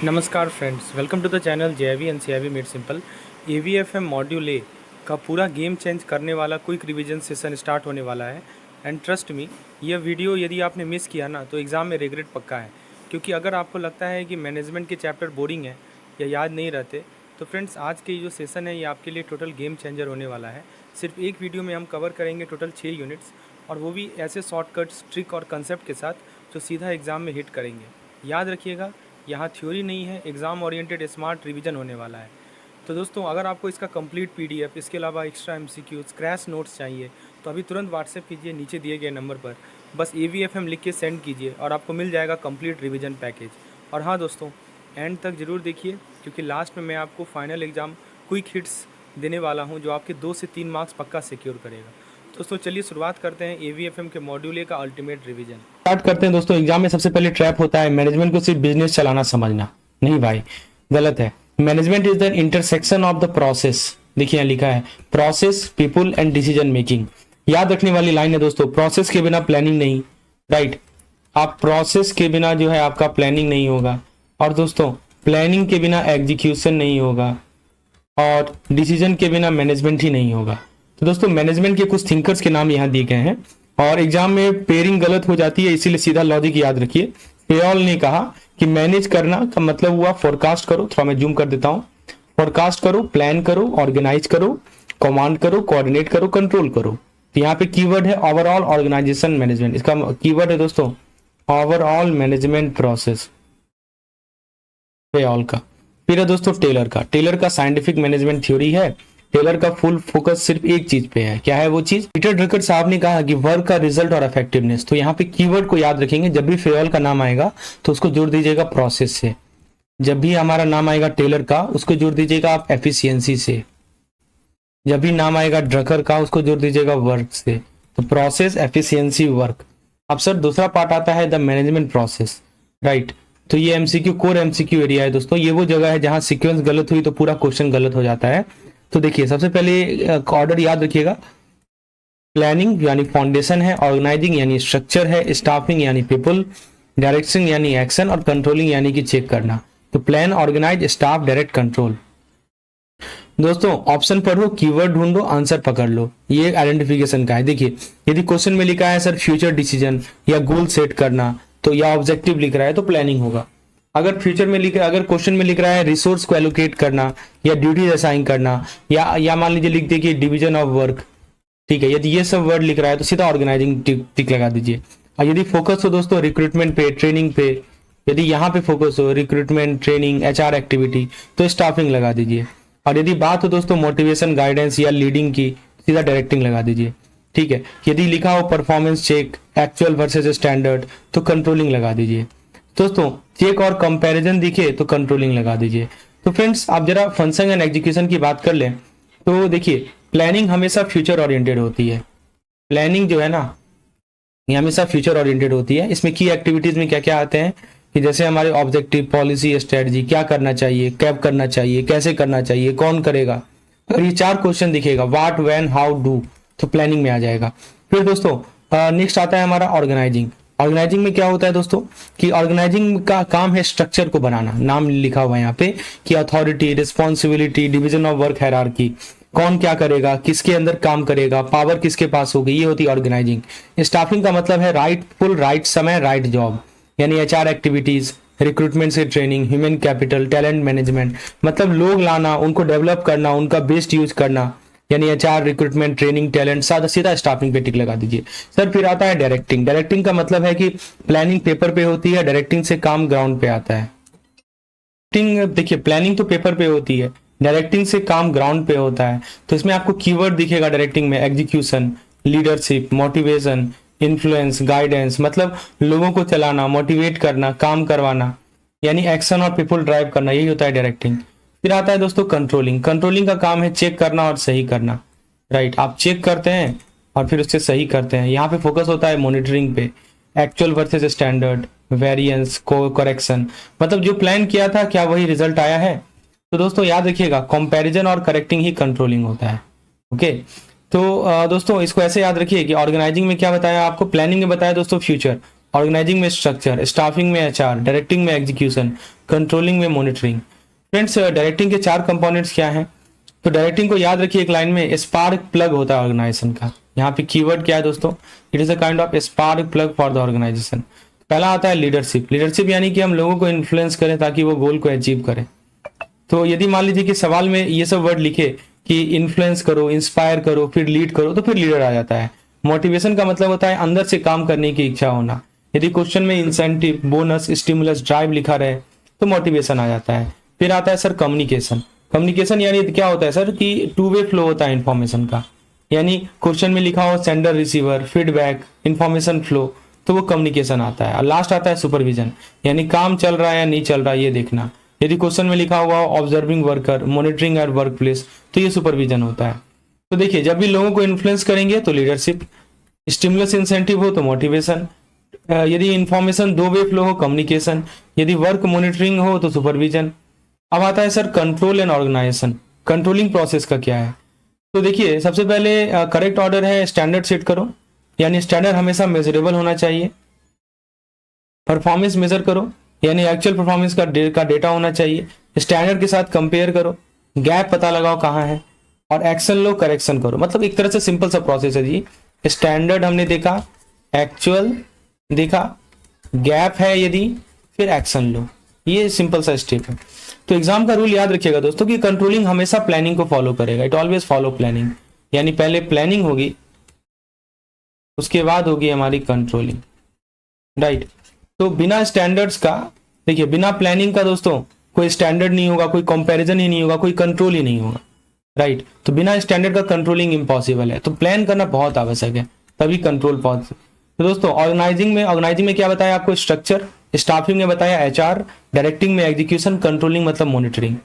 नमस्कार friends, welcome to the channel JAIIB एनसीआईवी made simple. AFM module A का पूरा गेम चेंज करने वाला क्विक रिवीजन सेशन स्टार्ट होने वाला है। एंड ट्रस्ट मी, यह वीडियो यदि आपने मिस किया ना तो एग्ज़ाम में रिग्रेट पक्का है। क्योंकि अगर आपको लगता है कि मैनेजमेंट के चैप्टर बोरिंग है या याद नहीं रहते, तो फ्रेंड्स आज के जो सेशन है ये आपके लिए टोटल गेम चेंजर होने वाला है। सिर्फ एक वीडियो में हम कवर करेंगे टोटल 6 यूनिट्स, और वो भी ऐसे शॉर्टकट्स, ट्रिक और कंसेप्ट के साथ जो सीधा एग्ज़ाम में हिट करेंगे। याद रखिएगा, यहाँ थ्योरी नहीं है, एग्ज़ाम ओरिएंटेड स्मार्ट रिवीजन होने वाला है। तो दोस्तों, अगर आपको इसका कंप्लीट पीडीएफ, इसके अलावा एक्स्ट्रा एमसीक्यूज, क्रैश नोट्स चाहिए तो अभी तुरंत व्हाट्सएप कीजिए नीचे दिए गए नंबर पर। बस एवीएफएम लिख के सेंड कीजिए और आपको मिल जाएगा कंप्लीट रिवीजन पैकेज। और हाँ दोस्तों, एंड तक ज़रूर देखिए, क्योंकि लास्ट में मैं आपको फाइनल एग्ज़ाम क्विक हिट्स देने वाला हूँ जो आपके 2 से 3 मार्क्स पक्का सिक्योर करेगा। दोस्तों चलिए शुरुआत करते हैं एवीएफएम के मॉड्यूल ए का अल्टीमेट रिवीजन। स्टार्ट करते हैं दोस्तों। एग्जाम में सबसे पहले ट्रैप होता है मैनेजमेंट को सिर्फ बिजनेस चलाना समझना। नहीं भाई, गलत है। Management is the intersection of the process. देखिए यहाँ लिखा है process, people and decision making. याद रखने वाली लाइन है दोस्तों, प्रोसेस के बिना प्लानिंग नहीं। राइट, आप प्रोसेस के बिना जो है आपका प्लानिंग नहीं होगा, और दोस्तों प्लानिंग के बिना एग्जीक्यूशन नहीं होगा, और डिसीजन के बिना मैनेजमेंट ही नहीं होगा। तो दोस्तों मैनेजमेंट के कुछ थिंकर्स के नाम यहाँ दिए गए हैं, और एग्जाम में पेयरिंग गलत हो जाती है, इसीलिए सीधा लॉजिक याद रखिए। पेयॉल ने कहा कि मैनेज करना का मतलब हुआ फोरकास्ट करो। थोड़ा मैं जूम कर देता हूँ। फोरकास्ट करो, प्लान करो, ऑर्गेनाइज करो, कमांड करो, कोऑर्डिनेट करो, कंट्रोल करो। तो यहाँ पे कीवर्ड है ओवरऑल ऑर्गेनाइजेशन मैनेजमेंट। इसका कीवर्ड है दोस्तों ओवरऑल मैनेजमेंट प्रोसेस, पेयॉल का। फिर है दोस्तों टेलर का। टेलर का साइंटिफिक मैनेजमेंट थ्योरी है। टेलर का फुल फोकस सिर्फ एक चीज पे है। क्या है वो चीज? पीटर ड्रकर साहब ने कहा कि वर्क का रिजल्ट और इफेक्टिवनेस। तो यहाँ पे कीवर्ड को याद रखेंगे, जब भी फेयल का नाम आएगा तो उसको जोड़ दीजिएगा प्रोसेस से। जब भी हमारा नाम आएगा टेलर का, उसको जोड़ दीजिएगा आप एफिशिएंसी से। जब भी नाम आएगा ड्रकर का, उसको जोड़ दीजिएगा वर्क से। तो प्रोसेस, एफिशिएंसी, वर्क। अब सर दूसरा पार्ट आता है द मैनेजमेंट प्रोसेस। राइट, तो ये एमसीक्यू, कोर एमसीक्यू एरिया है दोस्तों। ये वो जगह है जहां सीक्वेंस गलत हुई तो पूरा क्वेश्चन गलत हो जाता है। तो देखिए सबसे पहले ऑर्डर याद रखिएगा। प्लानिंग यानी फाउंडेशन है, ऑर्गेनाइजिंग यानी स्ट्रक्चर है, स्टाफिंग यानी पीपल, डायरेक्शन यानी एक्शन, और कंट्रोलिंग यानी कि चेक करना। तो plan, organise, staff, direct, control. दोस्तों ऑप्शन पढ़ो, कीवर्ड ढूंढो, आंसर पकड़ लो। ये आइडेंटिफिकेशन का है। देखिए यदि क्वेश्चन में लिखा है सर फ्यूचर डिसीजन या गोल सेट करना, तो या ऑब्जेक्टिव लिख रहा है तो प्लानिंग होगा। अगर फ्यूचर में लिख, अगर क्वेश्चन में लिख रहा है रिसोर्स को एलोकेट करना या ड्यूटीज असाइन करना, या मान लीजिए लिख दीजिए डिवीजन ऑफ वर्क, ठीक है, यदि ये सब वर्ड लिख रहा है तो सीधा ऑर्गेनाइजिंग टिक लगा दीजिए। और यदि फोकस हो दोस्तों रिक्रूटमेंट पे, ट्रेनिंग पे, यदि यहाँ पे फोकस हो रिक्रूटमेंट, ट्रेनिंग, एचआर एक्टिविटी, तो स्टाफिंग लगा दीजिए। और यदि बात हो दोस्तों मोटिवेशन, गाइडेंस या लीडिंग की, सीधा डायरेक्टिंग लगा दीजिए। ठीक है, यदि लिखा हो performance check, actual versus standard, तो कंट्रोलिंग लगा दीजिए। दोस्तों चेक और कंपैरिजन दिखे तो कंट्रोलिंग लगा दीजिए। तो फ्रेंड्स आप जरा फंक्शन एंड एग्जीक्यूशन की बात कर लें तो देखिए प्लानिंग हमेशा फ्यूचर ओरिएंटेड होती है। प्लानिंग जो है ना ये हमेशा फ्यूचर ओरिएंटेड होती है। इसमें की एक्टिविटीज में क्या क्या आते हैं कि जैसे हमारे ऑब्जेक्टिव, पॉलिसी, स्ट्रेटजी, क्या करना चाहिए, कब करना चाहिए, कैसे करना चाहिए, कौन करेगा। अगर ये 4 क्वेश्चन दिखेगा, व्हाट, व्हेन, हाउ, डू, तो प्लानिंग में आ जाएगा। फिर दोस्तों नेक्स्ट आता है हमारा ऑर्गेनाइजिंग। ऑर्गेनाइजिंग में क्या होता है दोस्तों कि ऑर्गेनाइजिंग का काम है स्ट्रक्चर को बनाना। नाम लिखा हुआ है यहाँ पे कि authority, responsibility, division of work, hierarchy, कौन क्या करेगा, किसके अंदर काम करेगा, पावर किसके पास होगी, ये होती है ऑर्गेनाइजिंग। स्टाफिंग का मतलब है राइटफुल, राइट समय, राइट जॉब, यानी एचआर एक्टिविटीज, रिक्रूटमेंट से training, human capital, talent management, मतलब लोग लाना, उनको डेवलप करना, उनका बेस्ट यूज करना, यानी एचआर, रिक्रूटमेंट, ट्रेनिंग, टैलेंट, साधा सीधा स्टाफिंग पे टिक लगा दीजिए। सर फिर आता है डायरेक्टिंग। डायरेक्टिंग का मतलब है कि प्लानिंग पेपर पे होती है, डायरेक्टिंग से काम ग्राउंड पे आता है। देखिए प्लानिंग तो पेपर पे होती है, डायरेक्टिंग से काम ग्राउंड पे होता है। तो इसमें आपको कीवर्ड दिखेगा डायरेक्टिंग में, execution, leadership, motivation, influence, guidance, मतलब लोगों को चलाना, मोटिवेट करना, काम करवाना, यानी एक्शन और पीपल ड्राइव करना, यही होता है डायरेक्टिंग। फिर आता है दोस्तों कंट्रोलिंग। कंट्रोलिंग का काम है चेक करना और सही करना। राइट, आप चेक करते हैं और फिर उससे सही करते हैं। यहाँ पे फोकस होता है मॉनिटरिंग पे, एक्चुअल वर्सेस स्टैंडर्ड, वेरिएंस, को करेक्शन, मतलब जो प्लान किया था क्या वही रिजल्ट आया है। तो दोस्तों याद रखिएगा कंपैरिजन और करेक्टिंग ही कंट्रोलिंग होता है। ओके, तो दोस्तों इसको ऐसे याद रखिए कि ऑर्गेनाइजिंग में क्या बताया आपको, प्लानिंग में बताया दोस्तों फ्यूचर, ऑर्गेनाइजिंग में स्ट्रक्चर, स्टाफिंग में एचआर, डायरेक्टिंग में एग्जीक्यूशन, कंट्रोलिंग में मॉनिटरिंग। फ्रेंड्स, डायरेक्टिंग के 4 कंपोनेंट्स क्या हैं? तो डायरेक्टिंग को याद रखिए, एक लाइन में स्पार्क प्लग होता है ऑर्गेनाइजेशन का। यहाँ पे कीवर्ड क्या है दोस्तों? It is a kind of spark plug for the organisation. पहला आता है लीडरशिप। लीडरशिप यानी कि हम लोगों को इन्फ्लुएंस करें ताकि वो गोल को अचीव करें। तो यदि मान लीजिए कि सवाल में ये सब वर्ड लिखे कि इन्फ्लुएंस करो, इंस्पायर करो, फिर लीड करो, तो फिर लीडर आ जाता है। मोटिवेशन का मतलब होता है अंदर से काम करने की इच्छा होना। यदि क्वेश्चन में इंसेंटिव, बोनस, स्टिमुलस, ड्राइव लिखा रहे तो मोटिवेशन आ जाता है। फिर आता है सर कम्युनिकेशन। कम्युनिकेशन यानी क्या होता है सर कि टू वे फ्लो होता है इन्फॉर्मेशन का। यानी क्वेश्चन में लिखा हो sender receiver, feedback, information flow, तो वो कम्युनिकेशन आता है। और लास्ट आता है सुपरविजन, यानी काम चल रहा है या नहीं चल रहा है ये देखना। यदि क्वेश्चन में लिखा हुआ observing worker, monitoring at work place, तो ये सुपरविजन होता है। तो देखिए, जब भी लोगों को इन्फ्लुएंस करेंगे तो लीडरशिप, स्टिमुलस इंसेंटिव हो तो मोटिवेशन, यदि इंफॉर्मेशन दो वे फ्लो हो कम्युनिकेशन, यदि वर्क मॉनिटरिंग हो तो सुपरविजन। अब आता है sir control and organisation. Controlling process का क्या है? तो देखिए, सबसे पहले करेक्ट ऑर्डर है स्टैंडर्ड सेट करो, यानी स्टैंडर्ड हमेशा मेजरेबल होना चाहिए। परफॉर्मेंस मेजर करो, यानी एक्चुअल परफॉर्मेंस का डेटा होना चाहिए। स्टैंडर्ड के साथ कंपेयर करो, गैप पता लगाओ कहाँ है, और एक्शन लो, करेक्शन करो। मतलब एक तरह से सिंपल सा प्रोसेस है जी। स्टैंडर्ड हमने देखा, एक्चुअल देखा, गैप है यदि, फिर एक्शन लो। ये सिंपल सा स्टेप है। तो एग्जाम का रूल याद रखिएगा दोस्तों कि कंट्रोलिंग हमेशा प्लानिंग को फॉलो करेगा। इट ऑलवेज फॉलो प्लानिंग, यानी पहले प्लानिंग होगी, उसके बाद होगी हमारी कंट्रोलिंग, राइट। तो बिना स्टैंडर्ड्स का, देखिए बिना प्लानिंग का दोस्तों कोई स्टैंडर्ड नहीं होगा, कोई कंपैरिजन ही नहीं होगा, कोई कंट्रोल ही नहीं होगा, राइट। तो बिना स्टैंडर्ड का कंट्रोलिंग इम्पॉसिबल है। तो प्लान करना बहुत आवश्यक है, तभी कंट्रोल पॉसिबल। तो दोस्तों ऑर्गेनाइजिंग में क्या बताया आपको? स्ट्रक्चर, स्टाफिंग में बताया एचआर, डायरेक्टिंग में एग्जीक्यूशन, कंट्रोलिंग मतलब मॉनिटरिंग।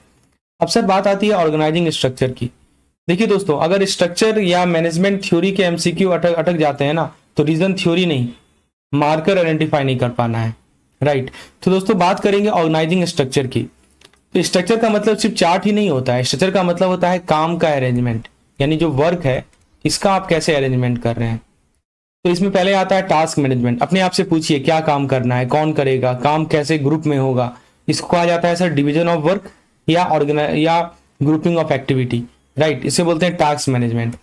अब सर बात आती है ऑर्गेनाइजिंग स्ट्रक्चर की। देखिए दोस्तों, अगर स्ट्रक्चर या मैनेजमेंट थ्योरी के एमसीक्यू अटक जाते हैं ना, तो रीजन थ्योरी नहीं, मार्कर आइडेंटिफाई नहीं कर पाना है, राइट। तो दोस्तों बात करेंगे ऑर्गेनाइजिंग स्ट्रक्चर की। तो स्ट्रक्चर का मतलब सिर्फ चार्ट ही नहीं होता है। स्ट्रक्चर का मतलब होता है काम का अरेंजमेंट, यानी जो वर्क है इसका आप कैसे अरेंजमेंट कर रहे हैं। तो इसमें पहले आता है टास्क मैनेजमेंट। अपने आप से पूछिए क्या काम करना है, कौन करेगा, काम कैसे ग्रुप में होगा। इसको कहा जाता है सर डिवीजन ऑफ वर्क या ग्रुपिंग ऑफ एक्टिविटी, राइट। इसे बोलते हैं टास्क मैनेजमेंट।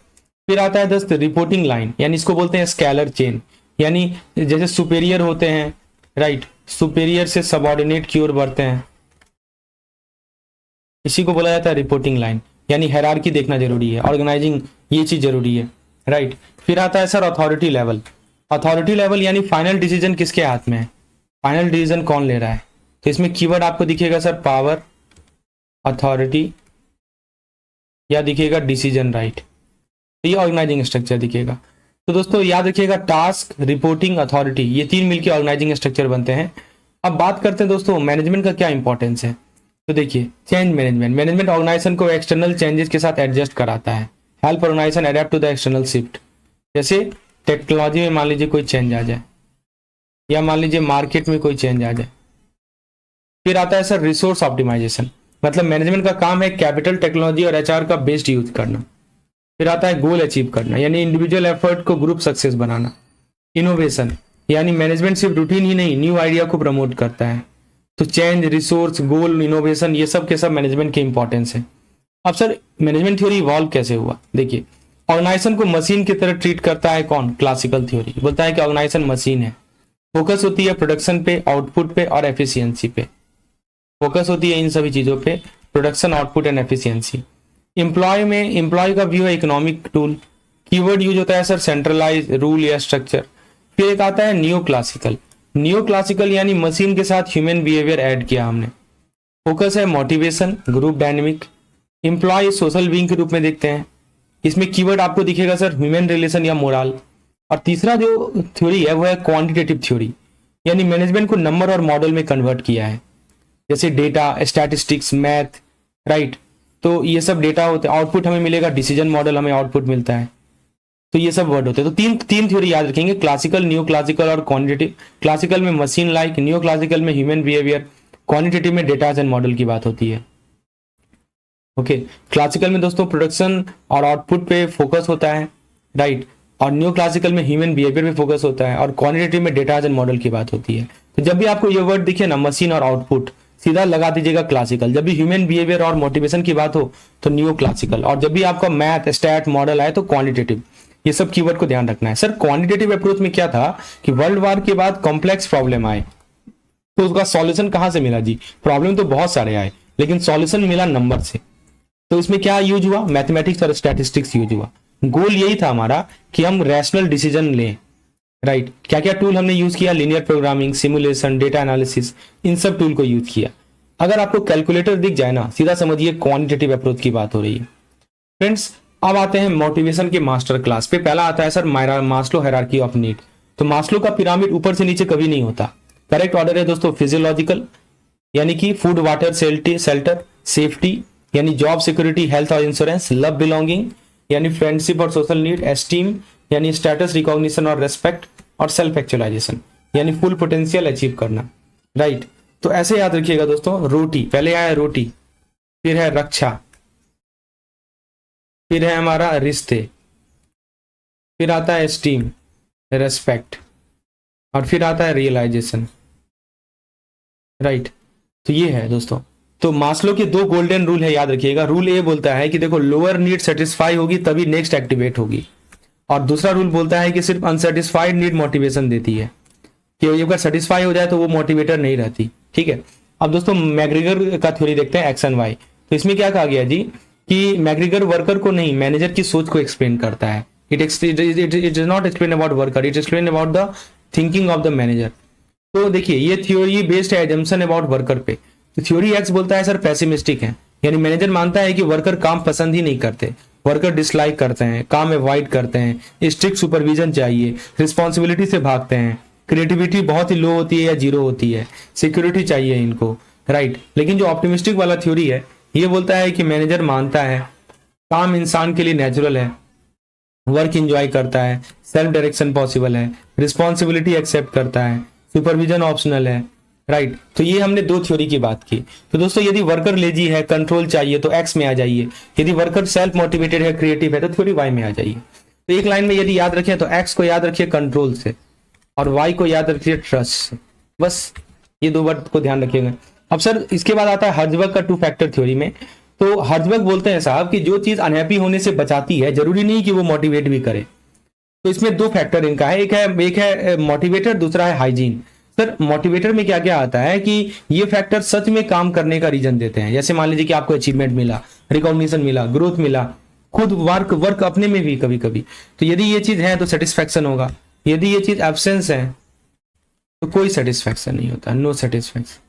फिर आता है दोस्त रिपोर्टिंग लाइन, यानी इसको बोलते हैं स्केलर चेन, यानी जैसे सुपेरियर होते हैं, राइट, सुपेरियर से सबऑर्डिनेट की ओर बढ़ते हैं, इसी को बोला जाता है रिपोर्टिंग लाइन। यानी हायरार्की देखना जरूरी है, ऑर्गेनाइजिंग ये चीज जरूरी है, राइट। फिर आता है sir authority level. Authority level यानी फाइनल डिसीजन किसके हाथ में है, फाइनल डिसीजन कौन ले रहा है। तो इसमें कीवर्ड आपको दिखेगा सर पावर, अथॉरिटी, या दिखेगा डिसीजन राइट। तो ये ऑर्गेनाइजिंग स्ट्रक्चर दिखेगा। तो दोस्तों याद रखिएगा टास्क, रिपोर्टिंग, अथॉरिटी, ये तीन मिलकर ऑर्गेनाइजिंग स्ट्रक्चर बनते हैं। अब बात करते हैं दोस्तों मैनेजमेंट का क्या इंपॉर्टेंस है। तो देखिए चेंज मैनेजमेंट ऑर्गेनाइजेशन को एक्सटर्नल चेंजेस के साथ एडजस्ट कराता है। Help organisation adapt to the external shift. जैसे टेक्नोलॉजी में मान लीजिए कोई चेंज आ जाए, या मान लीजिए मार्केट में कोई चेंज आ जाए। फिर आता है सर रिसोर्स ऑप्टिमाइजेशन, मतलब मैनेजमेंट का काम है कैपिटल, टेक्नोलॉजी और एचआर का बेस्ट यूज करना। फिर आता है गोल अचीव करना, यानी इंडिविजुअल एफर्ट को ग्रुप सक्सेस बनाना। इनोवेशन, यानी मैनेजमेंट सिर्फ रूटीन ही नहीं, न्यू आइडिया को प्रमोट करता है। तो चेंज, रिसोर्स, गोल, इनोवेशन, ये सब के सब मैनेजमेंट के इंपॉर्टेंस है। अब सर मैनेजमेंट थ्योरी इवॉल्व कैसे हुआ? देखिए ऑर्गेनाइजेशन को मशीन की तरह ट्रीट करता है कौन? क्लासिकल थ्योरी बोलता है कि ऑर्गेनाइजेशन मशीन है। फोकस होती है प्रोडक्शन पे, आउटपुट पे और एफिशिएंसी पे। फोकस होती है इन सभी चीजों पे, production, output and efficiency. Employ का व्यू है इकोनॉमिक टूल। कीवर्ड यूज होता है सर सेंट्रलाइज, रूल या स्ट्रक्चर। फिर एक आता है न्यू क्लासिकल यानी मशीन के साथ ह्यूमन बिहेवियर ऐड किया हमने। फोकस है motivation, group dynamic. Employ social being के रूप में देखते हैं। इसमें कीवर्ड आपको दिखेगा सर ह्यूमन रिलेशन या मोरल। और तीसरा जो थ्योरी है वो है क्वांटिटेटिव थ्योरी, यानी मैनेजमेंट को नंबर और मॉडल में कन्वर्ट किया है, जैसे डेटा, स्टैटिस्टिक्स, मैथ, राइट। तो ये सब डेटा होते हैं। आउटपुट हमें मिलेगा, डिसीजन मॉडल हमें आउटपुट मिलता है। तो ये सब वर्ड होते हैं। तो तीन थ्योरी याद रखेंगे, क्लासिकल, न्यू क्लासिकल और क्वांटिटेटिव। क्लासिकल में मशीन लाइक, न्यू क्लासिकल में ह्यूमन बिहेवियर, क्वांटिटेटिव में डेटाज एंड मॉडल की बात होती है। ओके क्लासिकल में दोस्तों प्रोडक्शन और आउटपुट पे फोकस होता है, राइट। और न्यू क्लासिकल में ह्यूमन बिहेवियर पे फोकस होता है, और क्वांटिटेटिव में डेटा एंड मॉडल की बात होती है। तो जब भी आपको ये वर्ड दिखे ना, मशीन और आउटपुट, सीधा लगा दीजिएगा क्लासिकल। जब भी ह्यूमन बिहेवियर और मोटिवेशन की बात हो तो न्यू क्लासिकल, और जब भी आपका मैथ, स्टैट, मॉडल आए तो क्वांटिटेटिव। ये सब कीवर्ड को ध्यान रखना है। सर क्वांटिटेटिव अप्रोच में क्या था कि वर्ल्ड वार के बाद कॉम्प्लेक्स प्रॉब्लम आए, तो उसका सॉल्यूशन कहां से मिला जी? प्रॉब्लम तो बहुत सारे आए, लेकिन सॉल्यूशन मिला नंबर से। तो इसमें क्या यूज हुआ? मैथमेटिक्स और स्टैटिस्टिक्स यूज हुआ। गोल यही था हमारा कि हम रैशनल डिसीजन लें, राइट। क्या क्या टूल हमने यूज किया? Linear programming, simulation, data analysis, इन सब टूल को यूज किया। अगर आपको कैलकुलेटर दिख जाए ना, सीधा समझिए क्वांटिटेटिव अप्रोच की बात हो रही है। फ्रेंड्स अब आते हैं मोटिवेशन के मास्टर क्लास पे। पहला आता है sir Maslow hierarchy of need. तो मास्लो का पिरामिड ऊपर से नीचे कभी नहीं होता। करेक्ट ऑर्डर है दोस्तों फिजियोलॉजिकल, यानी कि फूड, वाटर, शेल्टर, सेफ्टी यानी जॉब, सिक्योरिटी, हेल्थ और इंश्योरेंस, लव, बिलोंगिंग यानी फ्रेंडशिप और सोशल नीड, एस्टीम यानी स्टेटस, रिकॉग्निशन और रेस्पेक्ट, और सेल्फ एक्चुअलाइजेशन यानी फुल पोटेंशियल अचीव करना, राइट। तो ऐसे याद रखिएगा दोस्तों। रोटी, पहले आया रोटी, फिर है रक्षा, फिर है हमारा रिश्ते, फिर आता है एस्टीम, रेस्पेक्ट, और फिर आता है रियलाइजेशन, राइट। तो ये है दोस्तों। तो मास्लो के दो गोल्डन रूल है, याद रखिएगा। रूल ए बोलता है कि देखो लोअर नीड सेटिस्फाई होगी तभी नेक्स्ट एक्टिवेट होगी, और दूसरा रूल बोलता है कि सिर्फ अनसेटिस्फाइड नीड मोटिवेशन देती है, कि अगर सेटिस्फाई हो जाए तो वो मोटिवेटर नहीं रहती, ठीक है। अब दोस्तों मैग्रीगर का थ्योरी देखते हैं, एक्स एंड वाई। तो इसमें क्या कहा गया जी कि मैग्रीगर वर्कर को नहीं, मैनेजर की सोच को एक्सप्लेन करता है। It is not explain about worker, it explain about the thinking of the manager. तो देखिए ये थ्योरी बेस्ड है एजम्पशन अबाउट वर्कर पे। तो थ्योरी एक्स बोलता है सर पेसिमिस्टिक है, यानी मैनेजर मानता है कि वर्कर काम पसंद ही नहीं करते, वर्कर डिसलाइक करते हैं, काम अवॉइड करते हैं, स्ट्रिक्ट सुपरविजन चाहिए, रिस्पॉन्सिबिलिटी से भागते हैं, क्रिएटिविटी बहुत ही लो होती है या जीरो होती है, सिक्योरिटी चाहिए इनको, राइट। लेकिन जो ऑप्टिमिस्टिक वाला थ्योरी है ये बोलता है कि मैनेजर मानता है काम इंसान के लिए नेचुरल है, वर्क एंजॉय करता है, सेल्फ डायरेक्शन पॉसिबल है, रिस्पॉन्सिबिलिटी एक्सेप्ट करता है, सुपरविजन ऑप्शनल है, राइट। तो ये हमने दो थ्योरी की बात की। तो दोस्तों यदि वर्कर लेजी है, कंट्रोल चाहिए तो एक्स में आ जाइए, यदि वर्कर सेल्फ मोटिवेटेड है, क्रिएटिव है तो थ्योरी वाई में आ जाइए। तो एक लाइन में यदि याद रखें तो एक्स को याद रखिए कंट्रोल से, और वाई को याद रखिए ट्रस्ट से। बस ये दो वर्ड को ध्यान रखिएगा। अब सर इसके बाद आता है हर्जबर्ग का टू फैक्टर थ्योरी में। तो हर्जबर्ग बोलते हैं साहब कि जो चीज अनहैप्पी होने से बचाती है जरूरी नहीं कि वो मोटिवेट भी करे। तो इसमें दो फैक्टर इनका है, एक है मोटिवेटर, दूसरा है हाइजीन। सर मोटिवेटर में क्या क्या आता है कि ये फैक्टर सच में काम करने का रीजन देते हैं। जैसे मान लीजिए कि आपको अचीवमेंट मिला, रिकॉग्निशन मिला, ग्रोथ मिला, खुद वर्क अपने में भी कभी कभी। तो यदि ये चीज है तो सेटिस्फैक्शन होगा, यदि ये चीज एब्सेंस है तो कोई सेटिस्फैक्शन नहीं होता, no satisfaction.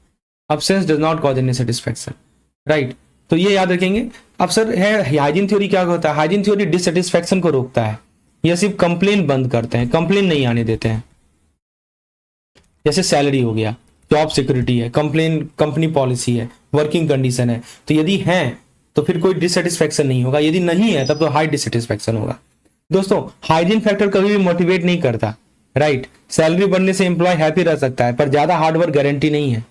Absence does not cause any satisfaction, right. तो ये याद रखेंगे। अब सर है हाइजीन थ्योरी क्या होता है? हाइजीन थ्योरी डिससेटिस्फैक्शन को रोकता है, या सिर्फ कंप्लेन बंद करते हैं, कंप्लेन नहीं आने देते हैं। जैसे सैलरी हो गया, जॉब सिक्योरिटी है, कंप्लेन कंपनी पॉलिसी है, वर्किंग कंडीशन है। तो यदि है तो फिर कोई डिससेटिस्फैक्शन नहीं होगा, यदि नहीं है तब तो हाई डिससेटिस्फैक्शन होगा। दोस्तों हाइजीन फैक्टर कभी भी मोटिवेट नहीं करता, राइट। सैलरी बढ़ने से एम्प्लॉय हैप्पी रह सकता है पर ज्यादा हार्डवर्क गारंटी नहीं है।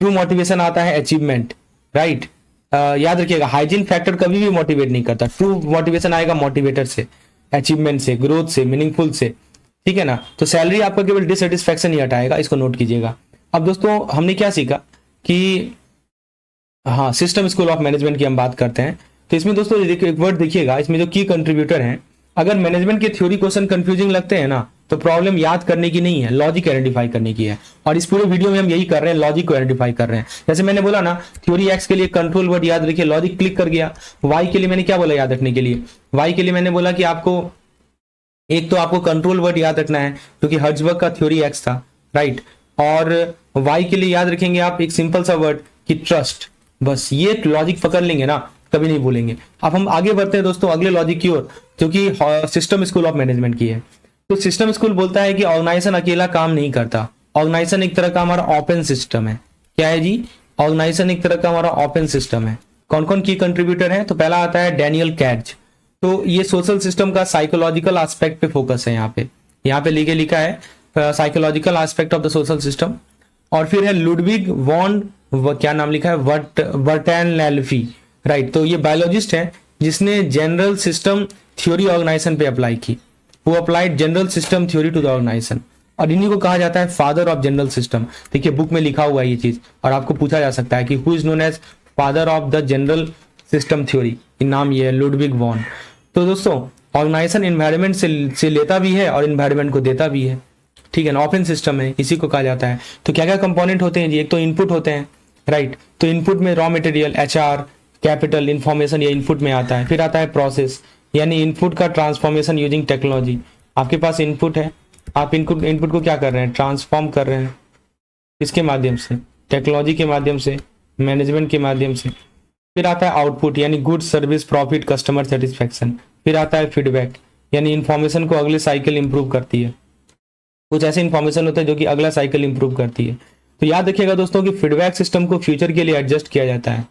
ट्रू मोटिवेशन आता है अचीवमेंट, राइट। याद रखिएगा हाइजीन फैक्टर कभी भी मोटिवेट नहीं करता, ट्रू मोटिवेशन आएगा मोटिवेटर से, अचीवमेंट से, ग्रोथ से, मीनिंगफुल से, ठीक है ना। तो सैलरी आपका केवल डिससेटिस्फैक्शन ही हटाएगा, इसको नोट कीजिएगा। अब दोस्तों हमने क्या सीखा कि हाँ सिस्टम स्कूल ऑफ मैनेजमेंट की हम बात करते हैं। तो इसमें दोस्तों एक वर्ड देखिएगा, इसमें जो की कंट्रीब्यूटर हैं, अगर मैनेजमेंट के थ्योरी क्वेश्चन कंफ्यूजिंग लगते हैं ना तो प्रॉब्लम याद करने की नहीं है, लॉजिक आइडेंटिफाई करने की है। और इस पूरे वीडियो में हम यही कर रहे हैं, लॉजिक को आइडेंटिफाई कर रहे हैं। जैसे मैंने बोला ना थ्योरी एक्स के लिए कंट्रोल वर्ड याद रखिए, लॉजिक क्लिक कर गया। वाई के लिए मैंने क्या बोला याद रखने के लिए? वाई के लिए मैंने बोला कि आपको एक तो आपको कंट्रोल वर्ड याद रखना है क्योंकि हर्जबर्ग का थ्योरी एक्स था, राइट। और वाई के लिए याद रखेंगे आप एक सिंपल सा वर्ड कि ट्रस्ट। बस ये लॉजिक पकड़ लेंगे ना कभी नहीं भूलेंगे। अब हम आगे बढ़ते हैं दोस्तों अगले लॉजिक की ओर, जो कि सिस्टम स्कूल ऑफ मैनेजमेंट की है। तो सिस्टम स्कूल बोलता है कि ऑर्गेनाइजेशन अकेला काम नहीं करता, ऑर्गेनाइजेशन एक तरह का हमारा ओपन सिस्टम है। क्या है जी? ऑर्गेनाइजेशन एक तरह का हमारा ओपन सिस्टम है। कौन कौन की कंट्रीब्यूटर है? तो पहला आता है डैनियल कैज। तो ये सोशल सिस्टम का साइकोलॉजिकल एस्पेक्ट पे फोकस है। यहाँ पे लिखा है psychological aspect of the social system. और फिर है लुडविग वॉन, क्या नाम लिखा है, वर्टैनलेल्फी, राइट। तो ये बायोलॉजिस्ट है जिसने जनरल सिस्टम थ्योरी ऑर्गेनाइजेशन पे अप्लाई की। Who applied general system theory to the organisation, और इन्हीं को कहा जाता है फादर ऑफ जनरल सिस्टम। देखिए बुक में लिखा हुआ है ये चीज, और आपको पूछा जा सकता है कि who is known as father of the general system theory, नाम ये है लुडविग वॉन। तो दोस्तों ऑर्गेनाइजेशन इन्वायरमेंट से लेता भी है और इन्वायरमेंट को देता भी है, ठीक है ना, ओपन सिस्टम है, इसी को कहा जाता है। तो क्या क्या कंपोनेंट होते हैं जी, एक तो इनपुट होते हैं, राइट, तो इनपुट में raw material, HR, capital, information, ये इनपुट में आता है। फिर आता है प्रोसेस, यानी इनपुट का ट्रांसफॉर्मेशन यूजिंग टेक्नोलॉजी। आपके पास इनपुट है, आप इनपुट को क्या कर रहे हैं, ट्रांसफॉर्म कर रहे हैं, इसके माध्यम से, टेक्नोलॉजी के माध्यम से, मैनेजमेंट के माध्यम से। फिर आता है आउटपुट, यानी good, service, profit, customer satisfaction. फिर आता है फीडबैक, यानी इन्फॉर्मेशन को अगले साइकिल इंप्रूव करती है, कुछ ऐसे इन्फॉर्मेशन होते हैं जो कि अगला साइकिल इंप्रूव करती है। तो याद रखिएगा दोस्तों कि फीडबैक सिस्टम को फ्यूचर के लिए एडजस्ट किया जाता है।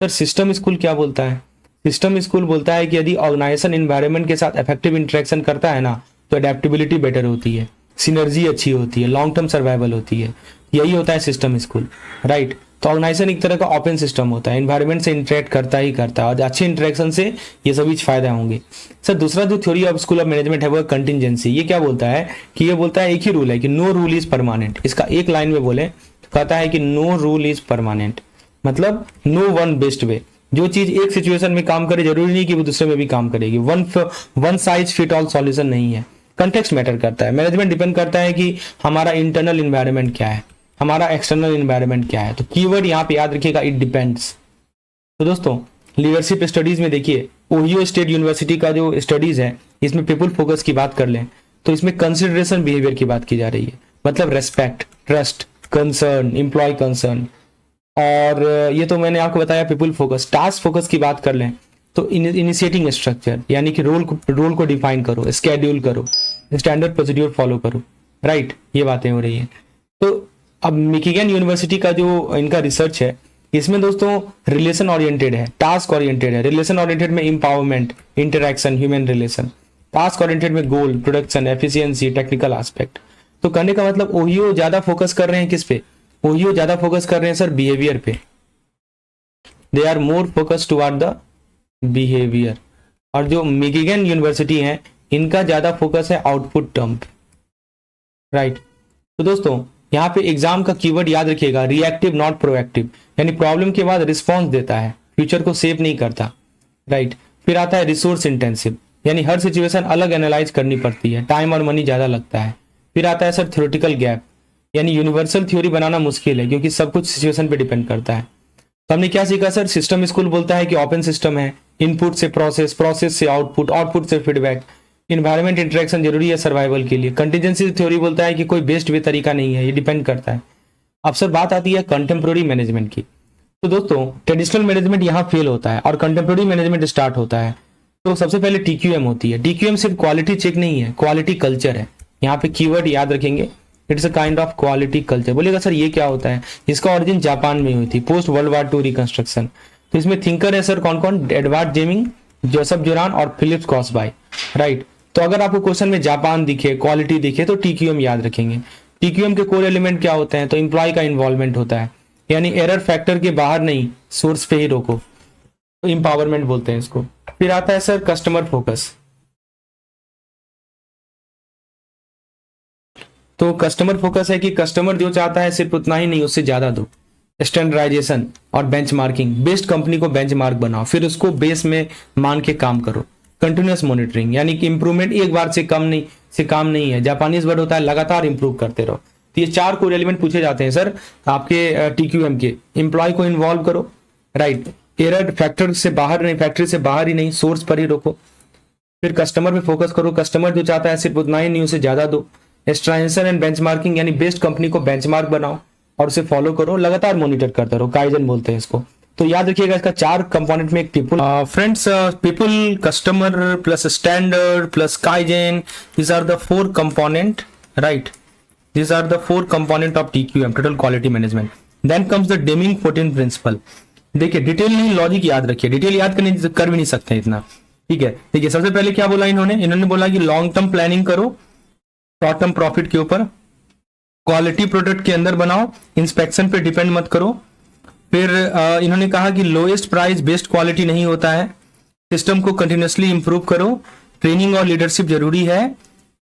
सर सिस्टम स्कूल क्या बोलता है, सिस्टम स्कूल बोलता है कि यदि ऑर्गेनाइजेशन इन्वायरमेंट के साथ इफेक्टिव इंटरेक्शन करता है ना, तो अडेप्टेबिलिटी बेटर होती है, सिनर्जी अच्छी होती है, लॉन्ग टर्म सर्वाइवल होती है। यही होता है सिस्टम स्कूल, राइट। तो ऑर्गेनाइजेशन एक तरह का ओपन सिस्टम होता है, इन्वायरमेंट से इंटरेक्ट करता ही करता है, और अच्छे इंटरेक्शन से ये सभी फायदा होंगे। सर दूसरा जो theory of school of management है वो कंटिजेंसी। ये क्या बोलता है कि ये बोलता है एक ही रूल है कि नो रूल इज परमानेंट। इसका एक लाइन में बोले तो कहता है कि नो रूल इज परमानेंट, मतलब नो वन बेस्ट वे। जो चीज एक सिचुएशन में काम करे जरूरी नहीं कि वो दूसरे में भी काम करेगी। One size fit all solution नहीं है, कंटेक्स्ट मैटर करता है। मैनेजमेंट डिपेंड करता है कि हमारा इंटरनल इन्वायरमेंट क्या है, हमारा एक्सटर्नल इन्वायरमेंट क्या है। तो कीवर्ड यहाँ पे याद रखिएगा, इट डिपेंड्स। तो दोस्तों लीडरशिप स्टडीज में देखिए, ओहियो स्टेट यूनिवर्सिटी का जो स्टडीज है इसमें पीपल फोकस की बात कर लें तो इसमें कंसिडरेशन बिहेवियर की बात की जा रही है, मतलब respect, trust, concern, employ concern. और ये तो मैंने आपको बताया पीपल फोकस। टास्क फोकस की बात कर लें तो इनिशिएटिंग स्ट्रक्चर, यानी कि रोल को डिफाइन करो, स्केड्यूल करो, स्टैंडर्ड प्रोसीड्यूर फॉलो करो, राइट, ये बातें हो रही है। तो अब मिशिगन यूनिवर्सिटी का जो इनका रिसर्च है इसमें दोस्तों रिलेशन ओरिएंटेड है, टास्क ओरिएंटेड है। रिलेशन ओरिएंटेड में empowerment, interaction, human relation. Task oriented में गोल, प्रोडक्शन, एफिशिएंसी, टेक्निकल एस्पेक्ट। तो कहने का मतलब ओहियो ज्यादा फोकस कर रहे हैं किस पे, ओहियो ज्यादा फोकस कर रहे हैं सर बिहेवियर पे। They are more focus toward the behaviour. और जो मिशिगन यूनिवर्सिटी है इनका ज्यादा फोकस है आउटपुट टर्म पे, राइट। तो दोस्तों यहाँ पे एग्जाम का कीवर्ड याद रखिएगा, रिएक्टिव नॉट प्रोएक्टिव, यानी प्रॉब्लम के बाद रिस्पॉन्स देता है, फ्यूचर को सेव नहीं करता, राइट। फिर आता है रिसोर्स इंटेंसिव, यानी हर सिचुएशन अलग एनालाइज करनी पड़ती है, टाइम और मनी ज्यादा लगता है। फिर आता है सर थ्योरेटिकल गैप, यानी यूनिवर्सल थ्योरी बनाना मुश्किल है क्योंकि सब कुछ सिचुएशन पे डिपेंड करता है। तो हमने क्या सीखा सर, सिस्टम स्कूल बोलता है कि ओपन सिस्टम है, इनपुट से प्रोसेस, प्रोसेस से आउटपुट, आउटपुट से फीडबैक, इन्वायरमेंट इंटरेक्शन जरूरी है सर्वाइवल के लिए। कंटीजेंसी थ्योरी बोलता है कि कोई बेस्ट वे तरीका नहीं है, ये डिपेंड करता है। अब सर बात आती है कंटेम्प्रोरी मैनेजमेंट की। तो दोस्तों ट्रेडिशनल मैनेजमेंट यहाँ फेल होता है और कंटेम्प्रोरी मैनेजमेंट स्टार्ट होता है। तो सबसे पहले टीक्यूएम होती है। टीक्यूएम सिर्फ क्वालिटी चेक नहीं है, क्वालिटी कल्चर है। यहाँ पे कीवर्ड याद रखेंगे, it's a kind of quality culture. बोलेगा सर ये क्या होता है, इसका ओरिजिन जापान में हुई थी post world war II reconstruction. तो इसमें थिंकर है सर कौन कौन, एडवर्ड जेमिंग, जोसेफ जोरान और फिलिप्स कॉसबाय, राइट। तो अगर आपको क्वेश्चन में जापान दिखे, क्वालिटी दिखे तो टीक्यूएम याद रखेंगे। टीक्यूएम के कोर एलिमेंट क्या होते हैं, तो एम्प्लॉय का इन्वॉल्वमेंट होता है, यानी एरर फैक्टर के बाहर नहीं, सोर्स पे ही रोको, तो एम्पावरमेंट बोलते हैं इसको। फिर आता है सर कस्टमर फोकस। तो कस्टमर फोकस है कि कस्टमर जो चाहता है सिर्फ उतना ही नहीं, उससे ज्यादा दो। स्टैंडर्डाइजेशन और बेंचमार्किंग, बेस्ट कंपनी को बेंचमार्क बनाओ, फिर उसको बेस में मान के काम करो। कंटिन्यूअस मॉनिटरिंग, यानी कि इंप्रूवमेंट एक बार से काम नहीं है, जापानीज वर्ड होता है लगातार इंप्रूव करते रहो। तो ये 4 कोर एलिमेंट पूछे जाते हैं सर आपके टीक्यूएम के। एम्प्लॉय को इन्वॉल्व करो, राइट, एरर फैक्टर से बाहर नहीं, फैक्ट्री से बाहर ही नहीं, सोर्स पर ही रोको। फिर कस्टमर पे फोकस करो, कस्टमर जो चाहता है सिर्फ उतना ही नहीं, उसे ज्यादा दो। स्ट्राइंसन एंड बेंचमार्किंग, यानी बेस्ट कंपनी को बेंचमार्क बनाओ और उसे फॉलो करो, लगातार मॉनिटर करते रहो, काइजन बोलते हैं इसको। तो याद रखिएगा इसका 4 कंपोनेंट में एक people, friends, people, customer plus standard plus kaizen, these are the 4 component, right, these are the 4 component of TQM, total quality management. Then comes the Deming-14 principle. देखिए डिटेल नहीं, लॉजिक याद रखिए, डिटेल याद कर भी नहीं सकते इतना, ठीक है। देखिए सबसे पहले क्या बोला इन्होंने बोला कि लॉन्ग टर्म प्लानिंग करो, शॉर्ट टर्म प्रॉफिट के ऊपर, क्वालिटी प्रोडक्ट के अंदर बनाओ, इंस्पेक्शन पे डिपेंड मत करो। फिर इन्होंने कहा कि लोएस्ट प्राइस बेस्ट क्वालिटी नहीं होता है, सिस्टम को कंटिन्यूअसली इंप्रूव करो, ट्रेनिंग और लीडरशिप जरूरी है,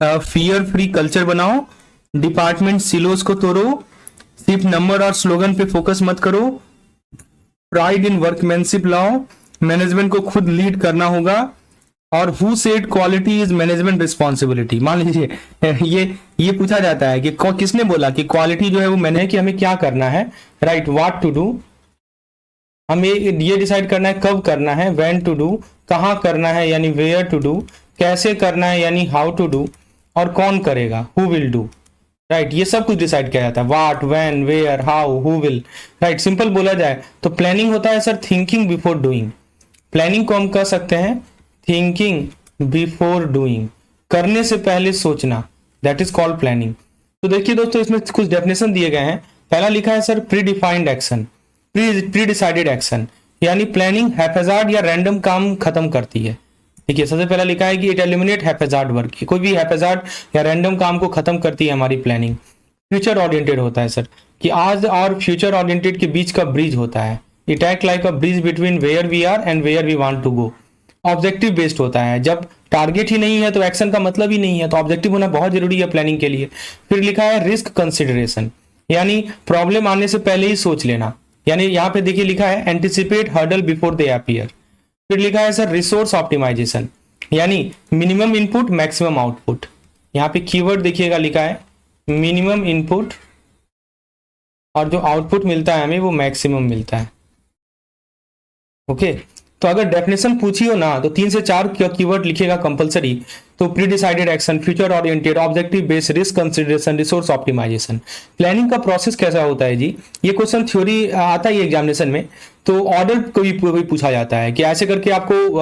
फियर फ्री कल्चर बनाओ, डिपार्टमेंट सिलोस को तोड़ो, सिर्फ नंबर और स्लोगन पे फोकस मत करो, प्राइड इन वर्कमैनशिप लाओ, मैनेजमेंट को खुद लीड करना होगा, और who said quality is management responsibility. मान लीजिए ये पूछा जाता है कि किसने बोला कि क्वालिटी जो है वो मैंने कि हमें क्या करना है, राइट, व्हाट टू डू, हमें ये डिसाइड करना है कब करना है, व्हेन टू डू, कहाँ करना है यानी वेयर टू डू, कैसे करना है यानी हाउ टू डू, और कौन करेगा, हु विल डू, राइट, ये सब कुछ डिसाइड किया जाता है, what, when, where, how, who will, right. Simple बोला जाए तो प्लानिंग होता है sir thinking before doing. Planning को हम कह सकते हैं थिंकिंग बिफोर डूइंग, करने से पहले सोचना, दैट इज कॉल्ड प्लानिंग। तो देखिए दोस्तों, इसमें कुछ डेफिनेशन दिए गए हैं। पहला लिखा है sir pre defined action, pre decided action, यानी प्लानिंग हैप्पैजार्ड या रैंडम काम खत्म करती है। देखिए सबसे पहला लिखा है कि इट एलिमिनेट हैप्पैजार्ड वर्क, कोई भी हैप्पैजार्ड या रैंडम काम को खत्म करती है हमारी प्लानिंग। फ्यूचर ओरिएंटेड होता है सर, कि आज और फ्यूचर ओरिएंटेड के बीच का ब्रिज होता है। It act like a bridge between where we are and where we want to go. Objective based होता है, जब टारगेट ही नहीं है तो एक्शन का मतलब ही नहीं है, तो ऑब्जेक्टिव होना बहुत जरूरी है प्लानिंग के लिए। फिर लिखा है रिस्क कंसिडरेशन, यानी प्रॉब्लम आने से पहले ही सोच लेना, यानी यहाँ पे देखिए लिखा है anticipate hurdle before they appear. फिर लिखा है सर रिसोर्स ऑप्टिमाइजेशन, यानी मिनिमम इनपुट मैक्सिमम आउटपुट। यहाँ पे कीवर्ड देखिएगा लिखा है मिनिमम इनपुट, और जो आउटपुट मिलता है हमें वो मैक्सिमम मिलता है। ओके, तो अगर डेफिनेशन पूछी हो ना तो 3 से 4 कीवर्ड लिखिएगा कंपलसरी। तो pre decided action, future oriented, objective based, risk consideration, resource optimisation. Planning का प्रोसेस कैसा होता है जी, ये क्वेश्चन थ्योरी आता है एग्जामिनेशन में, तो ऑर्डर को भी पूछा जाता है कि ऐसे करके आपको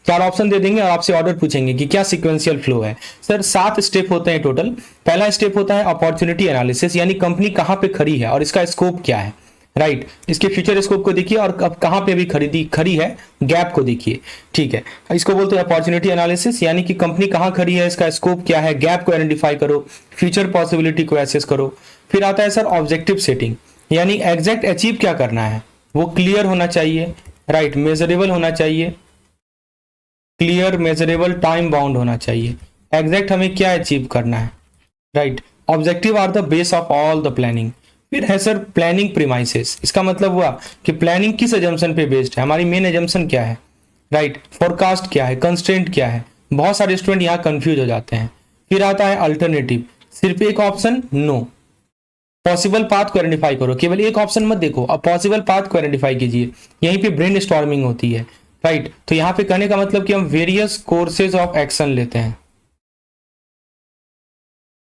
4 ऑप्शन दे देंगे और आपसे ऑर्डर पूछेंगे कि क्या सिक्वेंशियल फ्लो है। सर 7 स्टेप होते हैं टोटल। पहला स्टेप होता है अपॉर्चुनिटी एनालिसिस, यानी कंपनी कहाँ पे खड़ी है और इसका स्कोप क्या है, राइट, इसके फ्यूचर स्कोप को देखिए और अब कहां पे अभी खड़ी है गैप को देखिए, ठीक है। इसको बोलते हैं अपॉर्चुनिटी एनालिसिस, यानी कि कंपनी कहां खड़ी है, इसका स्कोप क्या है, गैप को आइडेंटिफाई करो, फ्यूचर पॉसिबिलिटी को एसेस करो। फिर आता है सर ऑब्जेक्टिव सेटिंग, यानी एग्जैक्ट अचीव क्या करना है, वो क्लियर होना चाहिए, राइट, मेजरेबल होना चाहिए, क्लियर, मेजरेबल, टाइम बाउंड होना चाहिए, एग्जैक्ट हमें क्या अचीव करना है, right. Objective are the base of all the planning. फिर है सर प्लानिंग प्रीमाइसेस, इसका मतलब हुआ कि प्लानिंग किस एजम्पशन पे बेस्ड है, हमारी मेन एजम्पशन क्या है, राइट, फोरकास्ट क्या है, कंस्ट्रेंट क्या है। बहुत सारे स्टूडेंट यहाँ कंफ्यूज हो जाते हैं। फिर आता है अल्टरनेटिव, सिर्फ एक ऑप्शन नो, पॉसिबल पाथ को आइडेंटिफाई करो, केवल एक ऑप्शन मत देखो, अब पॉसिबल पाथ को आइडेंटिफाई कीजिए, यहीं पे ब्रेन स्टॉर्मिंग होती है, राइट। तो यहाँ पे कहने का मतलब कि हम वेरियस कोर्सेज ऑफ एक्शन लेते हैं।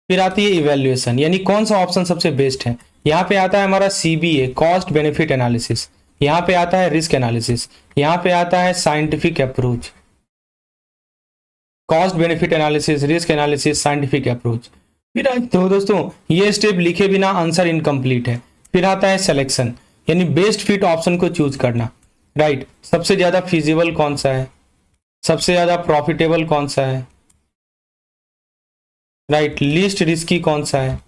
फिर आती है इवेल्युएशन, यानी कौन सा ऑप्शन सबसे बेस्ट है। यहाँ पे आता है हमारा CBA, कॉस्ट बेनिफिट एनालिसिस, यहाँ पे आता है रिस्क एनालिसिस, यहाँ पे आता है scientific approach, cost benefit analysis, risk analysis, scientific approach. फिर तो दोस्तों ये स्टेप लिखे बिना आंसर इनकम्प्लीट है। फिर आता है सिलेक्शन, यानी बेस्ट फिट ऑप्शन को चूज करना, राइट, सबसे ज्यादा फिजिबल कौन सा है, सबसे ज्यादा प्रॉफिटेबल कौन सा है, राइट, लीस्ट रिस्की कौन सा है।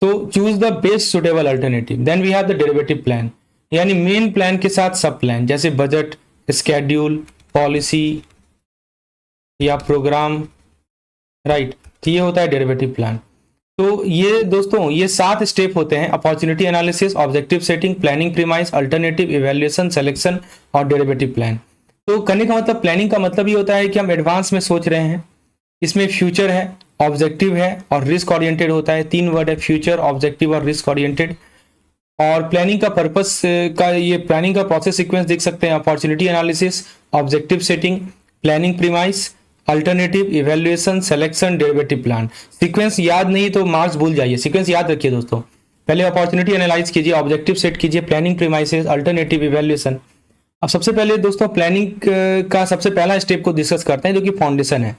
तो choose the best suitable alternative. Then we have the derivative plan, यानी मेन प्लान के साथ सब प्लान, जैसे बजट, स्केड्यूल, पॉलिसी या प्रोग्राम, राइट। तो ये होता है डेरिवेटिव प्लान। तो ये दोस्तों ये 7 स्टेप होते हैं, opportunity analysis, objective setting, planning premise, alternative, evaluation, selection और डेरिवेटिव प्लान। तो करने का मतलब, प्लानिंग का मतलब ये होता है कि हम एडवांस में सोच रहे हैं, इसमें फ्यूचर है, ऑब्जेक्टिव है और रिस्क ओरिएंटेड होता है। 3 वर्ड है, फ्यूचर, ऑब्जेक्टिव और रिस्क ओरिएंटेड। और प्लानिंग का पर्पस का, ये प्लानिंग का प्रोसेस सीक्वेंस देख सकते हैं, opportunity analysis, objective setting, planning premise, alternative, evaluation, selection, derivative plan. Sequence याद नहीं तो मार्क्स भूल जाइए, सीक्वेंस याद रखिए दोस्तों। पहले अपॉर्चुनिटी एनालाइज कीजिए, ऑब्जेक्टिव सेट कीजिए, प्लानिंग प्रीमाइसेस, अल्टरनेटिव, इवैल्यूएशन। अब सबसे पहले दोस्तों प्लानिंग का सबसे पहला स्टेप को डिस्कस करते हैं, जो कि फाउंडेशन है।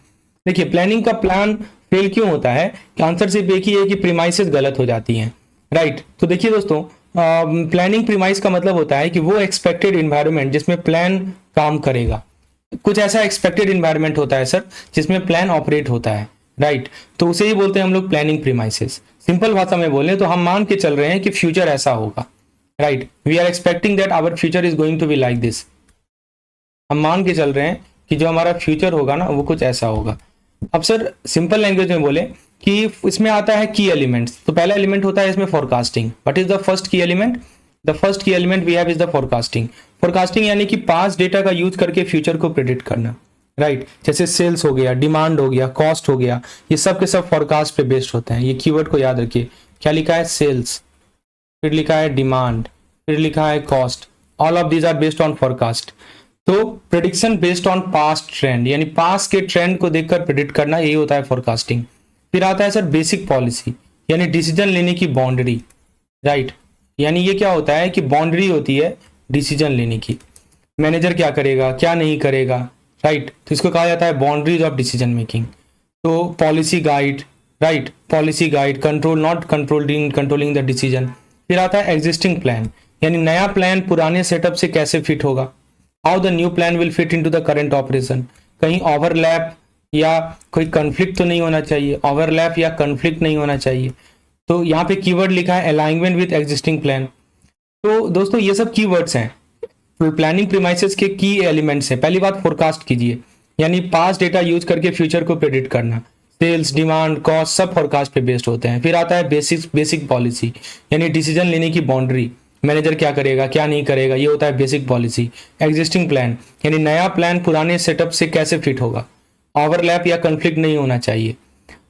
देखिए प्लानिंग का प्लान फेल क्यों होता है, कि आंसर सिर्फ एक ही है कि प्रीमाइसेस गलत हो जाती हैं, राइट। तो देखिए दोस्तों प्लानिंग प्रीमाइस का मतलब होता है कि वो एक्सपेक्टेड इन्वायरमेंट जिसमें प्लान काम करेगा, कुछ ऐसा एक्सपेक्टेड इन्वायरमेंट होता है सर जिसमें प्लान ऑपरेट होता है, राइट। तो उसे ही बोलते हैं हम लोग प्लानिंग प्रीमाइसेस। सिंपल भाषा में बोलें तो हम मान के चल रहे हैं कि फ्यूचर ऐसा होगा, right, we are expecting that our future is going to be like this. हम मान के चल रहे हैं कि जो हमारा फ्यूचर होगा ना वो कुछ ऐसा होगा। अब सर सिंपल लैंग्वेज में बोले कि इसमें आता है की एलिमेंट्स। तो पहला एलिमेंट होता है इसमें forecasting. What is the first key element? The first key element we have is the forecasting. Forecasting यानी कि पास्ट डेटा का यूज करके फ्यूचर को प्रिडिक्ट करना, राइट। जैसे सेल्स हो गया, डिमांड हो गया, कॉस्ट हो गया, ये सब के सब फोरकास्ट पे बेस्ड होते हैं। ये कीवर्ड को याद रखिए। क्या लिखा है? सेल्स, फिर लिखा है डिमांड, फिर लिखा है cost. All of these are based on forecast. तो prediction based on past trend, यानी पास्ट के ट्रेंड को देखकर प्रिडिक्ट करना, यही होता है फोरकास्टिंग। फिर आता है सर बेसिक पॉलिसी, यानी डिसीजन लेने की बाउंड्री, राइट। यानी ये क्या होता है कि बाउंड्री होती है डिसीजन लेने की। मैनेजर क्या करेगा, क्या नहीं करेगा, राइट। तो इसको कहा जाता है बाउंड्रीज ऑफ डिसीजन मेकिंग। तो policy guide, right, policy guide, control not controlling the decision. फिर आता है एग्जिस्टिंग प्लान, यानी नया प्लान पुराने सेटअप से कैसे फिट होगा। How the new plan will fit into the current operation. कहीं ओवरलैप या कोई कंफ्लिक्ट तो नहीं होना चाहिए, ओवरलैप या कंफ्लिक्ट नहीं होना चाहिए। तो यहाँ पे कीवर्ड लिखा है अलाइनमेंट विद एग्जिस्टिंग प्लान। तो दोस्तों ये सब कीवर्ड्स हैं, प्लानिंग प्रीमाइसेस के की एलिमेंट्स हैं। पहली बात फोरकास्ट कीजिए, यानी पास्ट डेटा यूज करके फ्यूचर को प्रेडिक्ट करना। सेल्स, डिमांड, कॉस्ट सब फोरकास्ट पे बेस्ड होते हैं। फिर आता है बेसिक पॉलिसी, यानी डिसीजन लेने की बाउंड्री। मैनेजर क्या करेगा, क्या नहीं करेगा, ये होता है बेसिक पॉलिसी। एग्जिस्टिंग प्लान, यानी नया प्लान पुराने सेटअप से कैसे फिट होगा। ओवरलैप या कंफ्लिक्ट नहीं होना चाहिए।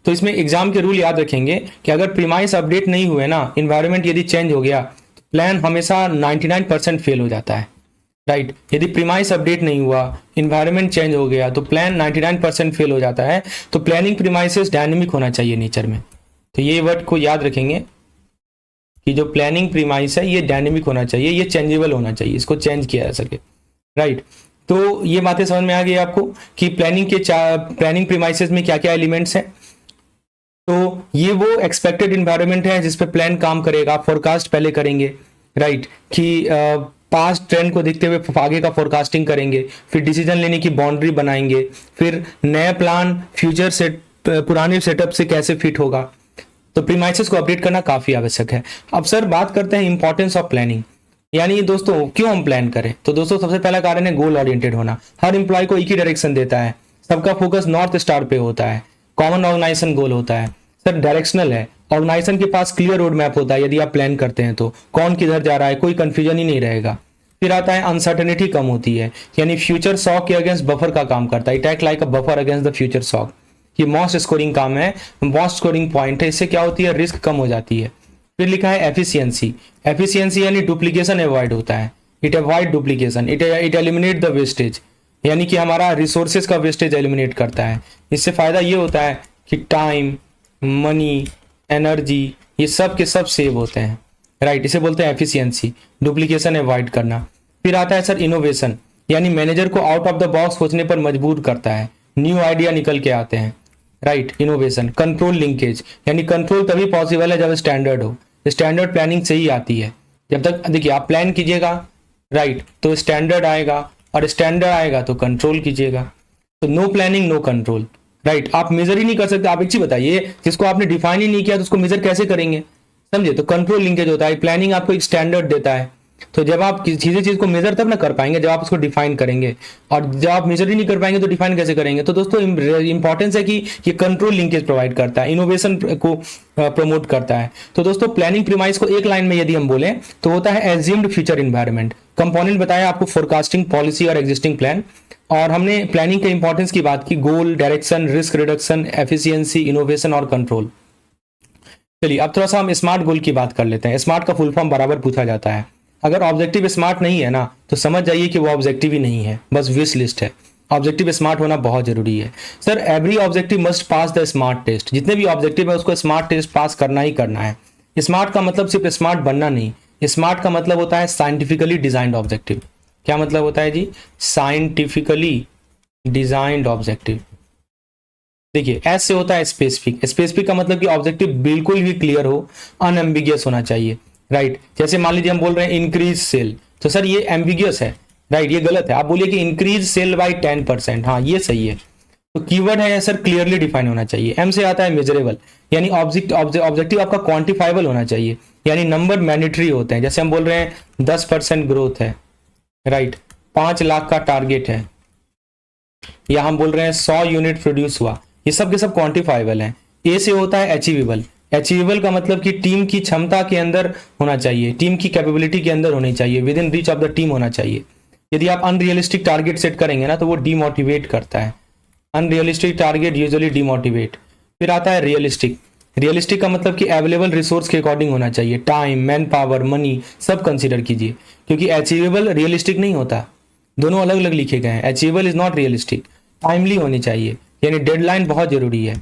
तो इसमें एग्जाम के रूल याद रखेंगे कि अगर प्रीमाइस अपडेट नहीं हुए ना, इन्वायरमेंट यदि चेंज हो गया, तो प्लान हमेशा 99% फेल हो जाता है, राइट। यदि प्रीमाइस अपडेट नहीं हुआ, इन्वायरमेंट चेंज हो गया, तो प्लान 99% फेल हो जाता है। तो प्लानिंग प्रीमाइसेस डायनेमिक होना चाहिए नेचर में। तो ये वर्ड को याद रखेंगे कि जो प्लानिंग प्रीमाइस है ये डायनेमिक होना चाहिए, ये चेंजेबल होना चाहिए, इसको चेंज किया जा सके, राइट। तो ये बातें समझ में आ गई आपको कि प्लानिंग प्रीमाइसेस में क्या क्या एलिमेंट्स हैं। तो ये वो एक्सपेक्टेड इन्वायरमेंट है जिस पे प्लान काम करेगा। आप फोरकास्ट पहले करेंगे, राइट, कि पास्ट ट्रेंड को देखते हुए आगे का फोरकास्टिंग करेंगे। फिर डिसीजन लेने की बाउंड्री बनाएंगे। फिर नया प्लान फ्यूचर सेट पुराने सेटअप से कैसे फिट होगा। तो प्रीमाइसेस को अपडेट करना काफी आवश्यक है। अब सर बात करते हैं इंपॉर्टेंस ऑफ प्लानिंग, यानी दोस्तों क्यों हम प्लान करें। तो दोस्तों सबसे पहला कारण है गोल ओरिएंटेड होना। हर एम्प्लॉय को एक ही डायरेक्शन देता है, सबका फोकस नॉर्थ स्टार पे होता है, कॉमन ऑर्गेनाइजेशन गोल होता है। सर डायरेक्शनल है, ऑर्गेनाइजेशन के पास क्लियर रोड मैप होता है। यदि आप प्लान करते हैं तो कौन किधर जा रहा है, कोई कंफ्यूजन ही नहीं रहेगा। फिर आता है अनसर्टेनिटी कम होती है, यानी फ्यूचर शॉक के अगेंस्ट बफर का काम करता है। It act like a buffer against the future shock. ये मोस्ट स्कोरिंग काम है, मोस्ट स्कोरिंग पॉइंट है। इससे क्या होती है, रिस्क कम हो जाती है। फिर लिखा है एफिशिएंसी। एफिशिएंसी यानी डुप्लीकेशन अवॉइड होता है। It avoid duplication, it eliminate the wastage, यानी कि हमारा रिसोर्सेज का वेस्टेज एलिमिनेट करता है। इससे फायदा ये होता है कि टाइम, मनी, एनर्जी ये सब के सब सेव होते हैं, राइट। इसे बोलते हैं एफिशिएंसी, डुप्लीकेशन अवॉइड करना। फिर आता है सर इनोवेशन, यानी मैनेजर को आउट ऑफ द बॉक्स सोचने पर मजबूर करता है, न्यू आइडिया निकल के आते हैं, राइट। इनोवेशन। कंट्रोल लिंकेज, यानी कंट्रोल तभी पॉसिबल है जब स्टैंडर्ड हो। स्टैंडर्ड प्लानिंग से ही आती है। जब तक देखिए आप प्लान कीजिएगा, राइट, तो स्टैंडर्ड आएगा, और स्टैंडर्ड आएगा तो कंट्रोल कीजिएगा। तो no planning no control, right. आप मेजर ही नहीं कर सकते। आप एक चीज बताइए, जिसको आपने डिफाइन ही नहीं किया तो उसको मेजर कैसे करेंगे, समझे। तो कंट्रोल लिंकेज होता है। प्लानिंग आपको एक स्टैंडर्ड देता है। तो जब आप किसी चीज को मेजर तब ना कर पाएंगे जब आप उसको डिफाइन करेंगे, और जब आप मेजर ही नहीं कर पाएंगे तो डिफाइन कैसे करेंगे। तो दोस्तों इंपॉर्टेंस है कि ये कंट्रोल लिंकेज प्रोवाइड करता है, इनोवेशन को प्रमोट करता है। तो दोस्तों प्लानिंग प्रीमाइस को एक लाइन में यदि हम बोले तो होता है एज्यूम्ड फ्यूचर इन्वायरमेंट। कंपोनेंट बताया आपको फोरकास्टिंग, पॉलिसी और एग्जिस्टिंग प्लान। और हमने प्लानिंग के इंपॉर्टेंस की बात की, goal, direction, risk reduction, efficiency, innovation और कंट्रोल। चलिए अब थोड़ा सा हम स्मार्ट गोल की बात कर लेते हैं। स्मार्ट का फुल फॉर्म बराबर पूछा जाता है। अगर ऑब्जेक्टिव स्मार्ट नहीं है ना तो समझ जाइए कि वो ऑब्जेक्टिव ही नहीं है, बस विश लिस्ट है। ऑब्जेक्टिव स्मार्ट होना बहुत जरूरी है। Sir every objective must pass the SMART test. जितने भी ऑब्जेक्टिव है उसको स्मार्ट टेस्ट पास करना ही करना है। स्मार्ट का मतलब सिर्फ स्मार्ट बनना नहीं, स्मार्ट का मतलब होता है साइंटिफिकली डिजाइंड ऑब्जेक्टिव। क्या मतलब होता है जी, साइंटिफिकली डिजाइंड ऑब्जेक्टिव। देखिए एस से होता है स्पेसिफिक। स्पेसिफिक का मतलब कि ऑब्जेक्टिव बिल्कुल भी क्लियर हो, अनएम्बिगियस होना चाहिए, राइट। जैसे मान लीजिए हम बोल रहे हैं इंक्रीज सेल, तो सर ये एम्बिगियस है, राइट, ये गलत है। आप बोलिए कि इंक्रीज सेल बाय 10%, हाँ ये सही है। तो कीवर्ड है सर क्लियरली डिफाइन होना चाहिए। एम से आता है मेजरेबल, यानी ऑब्जेक्टिव आपका क्वांटिफाइबल होना चाहिए, यानी नंबर मैंडेटरी होते हैं। जैसे हम बोल रहे हैं 10% ग्रोथ है, राइट, 5 लाख का टारगेट है, या हम बोल रहे हैं 100 यूनिट प्रोड्यूस हुआ। ये सब के सब क्वांटिफाइबल हैं। ए से होता है अचीवेबल। अचीवेबल का मतलब कि टीम की क्षमता के अंदर होना चाहिए, टीम की कैपेबिलिटी के अंदर होनी चाहिए, with in reach of the team होना चाहिए। यदि आप अनरियलिस्टिक टारगेट सेट करेंगे ना तो वो डीमोटिवेट करता है। Unrealistic target usually demotivate. फिर आता है रियलिस्टिक। रियलिस्टिक का मतलब कि अवेलेबल रिसोर्स के अकॉर्डिंग होना चाहिए, टाइम, मैन पावर, मनी सब कंसीडर कीजिए, क्योंकि अचीवेबल रियलिस्टिक नहीं होता, दोनों अलग अलग लिखे गए हैं। Achievable is not realistic. Timely होनी चाहिए, यानी डेडलाइन बहुत जरूरी है,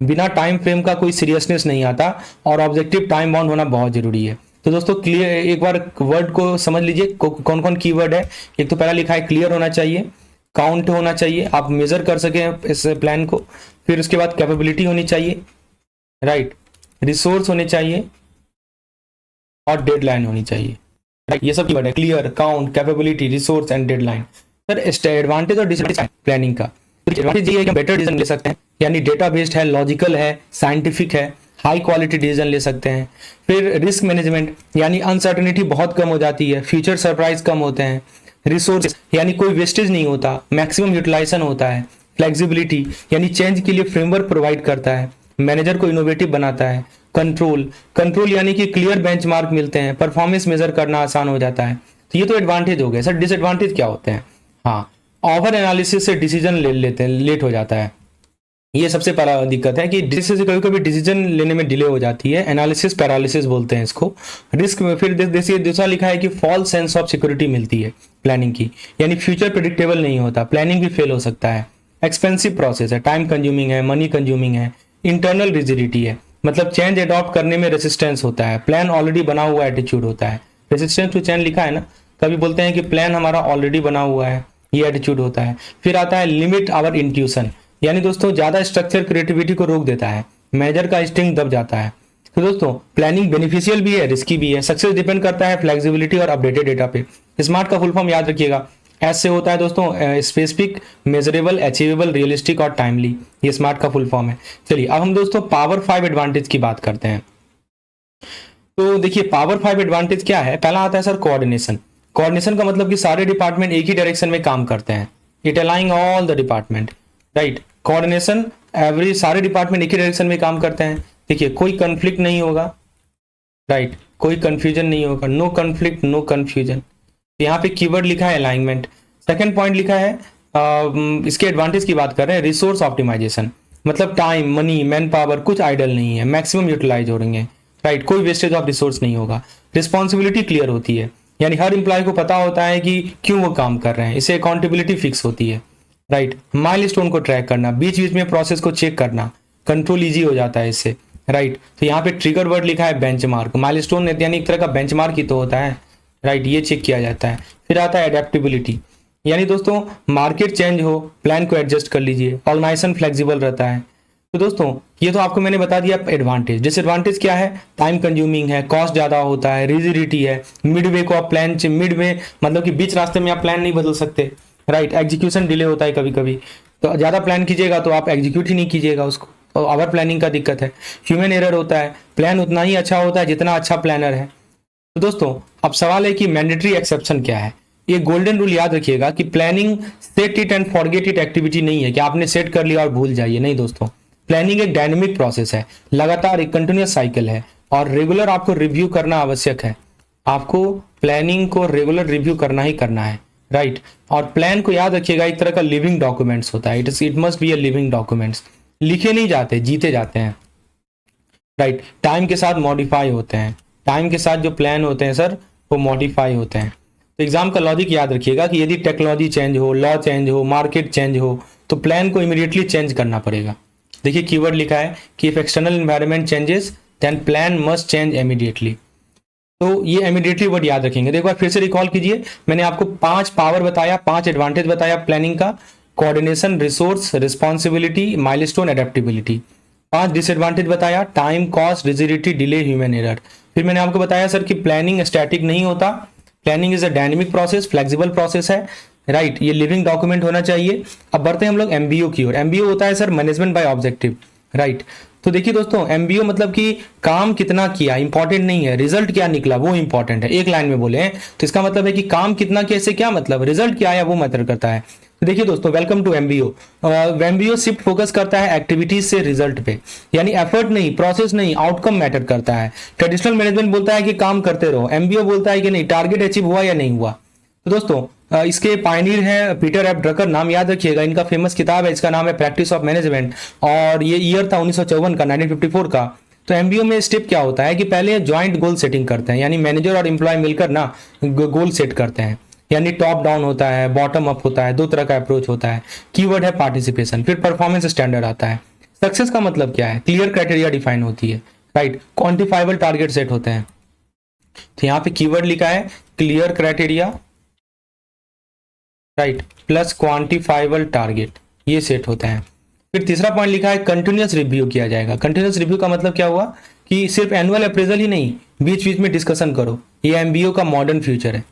बिना टाइम फ्रेम का कोई सीरियसनेस नहीं आता, और ऑब्जेक्टिव टाइम बाउंड होना बहुत जरूरी है। तो दोस्तों क्लियर, एक बार वर्ड को समझ लीजिए कौन कौन कीवर्ड है। एक तो पहला लिखा है क्लियर होना चाहिए, काउंट होना चाहिए, आप मेजर कर सकें इस प्लान को। फिर उसके बाद कैपेबिलिटी होनी चाहिए, राइट, रिसोर्स होने चाहिए और डेडलाइन होनी चाहिए, राइट। ये सब कीवर्ड है, clear, count, capability, resource and deadline. Sir advantage और डिसएडवांटेज प्लानिंग का, एडवांटेज ये है कि बेटर डिसीजन ले सकते हैं, यानी डेटा बेस्ड है, लॉजिकल है, साइंटिफिक है, हाई क्वालिटी डिसीजन ले सकते हैं। फिर रिस्क मैनेजमेंट, यानी अनसर्टेनिटी बहुत कम हो जाती है, फ्यूचर सरप्राइज कम होते हैं। रिसोर्स, यानी कोई वेस्टेज नहीं होता, मैक्सिमम यूटिलाइजेशन होता है। फ्लेक्सिबिलिटी, यानी चेंज के लिए फ्रेमवर्क प्रोवाइड करता है, मैनेजर को इनोवेटिव बनाता है। कंट्रोल यानी कि क्लियर बेंचमार्क मिलते हैं, परफॉर्मेंस मेजर करना आसान हो जाता है। तो ये तो एडवांटेज हो गए। सर डिसएडवांटेज क्या होते हैं? हाँ, ओवर एनालिसिस से डिसीजन ले लेते हैं, लेट हो जाता है। ये सबसे बड़ा दिक्कत है कि डिसीजन कभी कभी डिसीजन लेने में डिले हो जाती है, एनालिसिस पैरालिसिस बोलते हैं इसको। रिस्क में फिर देखिए दूसरा लिखा है कि फॉल्स सेंस ऑफ सिक्योरिटी मिलती है प्लानिंग की, यानी फ्यूचर प्रेडिक्टेबल नहीं होता, प्लानिंग भी फेल हो सकता है। एक्सपेंसिव प्रोसेस है, टाइम कंज्यूमिंग है, मनी कंज्यूमिंग है। इंटरनल रिजिडिटी है, मतलब चेंज अडॉप्ट करने में रेसिस्टेंस होता है, प्लान ऑलरेडी बना हुआ एटीट्यूड होता है। रेसिस्टेंस टू चेंज लिखा है ना, कभी बोलते हैं कि प्लान हमारा ऑलरेडी बना हुआ है, ये एटीट्यूड होता है। फिर आता है लिमिट आवर इंट्यूशन, यानी दोस्तों ज्यादा स्ट्रक्चर क्रिएटिविटी को रोक देता है, मैनेजर का इंस्टिंक्ट दब जाता है। तो दोस्तों प्लानिंग बेनिफिशियल भी है, रिस्की भी है। सक्सेस डिपेंड करता है फ्लेक्सिबिलिटी और अपडेटेड डेटा पे। स्मार्ट का फुल फॉर्म याद रखिएगा, एस से होता है दोस्तों स्पेसिफिक, मेजरेबल, अचीवेबल, रियलिस्टिक और टाइमली। ये स्मार्ट का फुल फॉर्म है। चलिए अब हम दोस्तों पावर 5 एडवांटेज की बात करते हैं। तो देखिए पावर 5 एडवांटेज क्या है। पहला आता है सर कोऑर्डिनेशन। कोऑर्डिनेशन का मतलब कि सारे डिपार्टमेंट एक ही डायरेक्शन में काम करते हैं, it aligning all the department, right. Coordination, every सारे डिपार्टमेंट एक ही डायरेक्शन में काम करते हैं। देखिए कोई कंफ्लिक्ट नहीं होगा, राइट, कोई कंफ्यूजन नहीं होगा, नो कंफ्लिक्ट नो कंफ्यूजन। यहाँ पे कीवर्ड लिखा है अलाइनमेंट। सेकंड पॉइंट लिखा है इसके एडवांटेज की बात कर रहे हैं, रिसोर्स ऑप्टिमाइजेशन, मतलब टाइम, मनी, मैन पावर कुछ आइडल नहीं है, मैक्सिमम यूटिलाइज हो रही है, राइट, कोई वेस्टेज ऑफ रिसोर्स नहीं होगा। रिस्पॉन्सिबिलिटी क्लियर होती है, यानी हर एम्प्लॉय को पता होता है कि क्यों वो काम कर रहे हैं, इससे अकाउंटेबिलिटी फिक्स होती है, राइट। माइलस्टोन को ट्रैक करना, बीच बीच में प्रोसेस को चेक करना, कंट्रोल इजी हो जाता है इससे, राइट। तो यहाँ पे ट्रिगर वर्ड लिखा है बेंचमार्क। माइलस्टोन यानी एक तरह का बेंचमार्क ही तो होता है, राइट, ये चेक किया जाता है। फिर आता है अडेप्टेबिलिटी, यानी दोस्तों मार्केट चेंज हो, प्लान को एडजस्ट कर लीजिए, ऑर्गेनाइजेशन फ्लेक्सिबल रहता है। तो दोस्तों ये तो आपको मैंने बता दिया एडवांटेज। डिसएडवांटेज क्या है? टाइम कंज्यूमिंग है, कॉस्ट ज्यादा होता है, रिजिडिटी है, मिड वे को आप प्लान, मिड वे मतलब कि बीच रास्ते में आप प्लान नहीं बदल सकते, राइट। एग्जीक्यूशन डिले होता है कभी कभी, तो ज्यादा प्लान कीजिएगा तो आप एग्जीक्यूट ही नहीं कीजिएगा उसको, तो ओवर प्लानिंग का दिक्कत है। ह्यूमन एरर होता है, प्लान उतना ही अच्छा होता है जितना अच्छा प्लानर है। तो दोस्तों अब सवाल है कि मैंडेटरी एक्सेप्शन क्या है। ये गोल्डन रूल याद रखिएगा कि planning set it and forget it activity नहीं है कि आपने सेट कर लिया और भूल जाइए, नहीं दोस्तों। प्लानिंग एक डायनेमिक प्रोसेस है, लगातार एक कंटिन्यूअस साइकिल है, और रेगुलर आपको रिव्यू करना आवश्यक है। आपको प्लानिंग को रेगुलर रिव्यू करना ही करना है, राइट। और प्लान को याद रखिएगा एक तरह का लिविंग डॉक्यूमेंट्स होता है, it must be a living documents. लिखे नहीं जाते, जीते जाते हैं, राइट। टाइम के साथ मॉडिफाई होते हैं, टाइम के साथ जो प्लान होते हैं सर वो मॉडिफाई होते हैं। तो एग्जाम का लॉजिक याद रखिएगा कि यदि टेक्नोलॉजी चेंज हो, लॉ चेंज हो, मार्केट चेंज हो, तो प्लान को इमीडिएटली चेंज करना पड़ेगा। देखिए कीवर्ड लिखा है कि if external environment changes then plan must change immediately. तो ये इमीडिएटली वर्ड याद रखेंगे। तो एक बार फिर से रिकॉल कीजिए, मैंने आपको 5 पावर बताया, 5 एडवांटेज बताया प्लानिंग का, coordination, resource, responsibility, milestone, adaptability. 5 disadvantage बताया, time, cost, rigidity, delay, human error. फिर मैंने आपको बताया सर कि प्लानिंग स्टैटिक नहीं होता, planning is a dynamic process, flexible process है, राइट। ये लिविंग डॉक्यूमेंट होना चाहिए। अब बढ़ते हैं हम लोग एमबीओ की ओर। एमबीओ होता है sir management by objective, right. तो देखिए दोस्तों एमबीओ मतलब कि काम कितना किया इंपॉर्टेंट नहीं है, रिजल्ट क्या निकला वो इंपॉर्टेंट है। एक लाइन में बोले तो इसका मतलब है कि काम कितना किया, इससे क्या मतलब, रिजल्ट क्या आया वो मैटर करता है। तो देखिए दोस्तों, welcome to MBO. MBO shift focus करता है एक्टिविटीज से रिजल्ट पे, यानी एफर्ट नहीं, प्रोसेस नहीं, आउटकम मैटर करता है। ट्रेडिशनल मैनेजमेंट बोलता है कि काम करते रहो, एमबीओ बोलता है कि नहीं, टारगेट अचीव हुआ या नहीं हुआ। तो दोस्तों इसके पायनियर हैं पीटर एफ ड्रकर, नाम याद रखिएगा। इनका फेमस किताब है, इसका नाम है प्रैक्टिस ऑफ मैनेजमेंट, और ये ईयर था 1954 का, 1954 का। तो एमबीओ में स्टेप क्या होता है कि पहले ज्वाइंट गोल सेटिंग करते हैं, यानी मैनेजर और एम्प्लॉय मिलकर ना गोल सेट करते हैं, यानी टॉप डाउन होता है, बॉटम अप होता है, दो तरह का अप्रोच होता है। कीवर्ड है पार्टिसिपेशन। फिर परफॉर्मेंस स्टैंडर्ड आता है। सक्सेस का मतलब क्या है, क्लियर क्राइटेरिया डिफाइन होती है, राइट, क्वांटिफाइबल टारगेट सेट होते हैं। तो यहाँ पे कीवर्ड लिखा है clear criteria, right, plus quantifiable target, ये सेट होते हैं। फिर तीसरा पॉइंट लिखा है कंटिन्यूअस रिव्यू किया जाएगा। कंटिन्यूअस रिव्यू का मतलब क्या हुआ कि सिर्फ एनुअल अप्रेजल ही नहीं, बीच बीच में डिस्कशन करो। ये एमबीओ का मॉडर्न फ्यूचर है।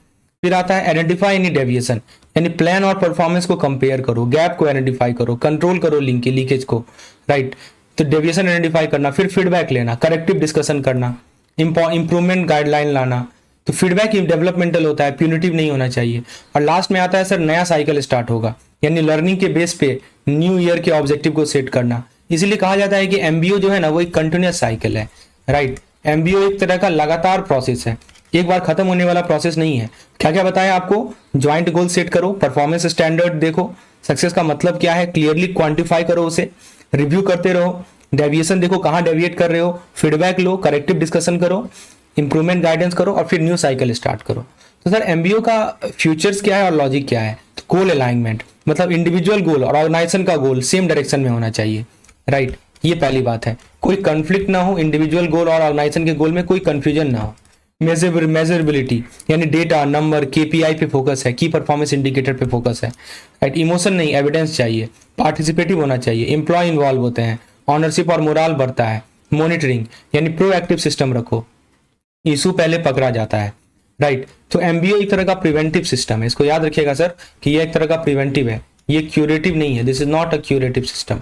फिर आता है आइडेंटिफाई एनी डेविएशन, यानी प्लान और परफॉर्मेंस को कंपेयर करो, गैप को आइडेंटिफाई करो, कंट्रोल करो लीकेज को, राइट। तो डेविएशन आइडेंटिफाई करना, फिर फीडबैक लेना, करेक्टिव डिस्कशन करना, इंप्रूवमेंट गाइडलाइन लाना। तो फीडबैक डेवलपमेंटल होता है, प्यूनिटिव नहीं होना चाहिए। और लास्ट में आता है सर नया साइकिल स्टार्ट होगा, यानी लर्निंग के बेस पे न्यू ईयर के ऑब्जेक्टिव को सेट करना। इसीलिए कहा जाता है कि एमबीओ जो है ना वो एक कंटिन्यूअस साइकिल है, राइट। एमबीओ एक तरह का लगातार प्रोसेस है, एक बार खत्म होने वाला प्रोसेस नहीं है। क्या क्या बताया आपको, ज्वाइंट गोल सेट करो, परफॉर्मेंस स्टैंडर्ड देखो, सक्सेस का मतलब क्या है क्लियरली क्वांटिफाई करो उसे, रिव्यू करते रहो, डेविएशन देखो कहाँ डेविएट कर रहे हो, फीडबैक लो, करेक्टिव डिस्कशन करो, इंप्रूवमेंट गाइडेंस करो, और फिर न्यू साइकिल स्टार्ट करो। तो सर एमबीओ का फ्यूचर्स क्या है और लॉजिक क्या है, तो गोल अलाइनमेंट, मतलब इंडिविजुअल गोल और ऑर्गेनाइजेशन का गोल सेम डायरेक्शन में होना चाहिए, राइट। ये पहली बात है, कोई कंफ्लिक्ट ना हो, इंडिविजुअल गोल और ऑर्गेनाइजेशन के गोल में कोई कंफ्यूजन ना हो। मेजरेबिलिटी, यानी डेटा, नंबर, केपीआई पे फोकस है, की परफॉर्मेंस इंडिकेटर पे फोकस है, राइट। इमोशन नहीं, एविडेंस चाहिए। पार्टिसिपेटिव होना चाहिए, एम्प्लॉय इन्वॉल्व होते हैं, ऑनरशिप और मोराल बढ़ता है। मॉनिटरिंग, यानी प्रोएक्टिव सिस्टम रखो, इशू पहले पकड़ा जाता है, राइट। तो एमबीओ एक तरह का प्रिवेंटिव सिस्टम है, इसको याद रखिएगा सर कि ये एक तरह का प्रिवेंटिव है, ये क्यूरेटिव नहीं है, this is not a curative system,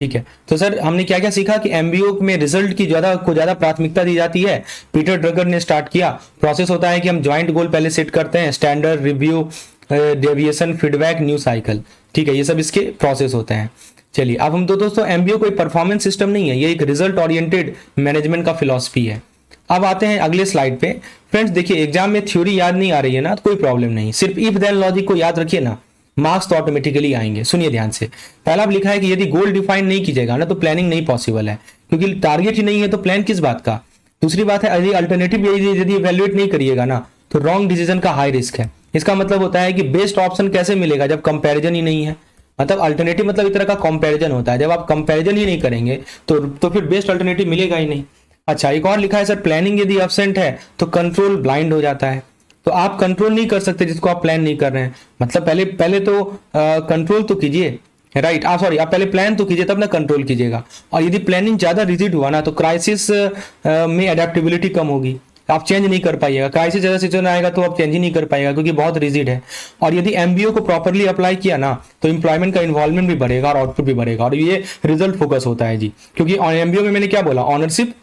ठीक है। तो सर हमने क्या क्या सीखा कि एमबीओ में रिजल्ट की ज्यादा प्राथमिकता दी जाती है। पीटर ड्रकर ने स्टार्ट किया, प्रोसेस होता है कि हम ज्वाइंट गोल पहले सेट करते हैं, standard, review, deviation, feedback, new cycle, ठीक है, ये सब इसके प्रोसेस होते हैं। चलिए अब हम दोस्तों एमबीओ कोई परफॉर्मेंस सिस्टम नहीं है, ये एक रिजल्ट ओरिएंटेड मैनेजमेंट का फिलॉसफी है। अब आते हैं अगले स्लाइड पे। फ्रेंड्स देखिए, एग्जाम में थ्योरी याद नहीं आ रही है ना, तो कोई प्रॉब्लम नहीं, सिर्फ इफ देन लॉजिक को याद रखिए ना, मार्क्स तो ऑटोमेटिकली आएंगे। सुनिए ध्यान से, पहला लिखा है कि यदि गोल डिफाइन नहीं कीजिएगा ना तो प्लानिंग नहीं पॉसिबल है, क्योंकि टारगेट ही नहीं है तो प्लान किस बात का। दूसरी बात है, यदि अल्टरनेटिव यदि इवेल्युएट नहीं करिएगा ना तो रॉन्ग डिसीजन का हाई रिस्क है। इसका मतलब होता है कि बेस्ट ऑप्शन कैसे मिलेगा जब कंपैरिजन ही नहीं है। मतलब अल्टरनेटिव मतलब इस तरह का कंपैरिजन होता है, जब आप कंपैरिजन ही नहीं करेंगे तो फिर बेस्ट अल्टरनेटिव मिलेगा ही नहीं। अच्छा, एक और लिखा है सर, प्लानिंग यदि एब्सेंट है तो कंट्रोल ब्लाइंड हो जाता है। तो आप कंट्रोल नहीं कर सकते जिसको आप प्लान नहीं कर रहे हैं। मतलब पहले तो कंट्रोल तो कीजिए, राइट। आप पहले प्लान तो कीजिए तब ना कंट्रोल कीजिएगा। और यदि प्लानिंग ज्यादा रिजिड हुआ ना तो क्राइसिस में अडेप्टेबिलिटी कम होगी, आप चेंज नहीं कर पाइएगा। क्राइसिस जैसा सिचुएशन आएगा तो आप चेंज ही नहीं कर पाएगा क्योंकि बहुत रिजिड है। और यदि एमबीओ को प्रॉपरली अप्लाई किया ना तो इंप्लॉयमेंट का इन्वॉल्वमेंट भी बढ़ेगा और आउटपुट भी बढ़ेगा, और ये रिजल्ट फोकस होता है जी। क्योंकि एमबीओ में मैंने क्या बोला, ऑनरशिप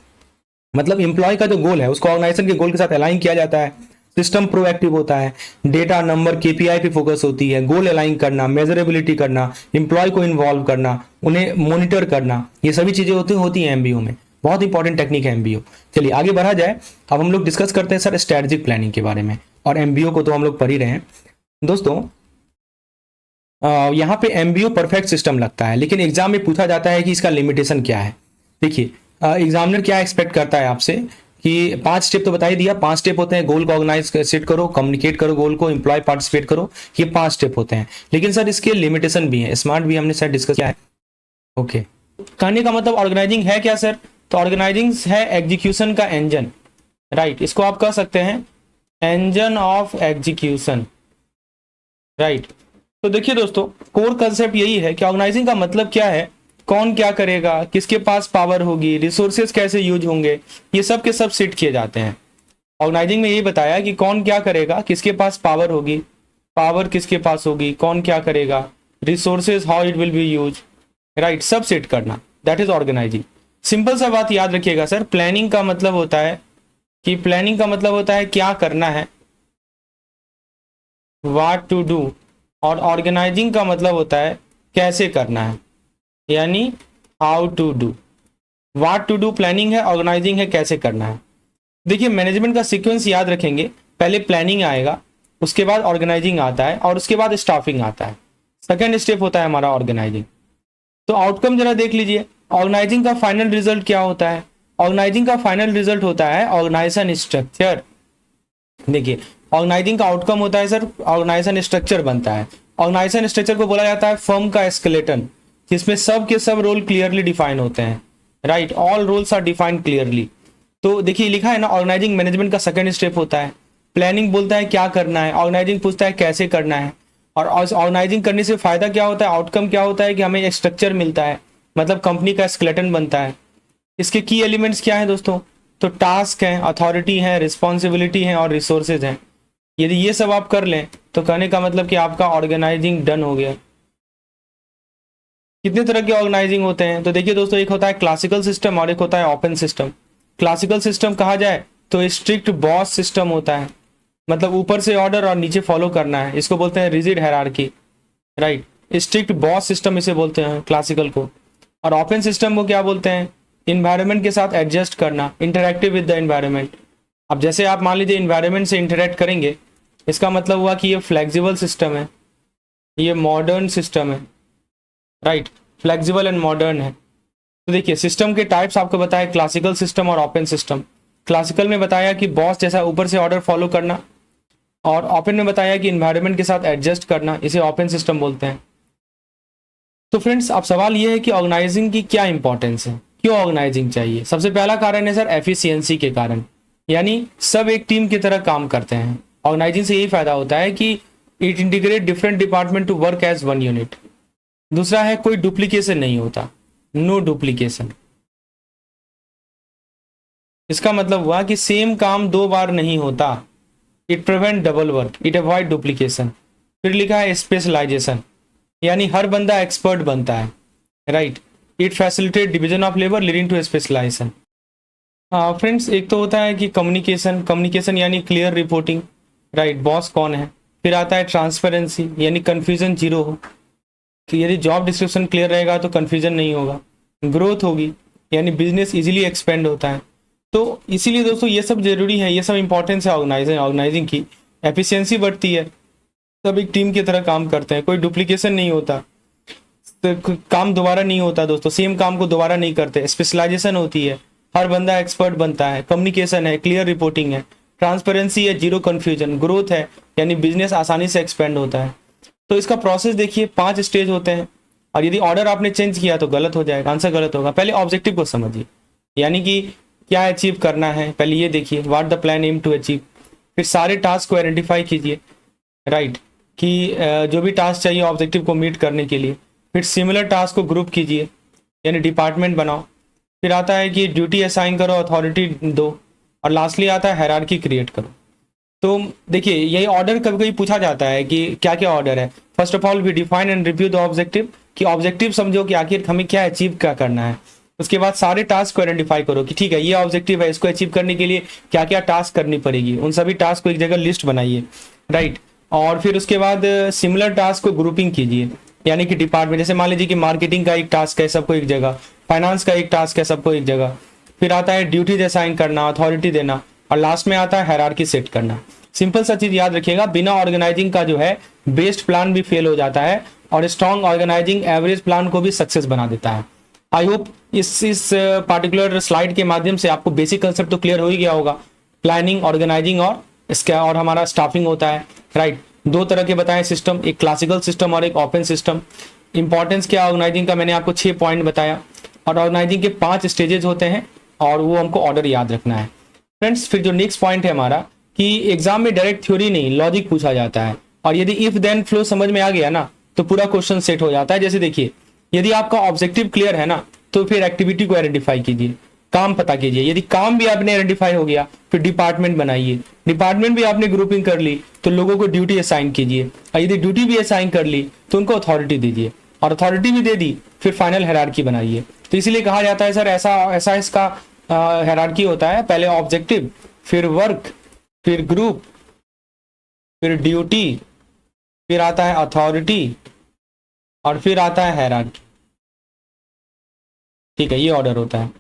मतलब इंप्लॉय का जो गोल है उसको ऑर्गेनाइजेशन के गोल के साथ अलाइन किया जाता है। सिस्टम प्रोएक्टिव होता है, डेटा, नंबर, केपीआई पे फोकस होती है, गोल अलाइन करना, मेजरेबिलिटी करना, इंप्लॉय को इन्वॉल्व करना, उन्हें मॉनिटर करना, ये सभी चीजें होती हैं एमबीओ में। बहुत इंपॉर्टेंट टेक्निक है एमबीओ। चलिए आगे बढ़ा जाए। अब हम लोग डिस्कस करते हैं सर स्ट्रेटेजिक प्लानिंग के बारे में, और एमबीओ को तो हम लोग पढ़ ही रहे हैं दोस्तों। यहाँ पे एमबीओ परफेक्ट सिस्टम लगता है, लेकिन एग्जाम में पूछा जाता है कि इसका लिमिटेशन क्या है। देखिए एग्जामिनर क्या एक्सपेक्ट करता है आपसे कि 5 स्टेप तो बता ही दिया, 5 स्टेप होते हैं, गोल को ऑर्गेनाइज सेट करो, कम्युनिकेट करो गोल को, एम्प्लॉय पार्टिसिपेट करो, ये 5 स्टेप होते हैं। लेकिन सर इसके लिमिटेशन भी है, स्मार्ट भी हमने सर डिस्कस किया है। ओके, कहने का मतलब ऑर्गेनाइजिंग है क्या सर, तो ऑर्गेनाइजिंग है एग्जीक्यूशन का इंजन, राइट। इसको आप कह सकते हैं इंजन ऑफ एग्जीक्यूशन, राइट। तो देखिए दोस्तों, कोर कंसेप्ट यही है कि ऑर्गेनाइजिंग का मतलब क्या है, कौन क्या करेगा, किसके पास पावर होगी, रिसोर्सेज कैसे यूज होंगे, ये सब के सब सेट किए जाते हैं। ऑर्गेनाइजिंग में यही बताया कि कौन क्या करेगा, किसके पास पावर होगी, पावर किसके पास होगी, कौन क्या करेगा, resources how it will be use, right, सब सेट करना, दैट इज ऑर्गेनाइजिंग। सिंपल सा बात याद रखिएगा सर, प्लानिंग का मतलब होता है कि प्लानिंग का मतलब होता है क्या करना है, व्हाट टू डू, और ऑर्गेनाइजिंग का मतलब होता है कैसे करना है, यानी how to do. What to do planning है, ऑर्गेनाइजिंग है कैसे करना है। देखिए मैनेजमेंट का सीक्वेंस याद रखेंगे, पहले प्लानिंग आएगा, उसके बाद ऑर्गेनाइजिंग आता है और उसके बाद स्टाफिंग आता है। सेकेंड स्टेप होता है हमारा ऑर्गेनाइजिंग। तो आउटकम जरा देख लीजिए, ऑर्गेनाइजिंग का फाइनल रिजल्ट क्या होता है। ऑर्गेनाइजिंग का फाइनल रिजल्ट होता है ऑर्गेनाइजेशन स्ट्रक्चर। देखिए ऑर्गेनाइजिंग का आउटकम होता है सर, ऑर्गेनाइजेशन स्ट्रक्चर बनता है। ऑर्गेनाइजेशन स्ट्रक्चर को बोला जाता है फर्म का स्केलेटन, जिसमें सब के सब रोल क्लियरली डिफाइन होते हैं। Right, all roles are defined clearly. तो देखिए लिखा है ना, ऑर्गेनाइजिंग मैनेजमेंट का सेकंड स्टेप होता है। प्लानिंग बोलता है क्या करना है, ऑर्गेनाइजिंग पूछता है कैसे करना है। और ऑर्गेनाइजिंग करने से फायदा क्या होता है, आउटकम क्या होता है कि हमें एक स्ट्रक्चर मिलता है, मतलब कंपनी का स्केलेटन बनता है। इसके की एलिमेंट्स क्या है दोस्तों, तो टास्क है, अथॉरिटी है, रिस्पॉन्सिबिलिटी है और रिसोर्सेज हैं। यदि ये सब आप कर लें तो कहने का मतलब कि आपका ऑर्गेनाइजिंग डन हो गया। कितने तरह के ऑर्गेनाइजिंग होते हैं, तो देखिए दोस्तों, एक होता है क्लासिकल सिस्टम और एक होता है ओपन सिस्टम। क्लासिकल सिस्टम कहा जाए तो स्ट्रिक्ट बॉस सिस्टम होता है, मतलब ऊपर से ऑर्डर और नीचे फॉलो करना है, इसको बोलते हैं rigid hierarchy. Right, strict boss system इसे बोलते हैं क्लासिकल को। और ओपन सिस्टम को क्या बोलते हैं, इन्वायरमेंट के साथ एडजस्ट करना, इंटरेक्टिव विद द इन्वायरमेंट। अब जैसे आप मान लीजिए इन्वायरमेंट से इंटरेक्ट करेंगे, इसका मतलब हुआ कि ये फ्लेक्सिबल सिस्टम है, ये मॉडर्न सिस्टम है। राइट, फ्लेक्सिबल एंड मॉडर्न है। तो देखिए सिस्टम के टाइप्स आपको बताया, क्लासिकल सिस्टम और ओपन सिस्टम। क्लासिकल में बताया कि बॉस जैसा ऊपर से ऑर्डर फॉलो करना, और ओपन में बताया कि इन्वायरमेंट के साथ एडजस्ट करना, इसे ओपन सिस्टम बोलते हैं। तो फ्रेंड्स अब सवाल ये है कि ऑर्गेनाइजिंग की क्या इंपॉर्टेंस है, क्यों ऑर्गेनाइजिंग चाहिए। सबसे पहला कारण है सर एफिशिएंसी के कारण, यानी सब एक टीम की तरह काम करते हैं। ऑर्गेनाइजिंग से यही फायदा होता है कि it integrate different department to work as one unit. दूसरा है कोई डुप्लीकेशन नहीं होता, नो डुप्लीकेशन। इसका मतलब हुआ कि सेम काम दो बार नहीं होता। It prevent double work, it avoid duplication. फिर लिखा है स्पेशलाइजेशन, यानी हर बंदा एक्सपर्ट बनता है। Right, it facilitate division of labour leading to specialisation. Friends एक तो होता है कि कम्युनिकेशन, कम्युनिकेशन यानी क्लियर रिपोर्टिंग। राइट, बॉस कौन है। फिर आता है ट्रांसपेरेंसी, यानी कन्फ्यूजन जीरो हो, कि यदि जॉब डिस्क्रिप्शन क्लियर रहेगा तो कन्फ्यूजन नहीं होगा। ग्रोथ होगी, यानी बिजनेस इजीली एक्सपेंड होता है। तो इसीलिए दोस्तों ये सब जरूरी है, ये सब इंपॉर्टेंस है ऑर्गेनाइजिंग की। एफिशिएंसी बढ़ती है, सब एक टीम की तरह काम करते हैं, कोई डुप्लीकेशन नहीं होता, तो काम दोबारा नहीं होता दोस्तों, सेम काम को दोबारा नहीं करते। स्पेशलाइजेशन होती है, हर बंदा एक्सपर्ट बनता है। कम्युनिकेशन है, क्लियर रिपोर्टिंग है। ट्रांसपेरेंसी है, जीरो कन्फ्यूजन। ग्रोथ है, यानी बिजनेस आसानी से एक्सपेंड होता है। तो इसका प्रोसेस देखिए 5 स्टेज होते हैं, और यदि ऑर्डर आपने चेंज किया तो गलत हो जाएगा, आंसर गलत होगा। पहले ऑब्जेक्टिव को समझिए, यानी कि क्या अचीव करना है, पहले ये देखिए what the plan aim to achieve. फिर सारे टास्क को आइडेंटिफाई कीजिए। राइट, कि जो भी टास्क चाहिए ऑब्जेक्टिव को मीट करने के लिए। फिर सिमिलर टास्क को ग्रुप कीजिए, यानी डिपार्टमेंट बनाओ। फिर आता है कि ड्यूटी असाइन करो, अथॉरिटी दो, और लास्टली आता है हायरार्की क्रिएट करो। तो देखिए यही ऑर्डर कभी कभी पूछा जाता है कि क्या क्या ऑर्डर है। First of all we define and review the objective, कि ऑब्जेक्टिव समझो कि आखिर हमें क्या अचीव क्या करना है। उसके बाद सारे टास्क को आइडेंटिफाई करो कि ठीक है ये ऑब्जेक्टिव है, इसको अचीव करने के लिए क्या क्या टास्क करनी पड़ेगी, उन सभी टास्क को एक जगह लिस्ट बनाइए। राइट, और फिर उसके बाद सिमिलर टास्क को ग्रुपिंग कीजिए, यानी कि डिपार्टमेंट, जैसे मान लीजिए कि मार्केटिंग का एक टास्क है सबको एक जगह, फाइनेंस का एक टास्क है सबको एक जगह। फिर आता है ड्यूटी असाइन करना, अथॉरिटी देना, और लास्ट में आता है हायरार्की सेट करना। सिंपल सा चीज याद रखिएगा, बिना ऑर्गेनाइजिंग का जो है बेस्ट प्लान भी फेल हो जाता है, और स्ट्रॉन्ग ऑर्गेनाइजिंग एवरेज प्लान को भी सक्सेस बना देता है। आई होप इस पार्टिकुलर स्लाइड के माध्यम से आपको बेसिक कंसेप्ट तो क्लियर हो ही गया होगा। प्लानिंग, ऑर्गेनाइजिंग और इसका और हमारा स्टाफिंग होता है। राइट, दो तरह के बताए सिस्टम, एक क्लासिकल सिस्टम और एक ओपन सिस्टम। इंपॉर्टेंस क्या ऑर्गेनाइजिंग का, मैंने आपको 6 पॉइंट बताया। और ऑर्गेनाइजिंग के 5 स्टेजेस होते हैं, और वो हमको ऑर्डर याद रखना है। फ्रेंड्स फिर जो नेक्स्ट पॉइंट है हमारा, कि एग्जाम में डायरेक्ट थ्योरी नहीं लॉजिक पूछा जाता है, और यदि इफ देन फ्लो समझ में आ गया ना तो पूरा क्वेश्चन सेट हो जाता है। जैसे देखिए यदि आपका ऑब्जेक्टिव क्लियर है ना, तो फिर एक्टिविटी को आइडेंटिफाई कीजिए, काम पता कीजिए। यदि काम भी आपने आइडेंटिफाई हो गया, फिर डिपार्टमेंट बनाइए। डिपार्टमेंट भी आपने ग्रुपिंग कर ली तो लोगों को ड्यूटी असाइन कीजिए, और यदि ड्यूटी भी असाइन कर ली तो उनको अथॉरिटी दीजिए, और अथॉरिटी भी दे दी फिर फाइनल हायरार्की बनाइए। तो इसीलिए कहा जाता है सर ऐसा ऐसा इसका हायरार्की होता है, पहले ऑब्जेक्टिव, फिर वर्क, फिर ग्रुप, फिर ड्यूटी, फिर आता है अथॉरिटी, और फिर आता है हायरार्की। ठीक है, ये ऑर्डर होता है।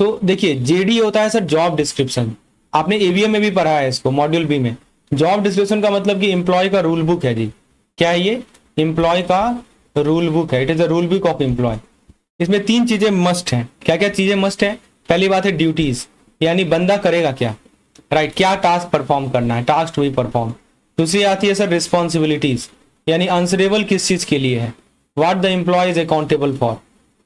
तो देखिए जेडी होता है सर जॉब डिस्क्रिप्शन, आपने एवीएम में भी पढ़ा है इसको मॉड्यूल बी में। जॉब डिस्क्रिप्शन का मतलब कि एम्प्लॉय का रूल बुक है जी। क्या है ये? एम्प्लॉय का रूल बुक है, it is a rule book of employee. इसमें 3 चीजें मस्ट हैं। क्या क्या चीजें मस्ट हैं? पहली बात है ड्यूटीज, यानी बंदा करेगा क्या, राइट, क्या टास्क परफॉर्म करना है, टास्क टू बी परफॉर्म। दूसरी आती है सर रिस्पॉन्सिबिलिटीज, यानी आंसरेबल किस चीज के लिए है, what the employee is accountable for.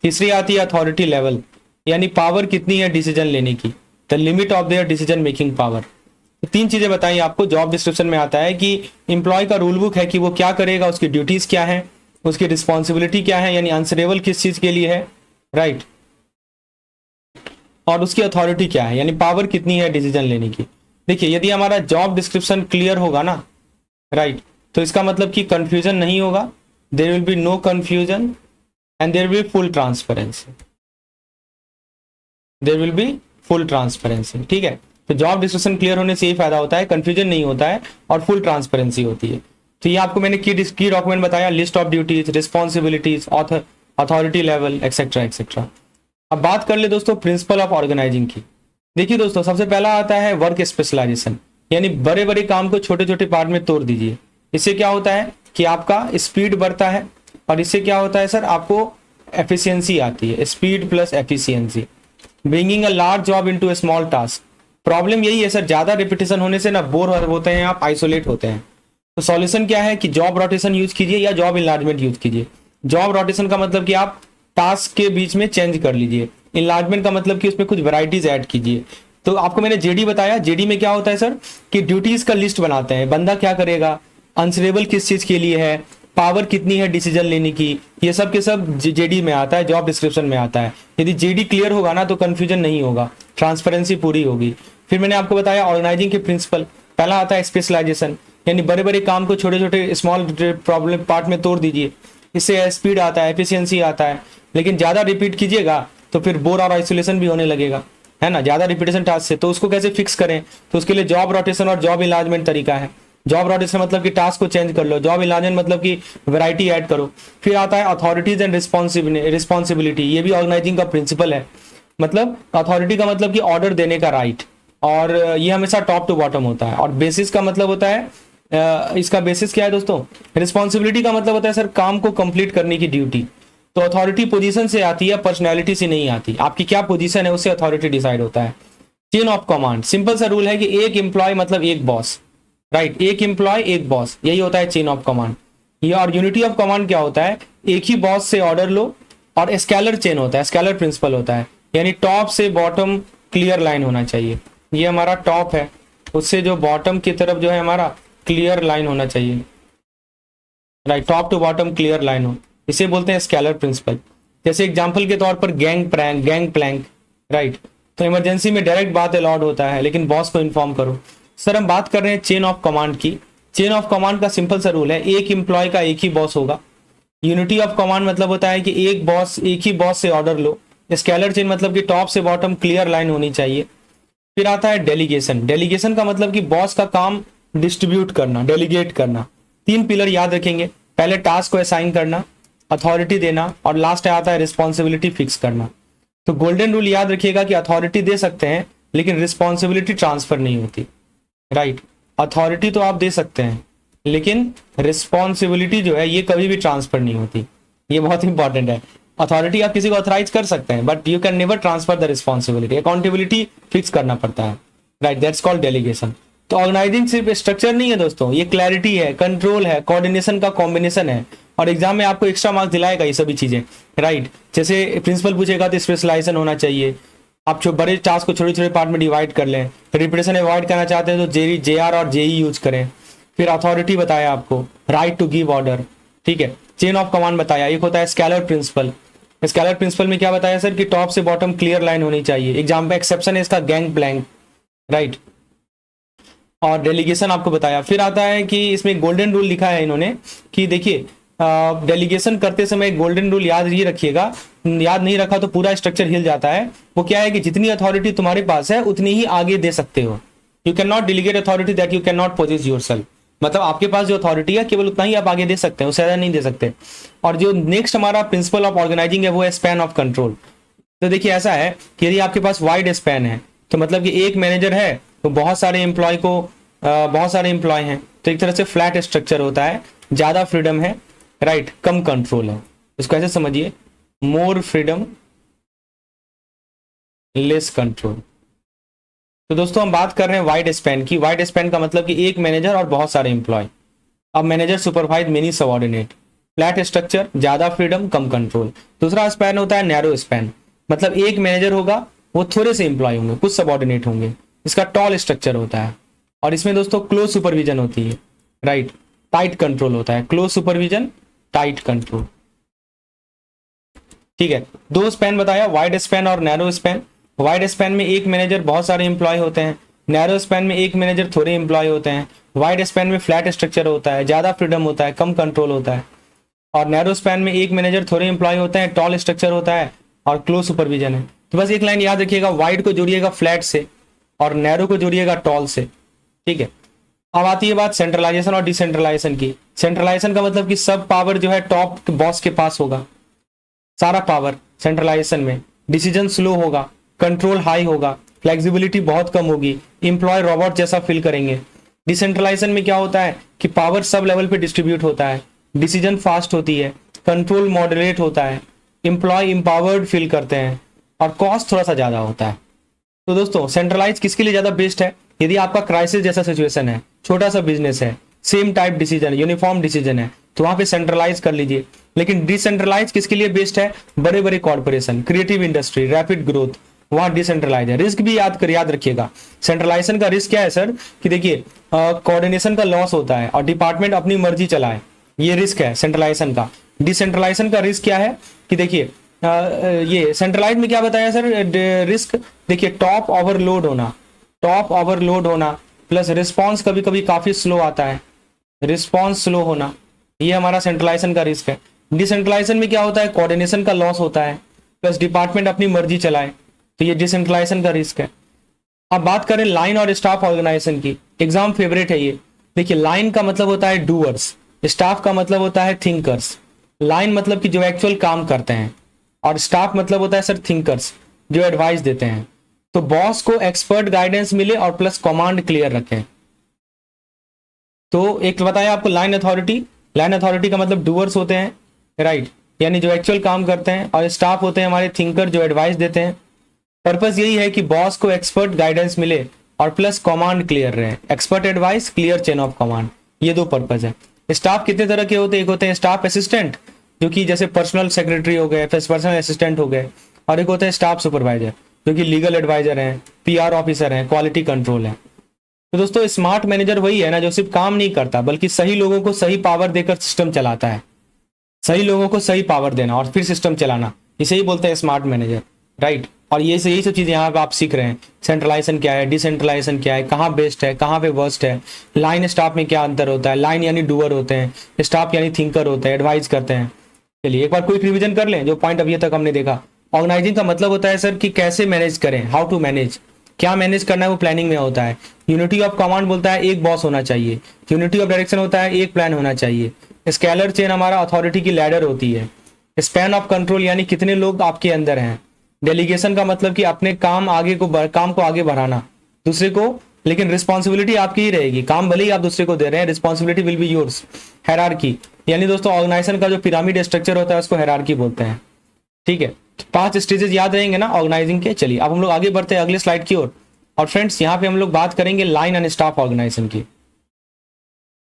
तीसरी आती है अथॉरिटी लेवल, यानी पावर कितनी है डिसीजन लेने की, the limit of their decision making power. तो 3 चीजें बताई आपको। जॉब डिस्क्रिप्शन में आता है कि एम्प्लॉय का रूल बुक है कि वो क्या करेगा, उसकी ड्यूटीज क्या है, उसकी रिस्पॉन्सिबिलिटी क्या है, यानी आंसरेबल किस चीज के लिए है, राइट, और उसकी अथॉरिटी क्या है, यानी पावर कितनी है डिसीजन लेने की। देखिए यदि हमारा जॉब डिस्क्रिप्शन क्लियर होगा ना, राइट, तो इसका मतलब कि कंफ्यूजन नहीं होगा, there will be no confusion and there will be full transparency, there will be full transparency. ठीक है, तो जॉब डिस्क्रिप्शन क्लियर होने से ये फायदा होता है, कंफ्यूजन नहीं होता है और फुल ट्रांसपेरेंसी होती है। तो ये आपको मैंने की डॉक्यूमेंट बताया, list of duties, responsibilities, authority level, etcetera etcetera. अब बात कर ले दोस्तों प्रिंसिपल ऑफ ऑर्गेनाइजिंग की। देखिए दोस्तों सबसे पहला आता है वर्क स्पेशलाइजेशन, यानी बड़े बड़े काम को छोटे छोटे पार्ट में तोड़ दीजिए। इससे क्या होता है कि आपका स्पीड बढ़ता है, और इससे क्या होता है सर, आपको एफिशिएंसी आती है, speed plus efficiency. Bringing a large job into a small task, problem यही है सर, ज्यादा रिपीटेशन होने से ना बोर होते हैं आप, आइसोलेट होते हैं। तो सॉल्यूशन क्या है कि जॉब रोटेशन यूज कीजिए या जॉब इनलार्जमेंट यूज कीजिए। जॉब रोटेशन का मतलब कि आप टास्क के बीच में चेंज कर लीजिए, इनलार्जमेंट का मतलब कि उसमें कुछ वैरायटीज ऐड कीजिए। तो आपको मैंने जेडी बताया, जेडी में क्या होता है सर कि ड्यूटीज का लिस्ट बनाते हैं, बंदा क्या करेगा, आंसरेबल किस चीज के लिए है, पावर कितनी है डिसीजन लेने की, ये सब के सब जेडी में आता है, जॉब डिस्क्रिप्शन में आता है। यदि जेडी क्लियर होगा ना तो कंफ्यूजन नहीं होगा, ट्रांसपेरेंसी पूरी होगी। फिर मैंने आपको बताया ऑर्गेनाइजिंग के प्रिंसिपल, पहला आता है स्पेशलाइजेशन, यानी बड़े बड़े काम को छोटे छोटे स्मॉल प्रॉब्लम पार्ट में तोड़ दीजिए, इससे स्पीड आता है, एफिशिएंसी आता है। लेकिन ज्यादा रिपीट कीजिएगा तो फिर बोर और आइसोलेशन भी होने लगेगा, है ना, ज्यादा रिपीटेशन टास्क से। तो उसको कैसे फिक्स करें, तो उसके लिए जॉब रोटेशन और जॉब इनलार्जमेंट तरीका है। जॉब रोटेशन मतलब कि टास्क को चेंज कर लो, जॉब इनलार्जमेंट मतलब कि वैरायटी ऐड करो। फिर आता है अथॉरिटीज एंड रिस्पॉन्सिबिलिटी, ये भी ऑर्गेनाइजिंग का प्रिंसिपल है। मतलब अथॉरिटी का मतलब कि ऑर्डर देने का राइट, और ये हमेशा टॉप टू बॉटम होता है। और बेसिस का मतलब होता है, इसका बेसिस क्या है दोस्तों, रिस्पॉन्सिबिलिटी का मतलब होता है सर काम को कंप्लीट करने की ड्यूटी। तो अथॉरिटी पोजीशन से आती है, पर्सनैलिटी से नहीं आती। आपकी क्या पोजीशन है उससे अथॉरिटी डिसाइड होता है। चेन ऑफ कमांड, सिंपल सा रूल है कि एक एम्प्लॉय मतलब एक बॉस, राइट, एक एम्प्लॉय एक बॉस, यही होता है चेन ऑफ कमांड। ये और यूनिटी ऑफ कमांड क्या होता है, एक ही बॉस से ऑर्डर लो, और स्केलर चेन होता है, स्केलर प्रिंसिपल होता है, यानी टॉप से बॉटम क्लियर लाइन होना चाहिए। ये हमारा टॉप है, उससे जो बॉटम की तरफ जो है हमारा क्लियर लाइन होना चाहिए, right, top to bottom clear line हो, इसे बोलते हैं स्केलर प्रिंसिपल। जैसे एग्जांपल के तौर पर गैंग प्लैंक, राइट, तो इमरजेंसी में डायरेक्ट बात अलाउड होता है, लेकिन बॉस को इन्फॉर्म करो। सर हम बात कर रहे हैं चेन ऑफ कमांड की। चेन ऑफ कमांड का सिंपल सा रूल है, एक एम्प्लॉय का एक ही बॉस होगा। यूनिटी ऑफ कमांड मतलब होता है कि एक ही बॉस से ऑर्डर लो। स्केलर चेन मतलब कि टॉप से बॉटम क्लियर लाइन होनी चाहिए। फिर आता है डेलीगेशन, डेलीगेशन का मतलब कि बॉस का काम डिस्ट्रीब्यूट करना, डेलीगेट करना। 3 पिलर याद रखेंगे, पहले टास्क को असाइन करना, अथॉरिटी देना, और लास्ट आता है रिस्पॉन्सिबिलिटी फिक्स करना। तो गोल्डन रूल याद रखिएगा कि अथॉरिटी दे सकते हैं लेकिन रिस्पॉन्सिबिलिटी ट्रांसफर नहीं होती, राइट। अथॉरिटी तो आप दे सकते हैं लेकिन रिस्पॉन्सिबिलिटी जो है ये कभी भी ट्रांसफर नहीं होती, ये बहुत इंपॉर्टेंट है। अथॉरिटी आप किसी को ऑथराइज कर सकते हैं but you can never transfer the responsibility, accountability fix करना पड़ता है, राइट, दैट्स कॉल्ड डेलीगेशन। तो ऑर्गेनाइजिंग सिर्फ स्ट्रक्चर नहीं है दोस्तों, ये क्लैरिटी है, कंट्रोल है, कोऑर्डिनेशन का कॉम्बिनेशन है। और एग्जाम में आपको एक्स्ट्रा मार्क्स दिलाएगा ये सभी चीजें, राइट। जैसे प्रिंसिपल पूछेगा तो स्पेशलाइजेशन होना चाहिए, आप बड़े टास्क को छोटे छोटे पार्ट में डिवाइड कर लें। रिपीटेशन अवॉइड करना चाहते हैं तो JR और JE यूज करें। फिर अथॉरिटी बताया आपको, राइट टू गिव ऑर्डर, ठीक है। चेन ऑफ कमांड बताया, एक होता है स्केलर प्रिंसिपल। स्केलर प्रिंसिपल में क्या बताया सर कि टॉप से बॉटम क्लियर लाइन होनी चाहिए। एग्जाम में एक्सेप्शन है इसका गैंग प्लैंक, राइट। और डेलीगेशन आपको बताया। फिर आता है कि इसमें गोल्डन रूल लिखा है इन्होंने कि देखिए डेलीगेशन करते समय गोल्डन रूल याद ही रखिएगा, याद नहीं रखा तो पूरा स्ट्रक्चर हिल जाता है। वो क्या है कि जितनी अथॉरिटी तुम्हारे पास है उतनी ही आगे दे सकते हो। You can not delegate authority that you can not possess yourself. मतलब आपके पास जो अथॉरिटी है केवल उतना ही आप आगे दे सकते हैं, उससे ज़्यादा नहीं दे सकते। और जो नेक्स्ट हमारा प्रिंसिपल ऑफ ऑर्गेनाइजिंग है वो है स्पैन ऑफ कंट्रोल। तो देखिए ऐसा है कि यदि आपके पास वाइड स्पैन है तो मतलब कि एक मैनेजर है तो बहुत सारे एम्प्लॉय हैं, तो एक तरह से फ्लैट स्ट्रक्चर होता है, ज़्यादा फ्रीडम है, राइट, कम कंट्रोल है। इसको ऐसे समझिए, मोर फ्रीडम लेस कंट्रोल। तो दोस्तों हम बात कर रहे हैं वाइड स्पैन की। वाइड स्पैन का मतलब कि एक मैनेजर और बहुत सारे एम्प्लॉय। अब manager supervise many subordinate. Flat structure, ज्यादा फ्रीडम, कम कंट्रोल। दूसरा स्पैन होता है नैरो स्पैन, मतलब एक मैनेजर होगा, वो थोड़े से एम्प्लॉय होंगे, कुछ सबऑर्डिनेट होंगे। इसका टॉल स्ट्रक्चर होता है और इसमें दोस्तों क्लोज सुपरविजन होती है, राइट, टाइट कंट्रोल होता है। Close supervision, tight control. ठीक है, दो स्पैन बताया, वाइड स्पैन और नैरो स्पैन। वाइड स्पैन में एक मैनेजर बहुत सारे एम्प्लॉय होते हैं, नैरो स्पैन में एक मैनेजर थोड़े एम्प्लॉय होते हैं। वाइड स्पैन में फ्लैट स्ट्रक्चर होता है, ज्यादा फ्रीडम होता है, कम कंट्रोल होता है। और नैरो स्पैन में एक मैनेजर थोड़े एम्प्लॉय होते हैं, टॉल स्ट्रक्चर होता है और क्लोज सुपरविजन है। तो बस एक लाइन याद रखिएगा, वाइड को जोड़िएगा फ्लैट से और नैरो को जोड़िएगा टॉल से। ठीक है, अब आती है बात सेंट्रलाइजेशन और डिसेंट्रलाइजेशन की। सेंट्रलाइजेशन का मतलब कि सब पावर जो है टॉप बॉस के पास होगा, सारा पावर सेंट्रलाइजेशन में। डिसीजन स्लो होगा, कंट्रोल हाई होगा, फ्लेक्सिबिलिटी बहुत कम होगी, एम्प्लॉय रोबोट जैसा फील करेंगे। डिसेंट्रलाइजेशन में क्या होता है कि पावर सब लेवल पे डिस्ट्रीब्यूट होता है, डिसीजन फास्ट होती है, कंट्रोल मॉडरेट होता है, एम्प्लॉय एम्पावर्ड फील करते हैं और कॉस्ट थोड़ा सा ज़्यादा होता है। तो दोस्तों सेंट्रलाइज किसके लिए ज़्यादा बेस्ट है? यदि आपका क्राइसिस जैसा सिचुएशन है, छोटा सा बिजनेस है, same type decision, uniform decision है, तो वहां पे सेंट्रलाइज कर लीजिए। लेकिन डिसेंट्रलाइज किसके लिए बेस्ट है? बड़े बड़े corporation, creative industry, rapid growth, वहां डिसेंट्रलाइज है। रिस्क भी याद रखिएगा। सेंट्रलाइजेशन का रिस्क क्या है सर? कि देखिए कोऑर्डिनेशन का लॉस होता है और डिपार्टमेंट अपनी मर्जी चलाए, ये रिस्क है सेंट्रलाइजेशन का। डिसेंट्रलाइजेशन का रिस्क क्या है कि देखिए ये सेंट्रलाइज में क्या बताया सर रिस्क? देखिए टॉप ओवरलोड होना प्लस रिस्पॉन्स कभी कभी काफी स्लो आता है, रिस्पॉन्स स्लो होना, ये हमारा सेंट्रलाइजेशन का रिस्क है। डिसेंट्रलाइजेशन में क्या होता है? कोऑर्डिनेशन का लॉस होता है प्लस डिपार्टमेंट अपनी मर्जी चलाए, तो ये डिसेंट्रलाइजेशन का रिस्क है। अब बात करें लाइन और स्टाफ ऑर्गेनाइजेशन की, एग्जाम फेवरेट है ये। देखिए लाइन का मतलब होता है डूअर्स, स्टाफ का मतलब होता है थिंकर्स। लाइन मतलब कि जो एक्चुअल काम करते हैं और स्टाफ मतलब होता है सर थिंकर्स, जो एडवाइस देते हैं। तो बॉस को एक्सपर्ट गाइडेंस मिले और प्लस कमांड क्लियर रखें। तो एक बताया आपको लाइन अथॉरिटी। लाइन अथॉरिटी का मतलब डूअर्स होते हैं, राइट, यानी जो एक्चुअल काम करते हैं, और स्टाफ होते हैं हमारे थिंकर, जो एडवाइस देते हैं। पर्पस यही है कि बॉस को एक्सपर्ट गाइडेंस मिले और प्लस कमांड क्लियर रहे। Expert advice, clear chain of command, ये दो पर्पस है। स्टाफ कितने तरह के होते हैं? एक होते हैं स्टाफ असिस्टेंट, जो कि जैसे पर्सनल सेक्रेटरी हो गए, पर्सनल असिस्टेंट हो गए, और एक होते हैं स्टाफ सुपरवाइजर, जो कि लीगल एडवाइजर हैं, पीआर ऑफिसर हैं, क्वालिटी कंट्रोल है। तो दोस्तों स्मार्ट मैनेजर वही है ना जो सिर्फ काम नहीं करता बल्कि सही लोगों को सही पावर देकर सिस्टम चलाता है। सही लोगों को सही पावर देना और फिर सिस्टम चलाना, इसे ही बोलते हैं स्मार्ट मैनेजर, राइट। और यही सब चीज़ यहाँ पे आप सीख रहे हैं। सेंट्रलाइजेशन क्या है, डिसेंट्रलाइजेशन क्या है, कहाँ बेस्ट है, कहाँ पे वर्स्ट है, लाइन स्टाफ में क्या अंतर होता है। लाइन यानी डूअर होते हैं, स्टाफ यानी थिंकर होते हैं, एडवाइस करते हैं। चलिए एक बार क्विक रिवीजन कर लें जो पॉइंट अभी तक हमने देखा। ऑर्गेनाइजिंग का मतलब होता है सर कि कैसे मैनेज करें, हाउ टू मैनेज, क्या मैनेज करना है वो प्लानिंग में होता है। यूनिटी ऑफ कमांड बोलता है एक बॉस होना चाहिए। यूनिटी ऑफ डायरेक्शन होता है एक प्लान होना चाहिए। स्केलर चेन हमारा अथॉरिटी की लैडर होती है। स्पैन ऑफ कंट्रोल यानी कितने लोग आपके अंदर हैं। डेलीगेशन का मतलब कि अपने काम को आगे बढ़ाना दूसरे को, लेकिन रिस्पॉन्सिबिलिटी आपकी ही रहेगी। काम भले ही आप दूसरे को दे रहे हैं, responsibility will be yours. Hierarchy यानी दोस्तों ऑर्गेनाइजेशन का जो पिरामिड स्ट्रक्चर होता है उसको हायरार्की बोलते हैं। ठीक है, तो 5 स्टेजेस याद रहेंगे ना ऑर्गेनाइजिंग के। चलिए अब हम लोग आगे बढ़ते हैं अगले स्लाइड की ओर। और फ्रेंड्स यहाँ पे हम लोग बात करेंगे लाइन एंड स्टाफ ऑर्गेनाइजेशन की।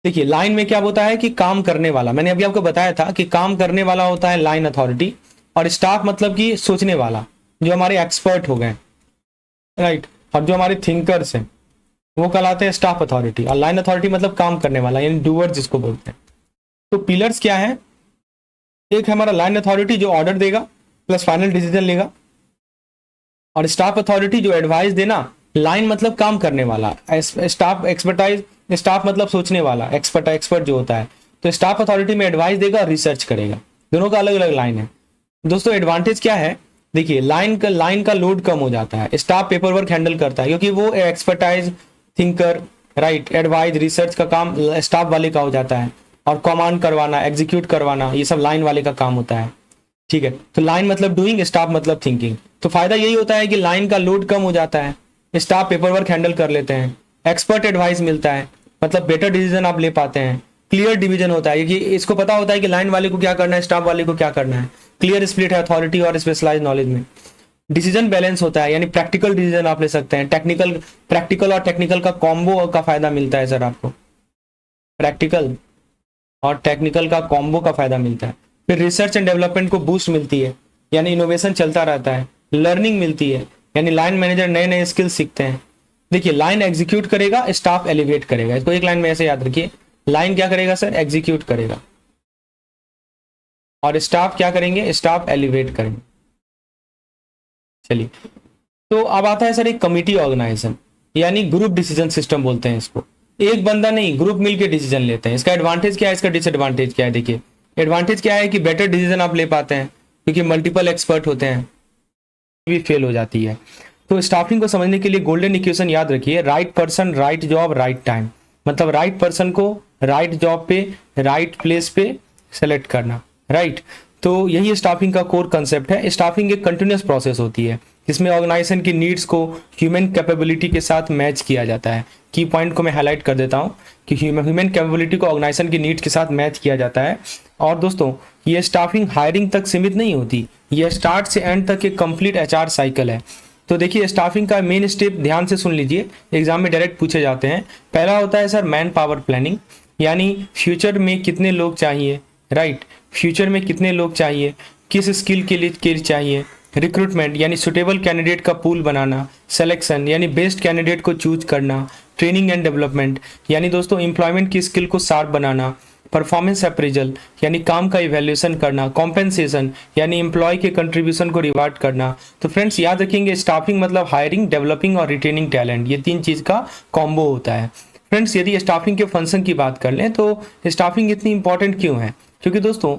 देखिए लाइन में क्या होता है कि काम करने वाला, मैंने अभी आपको बताया था कि काम करने वाला होता है लाइन अथॉरिटी, और स्टाफ मतलब कि सोचने वाला, जो हमारे एक्सपर्ट हो गए, राइट, और जो हमारे थिंकर्स हैं वो कहलाते हैं स्टाफ अथॉरिटी। और लाइन अथॉरिटी मतलब काम करने वाला यानी डूअर जिसको बोलते हैं। तो पिलर्स क्या है? एक है हमारा लाइन अथॉरिटी जो ऑर्डर देगा प्लस फाइनल डिसीजन लेगा, और स्टाफ अथॉरिटी जो एडवाइस देना। लाइन मतलब काम करने वाला, स्टाफ एक्सपर्टाइज, स्टाफ मतलब सोचने वाला, एक्सपर्ट जो होता है। तो स्टाफ अथॉरिटी में एडवाइस देगा और रिसर्च करेगा। दोनों का अलग अलग लाइन है। दोस्तों एडवांटेज क्या है? देखिए लाइन का लोड कम हो जाता है, स्टाफ पेपर वर्क हैंडल करता है क्योंकि वो expertise, thinker, right. Advise research का काम स्टाफ वाले का हो जाता है, और कमांड करवाना, एग्जीक्यूट करवाना, ये सब लाइन वाले का काम होता है। ठीक है, तो लाइन मतलब डूइंग, स्टाफ मतलब थिंकिंग। तो फायदा यही होता है कि लाइन का लोड कम हो जाता है, स्टाफ पेपर वर्क हैंडल कर लेते हैं, एक्सपर्ट एडवाइस मिलता है, मतलब बेटर डिसीजन आप ले पाते हैं, क्लियर डिवीजन होता है कि इसको पता होता है कि लाइन वाले को क्या करना है, स्टाफ वाले को क्या करना है, क्लियर स्प्लिट है अथॉरिटी और स्पेशलाइज नॉलेज में। डिसीजन बैलेंस होता है, यानी प्रैक्टिकल डिसीजन आप ले सकते हैं, प्रैक्टिकल और टेक्निकल का कॉम्बो का फायदा मिलता है सर आपको, प्रैक्टिकल और टेक्निकल का कॉम्बो का फायदा मिलता है। फिर रिसर्च एंड डेवलपमेंट को बूस्ट मिलती है, यानी इनोवेशन चलता रहता है, लर्निंग मिलती है, यानी लाइन मैनेजर नए नए स्किल्स सीखते हैं। देखिए, लाइन एग्जीक्यूट करेगा, स्टाफ एलिवेट करेगा, इसको एक लाइन में ऐसे याद रखिए। लाइन क्या करेगा सर? एग्जीक्यूट करेगा, और स्टाफ क्या करेंगे? स्टाफ एलिवेट करेंगे। चलिए, तो अब आता है सर एक कमिटी ऑर्गेनाइजेशन, यानी ग्रुप डिसीजन सिस्टम बोलते हैं इसको। एक बंदा नहीं, ग्रुप मिलकर डिसीजन लेते हैं। इसका एडवांटेज क्या है, इसका डिसएडवांटेज क्या है? देखिए, एडवांटेज क्या है कि बेटर डिसीजन आप ले पाते हैं, क्योंकि मल्टीपल एक्सपर्ट होते हैं, भी फेल हो जाती है। तो स्टाफिंग को समझने के लिए गोल्डन इक्वेशन याद रखिए, right person, right job, right time. मतलब राइट पर्सन को राइट जॉब पे, राइट प्लेस पे सेलेक्ट करना, राइट। तो यही स्टाफिंग का कोर कंसेप्ट है। स्टाफिंग एक कंटिन्यूस प्रोसेस होती है, जिसमें ऑर्गेनाइजेशन की नीड्स को ह्यूमन कैपेबिलिटी के साथ मैच किया जाता है। की पॉइंट को मैं हाईलाइट कर देता हूँ कि ह्यूमन कैपेबिलिटी को ऑर्गेनाइजेशन की नीड्स के साथ मैच किया जाता है। और दोस्तों, ये स्टाफिंग हायरिंग तक सीमित नहीं होती, यह स्टार्ट से एंड तक एक कंप्लीट एचआर साइकिल है। तो देखिए, स्टाफिंग का मेन स्टेप ध्यान से सुन लीजिए, एग्जाम में डायरेक्ट पूछे जाते हैं। पहला होता है सर मैन पावर प्लानिंग, यानी फ्यूचर में कितने लोग चाहिए, राइट। फ्यूचर में कितने लोग चाहिए, किस स्किल के लिए चाहिए। रिक्रूटमेंट, यानी सुटेबल कैंडिडेट का पूल बनाना। सिलेक्शन, यानी बेस्ट कैंडिडेट को चूज करना। ट्रेनिंग एंड डेवलपमेंट, यानी दोस्तों एम्प्लॉयमेंट की स्किल को शार्प बनाना। परफॉर्मेंस अप्रेजल, यानी काम का इवैल्यूएशन करना। कॉम्पेंसेशन, यानी एम्प्लॉय के कंट्रीब्यूशन को रिवार्ड करना। तो फ्रेंड्स याद रखेंगे, स्टाफिंग मतलब हायरिंग, डेवलपिंग और रिटेनिंग टैलेंट, ये तीन चीज का कॉम्बो होता है। फ्रेंड्स, यदि स्टाफिंग के फंक्शन की बात कर लें तो स्टाफिंग इतनी इंपॉर्टेंट क्यों है? क्योंकि दोस्तों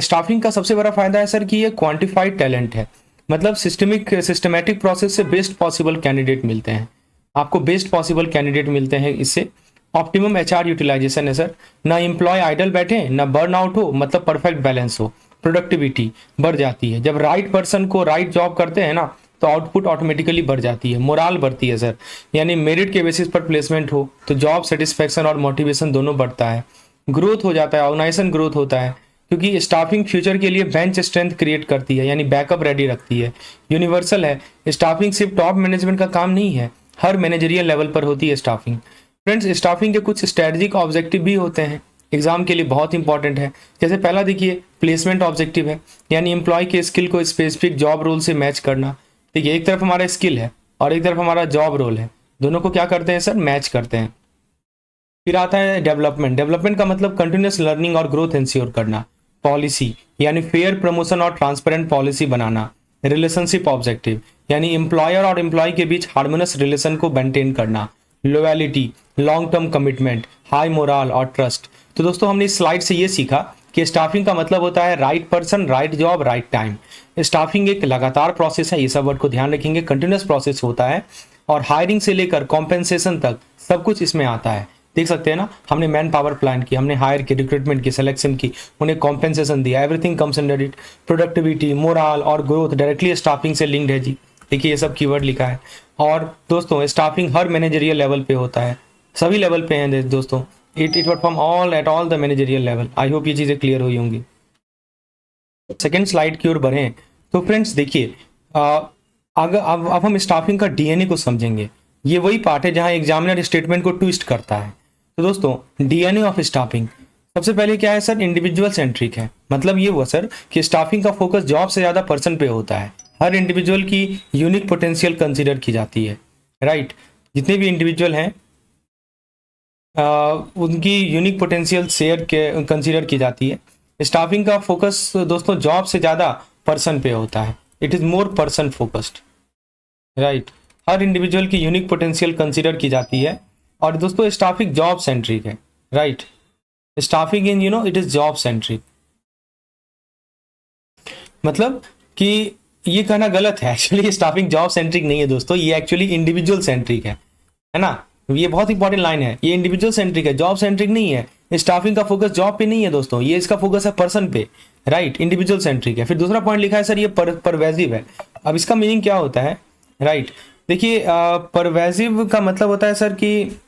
स्टाफिंग का सबसे बड़ा फायदा है सर कि ये क्वांटिफाइड टैलेंट है। मतलब सिस्टमैटिक प्रोसेस से बेस्ट पॉसिबल कैंडिडेट मिलते हैं, आपको बेस्ट पॉसिबल कैंडिडेट मिलते हैं इससे। ऑप्टिमम एचआर यूटिलाइजेशन है सर, ना एम्प्लॉय आइडल बैठे, ना बर्न आउट हो, मतलब परफेक्ट बैलेंस हो। प्रोडक्टिविटी बढ़ जाती है, जब राइट पर्सन को राइट जॉब करते हैं ना, तो आउटपुट ऑटोमेटिकली बढ़ जाती है। मोराल बढ़ती है सर, यानी मेरिट के बेसिस पर प्लेसमेंट हो तो जॉब सेटिस्फेक्शन और मोटिवेशन दोनों बढ़ता है। ग्रोथ हो जाता है, ऑर्गेनाइजेशन ग्रोथ होता है, क्योंकि स्टाफिंग फ्यूचर के लिए बेंच स्ट्रेंथ क्रिएट करती है, यानी बैकअप रेडी रखती है। यूनिवर्सल है, स्टाफिंग सिर्फ टॉप मैनेजमेंट का काम नहीं है, हर मैनेजरियल लेवल पर होती है स्टाफिंग। फ्रेंड्स, स्टाफिंग के कुछ स्ट्रेटजिक ऑब्जेक्टिव भी होते हैं, एग्जाम के लिए बहुत इंपॉर्टेंट है। जैसे पहला देखिए, प्लेसमेंट ऑब्जेक्टिव है, यानी एम्प्लॉय के स्किल को स्पेसिफिक जॉब रोल से मैच करना। देखिए, एक तरफ हमारा स्किल है और एक तरफ हमारा जॉब रोल है, दोनों को क्या करते हैं सर? मैच करते हैं। फिर आता है डेवलपमेंट। डेवलपमेंट का मतलब कंटिन्यूस लर्निंग और ग्रोथ इंश्योर करना। पॉलिसी, यानी फेयर प्रमोशन और ट्रांसपेरेंट पॉलिसी बनाना। रिलेशनशिप ऑब्जेक्टिव, यानी एम्प्लॉयर और एम्प्लॉय के बीच हार्मोनियस रिलेशन को मेंटेन करना। Loyalty, long term commitment, high moral और ट्रस्ट। तो दोस्तों, हमने इस स्लाइड से ये सीखा कि स्टाफिंग का मतलब होता है right person, right job, right time. Staffing एक लगातार प्रोसेस है, ये सब वर्ड को ध्यान रखेंगे, कंटिन्यूस प्रोसेस होता है, और हायरिंग से लेकर कॉम्पेंसेशन तक सब कुछ इसमें आता है। देख सकते हैं ना, हमने मैन पावर प्लान की, हमने हायर की, रिक्रूटमेंट की, सिलेक्शन की, उन्हें कॉम्पेंसेशन दिया, everything comes under it. Productivity, moral और ग्रोथ डायरेक्टली स्टाफिंग से लिंक्ड है जी। देखिए, ये सब कीवर्ड लिखा है। और दोस्तों, स्टाफिंग हर मैनेजरियल लेवल पे होता है, सभी लेवल पे हैं दोस्तों। It perform all at all the managerial level. I hope ये चीज़ें क्लियर हुई होंगी। सेकेंड स्लाइड की ओर बढ़ें तो फ्रेंड्स देखिए, अब हम स्टाफिंग का डीएनए को समझेंगे। ये वही पार्ट है जहां एग्जामिनर स्टेटमेंट को ट्विस्ट करता है। तो दोस्तों, डीएनए ऑफ स्टाफिंग सबसे पहले क्या है सर? इंडिविजुअल सेंट्रिक है। मतलब ये हुआ सर कि स्टाफिंग का फोकस जॉब से ज़्यादा पर्सन पे होता है, हर इंडिविजुअल की यूनिक पोटेंशियल कंसीडर की जाती है, राइट। जितने भी इंडिविजुअल हैं उनकी यूनिक पोटेंशियल शेयर के कंसीडर की जाती है। स्टाफिंग का फोकस दोस्तों जॉब से ज़्यादा पर्सन पे होता है, it is more person focused, right. Her individual की यूनिक पोटेंशियल कंसीडर की जाती है। और दोस्तों, स्टाफिंग जॉब सेंट्रिक है, right. Staffing in it is job centric. मतलब कि ये कहना गलत है, एक्चुअली स्टाफिंग जॉब सेंट्रिक नहीं है दोस्तों, ये एक्चुअली इंडिविजुअल सेंट्रिक है ना। ये बहुत इंपॉर्टेंट लाइन है, ये इंडिविजुअल सेंट्रिक है, जॉब सेंट्रिक नहीं है। स्टाफिंग का फोकस जॉब पे नहीं है दोस्तों, ये इसका फोकस है पर्सन पे, राइट, इंडिविजुअल सेंट्रिक है। फिर दूसरा पॉइंट लिखा है सर ये परवेजिव है। अब इसका मीनिंग क्या होता है, राइट, देखिए परवेजिव का मतलब होता है सर कि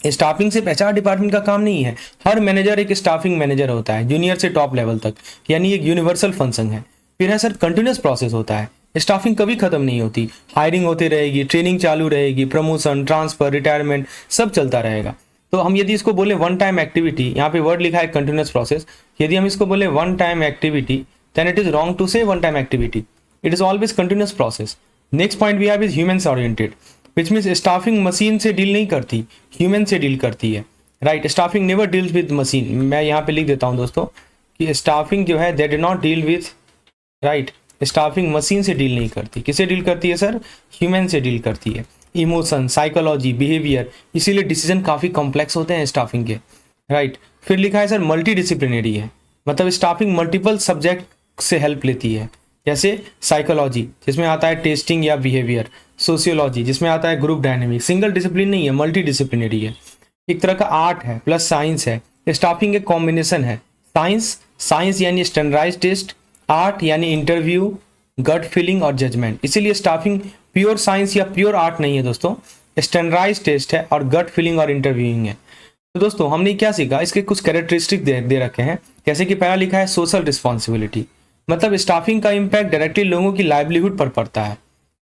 स्टाफिंग सिर्फ एचआर डिपार्टमेंट का काम नहीं है, हर मैनेजर एक स्टाफिंग मैनेजर होता है, जूनियर से टॉप लेवल तक, यानी एक यूनिवर्सल फंक्शन है। फिर है सर कंटिन्यूस प्रोसेस होता है, स्टाफिंग कभी खत्म नहीं होती, हायरिंग होती रहेगी, ट्रेनिंग चालू रहेगी, प्रमोशन, ट्रांसफर, रिटायरमेंट सब चलता रहेगा। तो हम यदि इसको बोले वन टाइम एक्टिविटी, यहाँ पे वर्ड लिखा है कंटिन्यूस प्रोसेस, यदि हम इसको बोले one time activity then it is wrong to से one time activity, it is always continuous process. Next point we have is humans oriented, which means staffing machine से डील नहीं करती, ह्यूमन से deal करती है, right. Staffing never deals with machine, मैं यहाँ पे लिख देता हूँ दोस्तों कि स्टाफिंग जो है they do not deal with, right, staffing machine से डील नहीं करती, किससे डील करती है सर, ह्यूमन से डील करती है। इमोशन, साइकोलॉजी, बिहेवियर, इसीलिए डिसीजन काफ़ी कॉम्प्लेक्स होते हैं स्टाफिंग के, राइट। फिर लिखा है सर मल्टी डिसिप्लिनरी है, मतलब स्टाफिंग मल्टीपल सब्जेक्ट से हेल्प लेती है, जैसे साइकोलॉजी जिसमें आता है टेस्टिंग या बिहेवियर, सोशियोलॉजी जिसमें आता है ग्रुप डायनेमिक, सिंगल डिसिप्लिन नहीं है, मल्टी डिसिप्लिनरी है। एक तरह का आर्ट है प्लस साइंस है, स्टाफिंग एक कॉम्बिनेशन है, साइंस यानी स्टैंडर्डाइज टेस्ट, आर्ट यानी इंटरव्यू, गट फीलिंग और जजमेंट। इसीलिए स्टाफिंग प्योर साइंस या प्योर आर्ट नहीं है दोस्तों, स्टैंडर्डाइज टेस्ट है और गट फीलिंग और इंटरव्यूइंग है। तो दोस्तों हमने क्या सीखा, इसके कुछ कैरेक्टरिस्टिक दे रखे हैं, जैसे कि पहला लिखा है सोशल रिस्पॉन्सिबिलिटी, मतलब स्टाफिंग का इम्पैक्ट डायरेक्टली लोगों की लाइवलीहुड पर पड़ता है,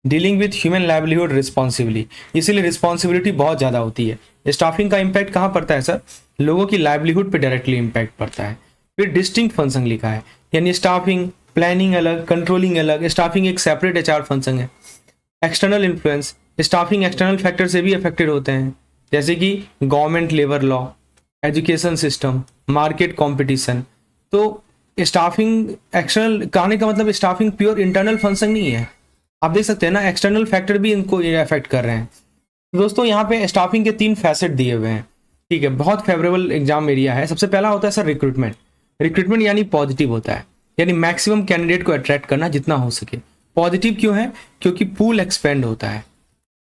dealing with human livelihood responsibly, इसीलिए रिस्पॉन्सिबिलिटी बहुत ज़्यादा होती है। स्टाफिंग का इम्पैक्ट कहाँ पड़ता है सर, लोगों की लाइवलीहुड पे डायरेक्टली इम्पैक्ट पड़ता है। फिर डिस्टिंक्ट फंक्शन लिखा है, यानी स्टाफिंग प्लानिंग अलग, कंट्रोलिंग अलग, स्टाफिंग एक सेपरेट एचआर फंक्शन है। External influence, staffing external factor से भी अफेक्टेड होते हैं, जैसे कि government labour law, education system, market competition. तो स्टाफिंग एक्सटर्नल कहने का मतलब स्टाफिंग प्योर इंटरनल फंक्शन नहीं है, आप देख सकते हैं ना एक्सटर्नल फैक्टर भी इनको अफेक्ट कर रहे हैं। दोस्तों यहाँ पे स्टाफिंग के 3 फैसेट दिए हुए हैं, ठीक है, बहुत फेवरेबल एग्जाम एरिया है। सबसे पहला होता है सर रिक्रूटमेंट, रिक्रूटमेंट यानी पॉजिटिव होता है, यानी मैक्सिमम कैंडिडेट को अट्रैक्ट करना जितना हो सके। पॉजिटिव क्यों है, क्योंकि पूल एक्सपेंड होता है,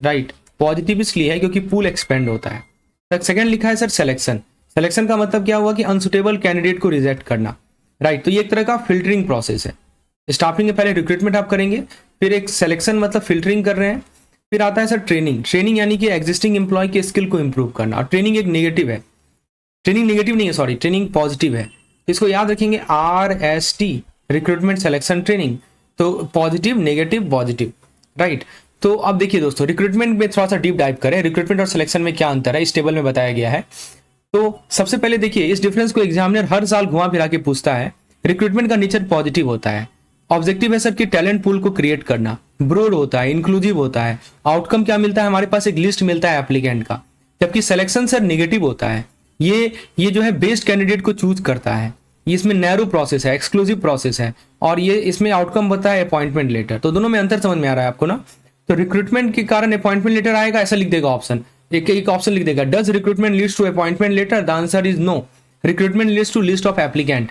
राइट, पॉजिटिव इसलिए है क्योंकि पूल एक्सपेंड होता है। सेकंड लिखा है सर सिलेक्शन, सिलेक्शन का मतलब क्या हुआ कि अनसुटेबल कैंडिडेट को रिजेक्ट करना, राइट। तो ये एक तरह का फिल्टरिंग प्रोसेस है। स्टाफिंग के पहले रिक्रूटमेंट आप करेंगे, फिर एक सिलेक्शन मतलब फिल्टरिंग कर रहे हैं, फिर आता है सर ट्रेनिंग, ट्रेनिंग यानी कि एग्जिस्टिंग एम्प्लॉय के स्किल को इंप्रूव करना। और ट्रेनिंग एक नेगेटिव है, ट्रेनिंग नेगेटिव नहीं है, सॉरी, ट्रेनिंग पॉजिटिव है। इसको याद रखेंगे, RST, रिक्रूटमेंट सिलेक्शन ट्रेनिंग। तो पॉजिटिव नेगेटिव पॉजिटिव, राइट। तो अब देखिए दोस्तों रिक्रूटमेंट में थोड़ा सा डीप डाइव करें, रिक्रूटमेंट और सिलेक्शन में क्या अंतर है, इस टेबल में बताया गया है। तो सबसे पहले देखिए इस डिफरेंस को एग्जामिनर हर साल घुमा फिरा के पूछता है। रिक्रूटमेंट का नेचर पॉजिटिव होता है, ऑब्जेक्टिव है सर कि टैलेंट पूल को क्रिएट करना, ब्रॉड होता है, इंक्लूसिव होता है, आउटकम क्या मिलता है, हमारे पास एक लिस्ट मिलता है एप्लीकेंट का। जबकि सिलेक्शन सर नेगेटिव होता है, ये जो है बेस्ट कैंडिडेट को चूज करता है, इसमें नैरो प्रोसेस है, एक्सक्लूसिव प्रोसेस है, और ये इसमें आउटकम होता है अपॉइंटमेंट लेटर। तो दोनों में अंतर समझ में आ रहा है आपको ना। तो रिक्रूटमेंट के कारण अपॉइंटमेंट लेटर आएगा, ऐसा लिख देगा ऑप्शन, एक ऑप्शन लिख देगा, does recruitment leads to appointment letter, the answer is no, recruitment leads to list of applicant,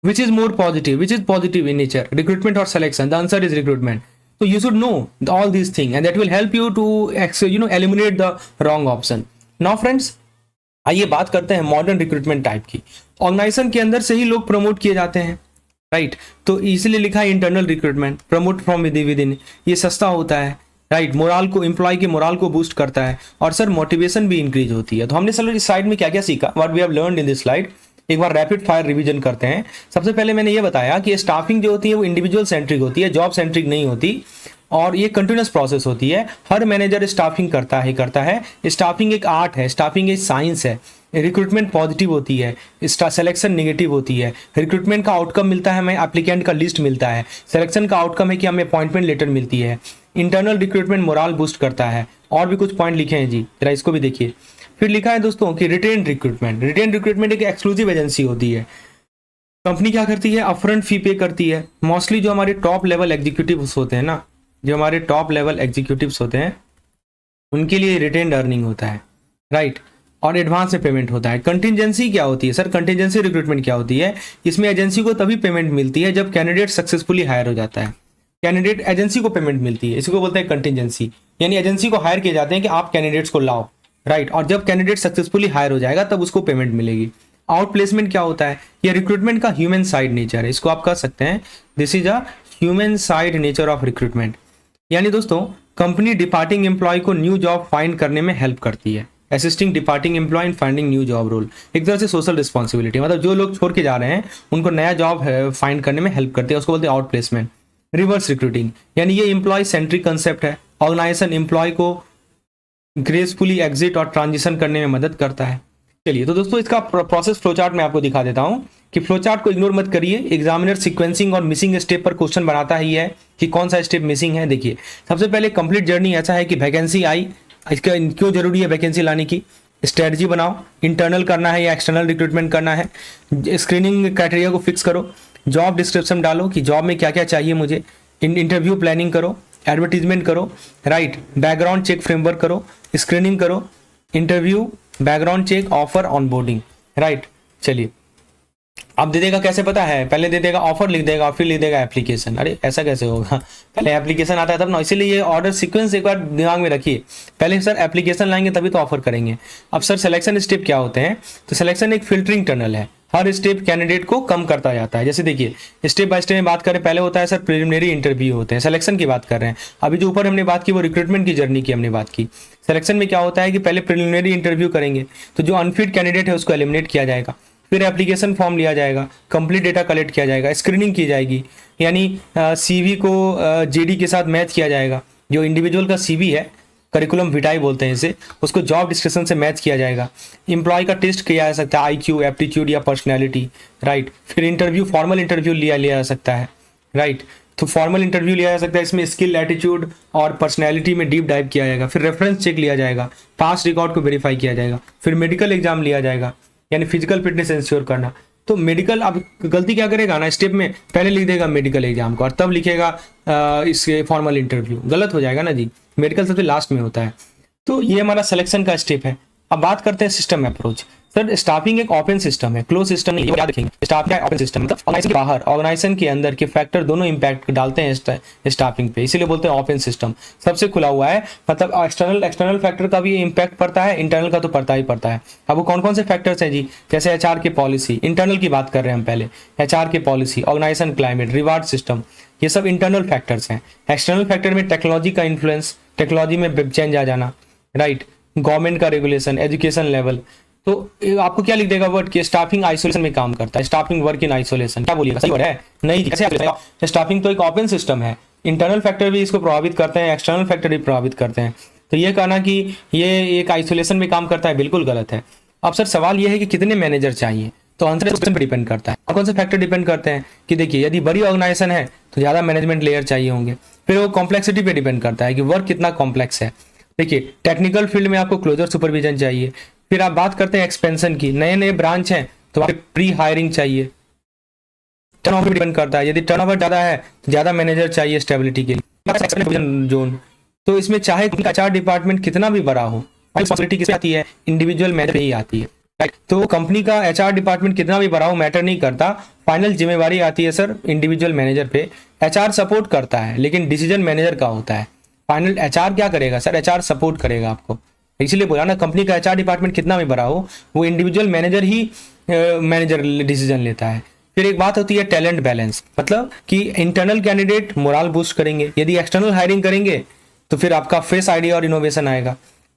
which is more positive, which is positive in nature, recruitment or selection, the answer is recruitment. So you should know all these things and that will help you to eliminate the wrong option. Now friends, आइए बात करते हैं modern recruitment type की। Organisation के अंदर से ही लोग promote किए जाते हैं, राइट। तो इसलिए लिखा है internal recruitment, promote from with in, ये सस्ता होता है, राइट, मोरल को, एम्प्लॉय के मोरल को बूस्ट करता है, और सर मोटिवेशन भी इंक्रीज होती है। तो हमने सर इस स्लाइड में क्या क्या सीखा, what we have learned in this slide, एक बार रैपिड फायर रिवीजन करते हैं। सबसे पहले मैंने ये बताया कि स्टाफिंग जो होती है वो इंडिविजुअल सेंट्रिक होती है, जॉब सेंट्रिक नहीं होती, और ये कंटिन्यूस प्रोसेस होती है। हर मैनेजर स्टाफिंग करता है। स्टाफिंग एक आर्ट है, स्टाफिंग एक साइंस है। रिक्रूटमेंट पॉजिटिव होती है, सिलेक्शन नेगेटिव होती है। रिक्रूटमेंट का आउटकम मिलता है हमें, एप्लीकेंट का लिस्ट मिलता है। सिलेक्शन का आउटकम है कि हमें अपॉइंटमेंट लेटर मिलती है। इंटरनल रिक्रूटमेंट मोरल बूस्ट करता है। और भी कुछ पॉइंट लिखे हैं जी, जरा इसको भी देखिए। फिर लिखा है दोस्तों कि रिटेन रिक्रूटमेंट एक एक्सक्लूसिव एजेंसी होती है। कंपनी क्या करती है, अपफ्रंट फी पे करती है। मोस्टली जो हमारे टॉप लेवल एग्जीक्यूटिव्स होते हैं ना, जो हमारे टॉप लेवल एग्जीक्यूटिव्स होते हैं उनके लिए रिटेन अर्निंग होता है, राइट, और एडवांस में पेमेंट होता है। कंटिजेंसी क्या होती है सर, कंटिजेंसी रिक्रूटमेंट क्या होती है, इसमें एजेंसी को तभी पेमेंट मिलती है जब कैंडिडेट सक्सेसफुली हायर हो जाता है। कैंडिडेट एजेंसी को पेमेंट मिलती है, इसको बोलते हैं कंटिजेंसी, यानी एजेंसी को हायर किए जाते हैं कि आप कैंडिडेट्स को लाओ, राइट। और जब कैंडिडेट सक्सेसफुली हायर हो जाएगा तब उसको पेमेंट मिलेगी। आउट प्लेसमेंट क्या होता है? ये रिक्रूटमेंट का ह्यूमन साइड नेचर है, इसको आप कह सकते हैं this is a human side nature of recruitment. यानी दोस्तों कंपनी डिपार्टिंग एम्प्लॉय को न्यू जॉब फाइंड करने में हेल्प करती है, assisting departing employee in finding new job role. एक तरह से सोशल रिस्पॉन्सिबिलिटी, मतलब जो लोग छोड़ के जा रहे हैं उनको नया जॉब फाइंड करने में हेल्प करती है, उसको बोलते हैं आउट प्लेसमेंट। रिवर्स रिक्रूटिंग, यानी ये एम्प्लॉय सेंट्रिक कंसेप्ट है, ऑर्गेनाइजेशन एम्प्लॉय को ग्रेसफुली एग्जिट और ट्रांजिशन करने में मदद करता है। चलिए तो दोस्तों इसका प्रोसेस फ्लोचार्ट मैं आपको दिखा देता हूं कि फ्लोचार्ट को इग्नोर मत करिए, एग्जामिनर सीक्वेंसिंग और मिसिंग स्टेप पर क्वेश्चन बनाता ही है कि कौन सा स्टेप मिसिंग है। देखिए सबसे पहले कंप्लीट जर्नी ऐसा है कि वैकेंसी आई, इसका क्यों जरूरी है वैकेंसी लाने की, स्ट्रेटजी बनाओ, इंटरनल करना है या एक्सटर्नल रिक्रूटमेंट करना है, स्क्रीनिंग क्राइटेरिया को फिक्स करो, जॉब डिस्क्रिप्शन डालो कि जॉब में क्या क्या चाहिए मुझे, इंटरव्यू प्लानिंग करो, एडवर्टीजमेंट करो, राइट, बैकग्राउंड चेक फ्रेमवर्क करो, स्क्रीनिंग करो, interview, background check, offer, onboarding, right. चलिए अब दे देगा कैसे पता है, पहले दे देगा ऑफर लिख देगा फिर लिख देगा एप्लीकेशन। अरे ऐसा कैसे होगा, पहले एप्लीकेशन आता है तब ना, इसीलिए ये ऑर्डर सीक्वेंस एक बार दिमाग में रखिए, पहले सर एप्लीकेशन लाएंगे तभी तो ऑफर करेंगे। अब सर सिलेक्शन स्टेप क्या होते हैं, तो सिलेक्शन एक फिल्टरिंग टनल है, हर स्टेप कैंडिडेट को कम करता जाता है। जैसे देखिए स्टेप बाय स्टेप में बात करें, पहले होता है सर प्रिलिमिनरी इंटरव्यू होते हैं, सिलेक्शन की बात कर रहे हैं। अभी जो ऊपर हमने बात की वो रिक्रूटमेंट की जर्नी की हमने बात की। सिलेक्शन में क्या होता है कि पहले प्रिलिमिनरी इंटरव्यू करेंगे, तो जो अनफिट कैंडिडेट है उसको एलिमिनेट किया जाएगा, फिर एप्लीकेशन फॉर्म लिया जाएगा, कंप्लीट डेटा कलेक्ट किया जाएगा, स्क्रीनिंग की जाएगी, यानी सीवी को जेडी के साथ मैच किया जाएगा, जो इंडिविजुअल का सीवी है, करिकुलम विटाई बोलते हैं इसे, उसको जॉब डिस्क्रिप्शन से मैच किया जाएगा, एम्प्लॉय का टेस्ट किया जा सकता है, आईक्यू, एप्टीट्यूड या पर्सनैलिटी, राइट। फिर इंटरव्यू, फॉर्मल इंटरव्यू लिया जा सकता है, राइट। तो फॉर्मल इंटरव्यू लिया जा सकता है, इसमें स्किल, एटीट्यूड और पर्सनैलिटी में डीप डाइव किया जाएगा, फिर रेफरेंस चेक लिया जाएगा, पास्ट रिकॉर्ड को वेरीफाई किया जाएगा, फिर मेडिकल एग्जाम लिया जाएगा, यानी फिजिकल फिटनेस इंश्योर करना। तो मेडिकल, अब गलती क्या करेगा ना, स्टेप में पहले लिख देगा मेडिकल एग्जाम को और तब लिखेगा इसके फॉर्मल इंटरव्यू, गलत हो जाएगा ना जी, मेडिकल सबसे लास्ट में होता है। तो ये हमारा सिलेक्शन का स्टेप है। अब बात करते हैं सिस्टम अप्रोच। सर स्टाफिंग एक ओपन सिस्टम है, क्लोज सिस्टम नहीं, याद रखेंगे। स्टाफिंग ओपन सिस्टम मतलब ऑर्गेनाइजेशन के बाहर, ऑर्गेनाइजेशन के अंदर के फैक्टर दोनों इंपैक्ट डालते हैं स्टाफिंग पे, इसीलिए बोलते हैं ओपन सिस्टम। सबसे खुला हुआ है, मतलब एक्सटर्नल फैक्टर का भी इम्पैक्ट पड़ता है, इंटरनल का तो पड़ता ही पड़ता है। अब वो कौन कौन से फैक्टर्स हैं जी, जैसे एचआर के पॉलिसी, इंटरनल की बात कर रहे हैं हम पहले, एचआर के policy, organisation climate, reward system, ये सब इंटरनल फैक्टर्स हैं। एक्सटर्नल फैक्टर में टेक्नोलॉजी का इन्फ्लुएंस, टेक्नोलॉजी में वेब चेंज आ जाना, राइट, गवर्नमेंट का रेगुलेशन, एजुकेशन लेवल। तो आपको क्या लिख देगा वर्ड कि स्टाफिंग आइसोलेशन में काम करता है, स्टाफिंग वर्क इन आइसोलेशन, क्या बोलिएगा, सही वर्ड है? नहीं, कैसे स्टाफिंग तो एक ओपन सिस्टम है, इंटरनल फैक्टर भी इसको प्रभावित करते हैं, एक्सटर्नल फैक्टर भी प्रभावित करते हैं। तो ये कहना कि ये एक आइसोलेशन में काम करता है बिल्कुल गलत है। अब सर सवाल ये है कि कितने मैनेजर चाहिए, तो आंसर पर डिपेंड करता है। और कौन से फैक्टर डिपेंड करते हैं कि देखिए यदि बड़ी ऑर्गेनाइजेशन है तो ज़्यादा मैनेजमेंट लेयर चाहिए होंगे, फिर वो कॉम्प्लेक्सिटी पे डिपेंड करता है कि वर्क कितना कॉम्प्लेक्स है। देखिए टेक्निकल फील्ड में आपको क्लोजर सुपरविजन चाहिए। फिर आप बात करते हैं एक्सपेंशन की, नए नए ब्रांच हैं तो आपको प्री हायरिंग चाहिए, टर्नओवर डिपेंड करता है, यदि टर्नओवर ज़्यादा है तो ज़्यादा मैनेजर चाहिए स्टेबिलिटी के लिए जोन। तो इसमें चाहे एचआर डिपार्टमेंट कितना भी बड़ा हो, रिस्पॉन्सिबिलिटी किससे आती है, इंडिविजुअल मैनेजर ही आती है, राइट। तो कंपनी का एचआर डिपार्टमेंट कितना भी बड़ा हो मैटर नहीं करता, फाइनल जिम्मेवारी आती है सर इंडिविजुअल मैनेजर पे। एचआर सपोर्ट करता है लेकिन डिसीजन मैनेजर का होता है। फाइनल एचआर क्या करेगा सर, एचआर सपोर्ट करेगा आपको, इसीलिए बोला ना कंपनी का एचआर डिपार्टमेंट कितना भी बड़ा हो वो इंडिविजुअल मैनेजर ही मैनेजर डिसीजन लेता है। फिर एक बात होती है टैलेंट बैलेंस, मतलब कि इंटरनल कैंडिडेट मोरल बूस्ट करेंगे, यदि एक्सटर्नल हायरिंग करेंगे तो फिर आपका फ्रेश आइडिया और इनोवेशन आएगा।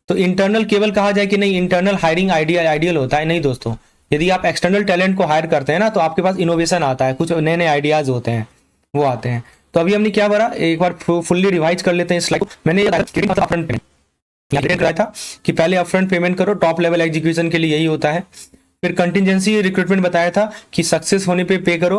तो इंटरनल केवल कहा जाए कि नहीं इंटरनल हायरिंग आइडियल होता है, नहीं दोस्तों, यदि आप एक्सटर्नल टैलेंट को हायर करते हैं ना तो आपके पास इनोवेशन आता है, कुछ नए नए आइडियाज होते हैं वो आते हैं। तो अभी हमने क्या करा, एक बार फुल्ली रिवाइज कर लेते हैं स्लाइड को। मैंने ये कराया था कि पहले अपफ्रंट पेमेंट करो, टॉप लेवल एग्जीक्यूशन के लिए यही होता है। फिर कंटिजेंसी रिक्रूटमेंट बताया था कि सक्सेस होने पे पे करो,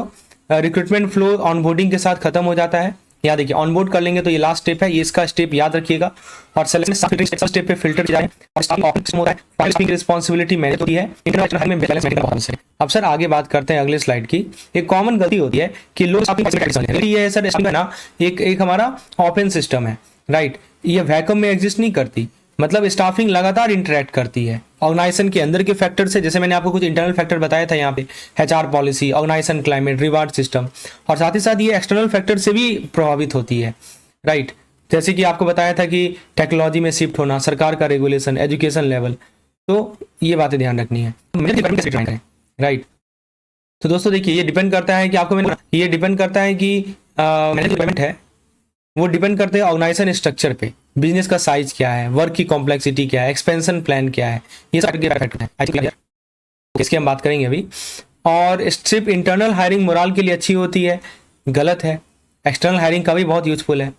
रिक्रूटमेंट फ्लो ऑनबोर्डिंग के साथ खत्म हो जाता है। याद देखिए ऑनबोर्ड कर लेंगे तो ये लास्ट स्टेप है, ये इसका स्टेप याद रखिएगा। और सिलेक्शन स्टेप पे फिल्टर किया जाए और स्टाफिंग ऑफिस होता है, फाइलिंग रिस्पांसिबिलिटी मैनेज होती है, इंटरनेशनल में बैलेंस मेंटेन करना है। अब सर आगे बात करते हैं अगले स्लाइड की। एक कॉमन गलती होती है कि लोग ये है सर इसमें ना एक हमारा ओपन सिस्टम है, राइट, ये वैक्यूम में एग्जिस्ट नहीं करती, मतलब स्टाफिंग लगातार इंटरेक्ट करती है ऑर्गेनाइजेशन के अंदर के फैक्टर से। जैसे मैंने आपको कुछ इंटरनल फैक्टर बताया था यहाँ पे, HR policy, organisation climate, reward system, और साथ ही साथ ये एक्सटर्नल फैक्टर से भी प्रभावित होती है, राइट। जैसे कि आपको बताया था कि टेक्नोलॉजी में शिफ्ट होना, सरकार का रेगुलेशन, एजुकेशन लेवल, तो ये बातें ध्यान रखनी है। राइट। तो दोस्तों देखिए, ये डिपेंड करता है कि आपको ये डिपेंड करता है कि मैनेजमेंट है वो डिपेंड करते हैं ऑर्गेनाइजेशन स्ट्रक्चर पे, बिजनेस का साइज क्या है, वर्क की कॉम्प्लेक्सिटी क्या है, एक्सपेंशन प्लान क्या है, ये सारे फैक्टर हैं। इसकी हम बात करेंगे अभी। और सिर्फ इंटरनल हायरिंग मोराल के लिए अच्छी होती है, गलत है। एक्सटर्नल हायरिंग का भी बहुत यूजफुल है।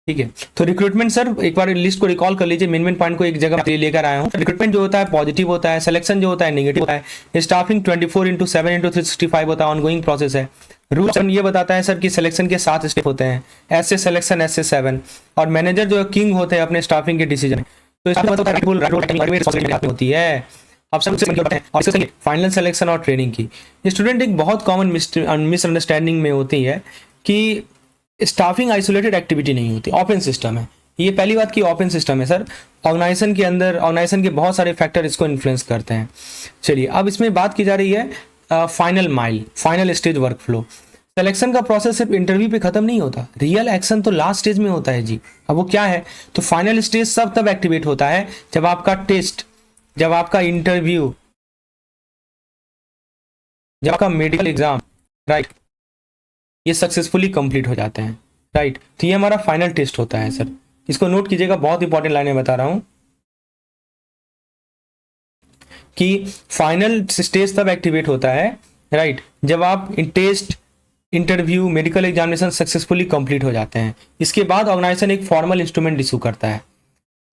ठीक है, तो रिक्रूटमेंट सर एक बार लिस्ट को रिकॉल कर लीजिए, मेन पॉइंट को एक जगह लेकर आया हूँ। रिक्रूटमेंट जो होता है पॉजिटिव होता है, सिलेक्शन जो होता है नेगेटिव होता है, स्टाफिंग 24/7/365 होता है, ऑनगोइंग प्रोसेस है। रूल ये बताता है सर कि सिलेक्शन के 7 स्टेप होते हैं, ऐसे सिलेक्शन, ऐसे 7, और मैनेजर जो किंग होते हैं अपने स्टाफिंग के डिसीजन। तो इसमें होती है। अब सब और फाइनल सिलेक्शन और ट्रेनिंग की स्टूडेंट एक बहुत कॉमन मिसअंडरस्टैंडिंग में होती है कि स्टाफिंग आइसोलेटेड एक्टिविटी नहीं होती, ओपन सिस्टम है। ये पहली बात कि ओपन सिस्टम है सर, ऑर्गेनाइजेशन के अंदर ऑर्गेनाइजेशन के बहुत सारे फैक्टर इसको इन्फ्लुएंस करते हैं। चलिए, अब इसमें बात की जा रही है final mile, final stage work flow. Selection का प्रोसेस सिर्फ इंटरव्यू पे खत्म नहीं होता, रियल एक्शन तो लास्ट स्टेज में होता है जी। अब वो क्या है, तो फाइनल स्टेज सब तब एक्टिवेट होता है जब आपका टेस्ट, जब आपका इंटरव्यू, जब आपका मेडिकल एग्जाम, राइट, ये सक्सेसफुली कंप्लीट हो जाते हैं। राइट, तो ये हमारा फाइनल टेस्ट होता है सर, इसको नोट कीजिएगा, बहुत इंपॉर्टेंट लाइनें बता रहा हूं कि फाइनल स्टेज तब एक्टिवेट होता है, राइट, जब आप test, interview, medical examination successfully complete हो जाते हैं। इसके बाद ऑर्गेनाइजेशन एक फॉर्मल इंस्ट्रूमेंट इशू करता है,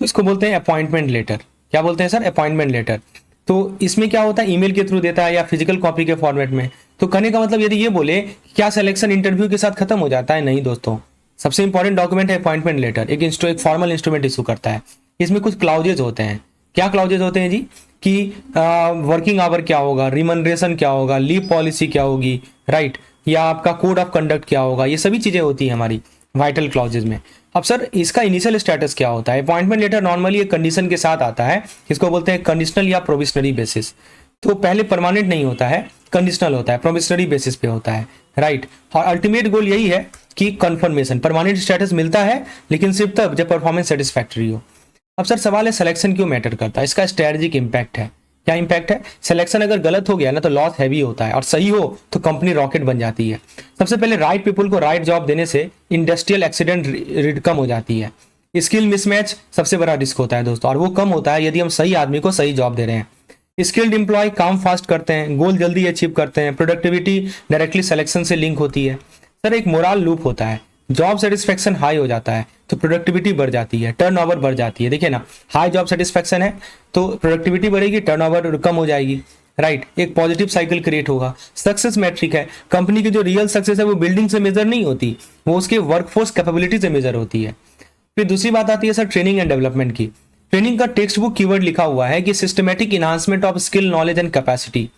तो इसको बोलते हैं अपॉइंटमेंट लेटर। क्या बोलते हैं सर, अपॉइंटमेंट लेटर। तो इसमें क्या होता है, ईमेल के थ्रू देता है या फिजिकल कॉपी के फॉर्मेट में। तो कहने का मतलब यदि ये बोले क्या सिलेक्शन इंटरव्यू के साथ खत्म हो जाता है, नहीं दोस्तों, सबसे इंपॉर्टेंट डॉक्यूमेंट है अपॉइंटमेंट लेटर, एक फॉर्मल इंस्ट्रूमेंट इशू करता है। इसमें कुछ क्लाउजेज होते हैं। क्या क्लाउजेज होते हैं जी, कि वर्किंग आवर क्या होगा, रिमनरेशन क्या होगा, लीव पॉलिसी क्या होगी, राइट, या आपका कोड ऑफ कंडक्ट क्या होगा, ये सभी चीजें होती है हमारी वाइटल क्लॉजेज में। अब सर इसका इनिशियल स्टेटस क्या होता है, अपॉइंटमेंट लेटर नॉर्मली एक कंडीशन के साथ आता है, इसको बोलते हैं कंडीशनल या प्रोविशनरी बेसिस। तो पहले परमानेंट नहीं होता है, कंडीशनल होता है, प्रोविशनरी बेसिस पे होता है, राइट। और अल्टीमेट गोल यही है कि कंफर्मेशन, परमानेंट स्टेटस मिलता है लेकिन सिर्फ तब जब परफॉर्मेंस सेटिस्फैक्टरी हो। अब सर सवाल है सिलेक्शन क्यों मैटर करता है, इसका स्ट्रेटेजिक इंपैक्ट है। क्या इंपैक्ट है, सिलेक्शन अगर गलत हो गया ना तो लॉस हैवी होता है, और सही हो तो कंपनी रॉकेट बन जाती है। सबसे पहले राइट पीपल को राइट जॉब देने से इंडस्ट्रियल एक्सीडेंट कम हो जाती है। स्किल मिसमैच सबसे बड़ा रिस्क होता है दोस्तों, और वो कम होता है यदि हम सही आदमी को सही जॉब दे रहे हैं। स्किल्ड एम्प्लॉय काम फास्ट करते हैं, गोल जल्दी अचीव करते हैं, प्रोडक्टिविटी डायरेक्टली सिलेक्शन से लिंक होती है। सर एक मोरल लूप होता है, जॉब सेटिस्फेक्शन हाई हो जाता है तो प्रोडक्टिविटी बढ़ जाती है, टर्नओवर बढ़ जाती है। देखिए ना, हाई जॉब सेटिस्फेक्शन है तो प्रोडक्टिविटी बढ़ेगी, टर्नओवर कम हो जाएगी, राइट, एक पॉजिटिव साइकिल क्रिएट होगा। सक्सेस मैट्रिक है, कंपनी की जो रियल सक्सेस है वो बिल्डिंग से मेजर नहीं होती, वो उसके वर्कफोर्स कैपेबिलिटी से मेजर होती है। फिर दूसरी बात आती है सर ट्रेनिंग एंड डेवलपमेंट की। ट्रेनिंग का टेक्स्ट बुक कीवर्ड लिखा हुआ है कि systematic enhancement of skill, knowledge and capacity.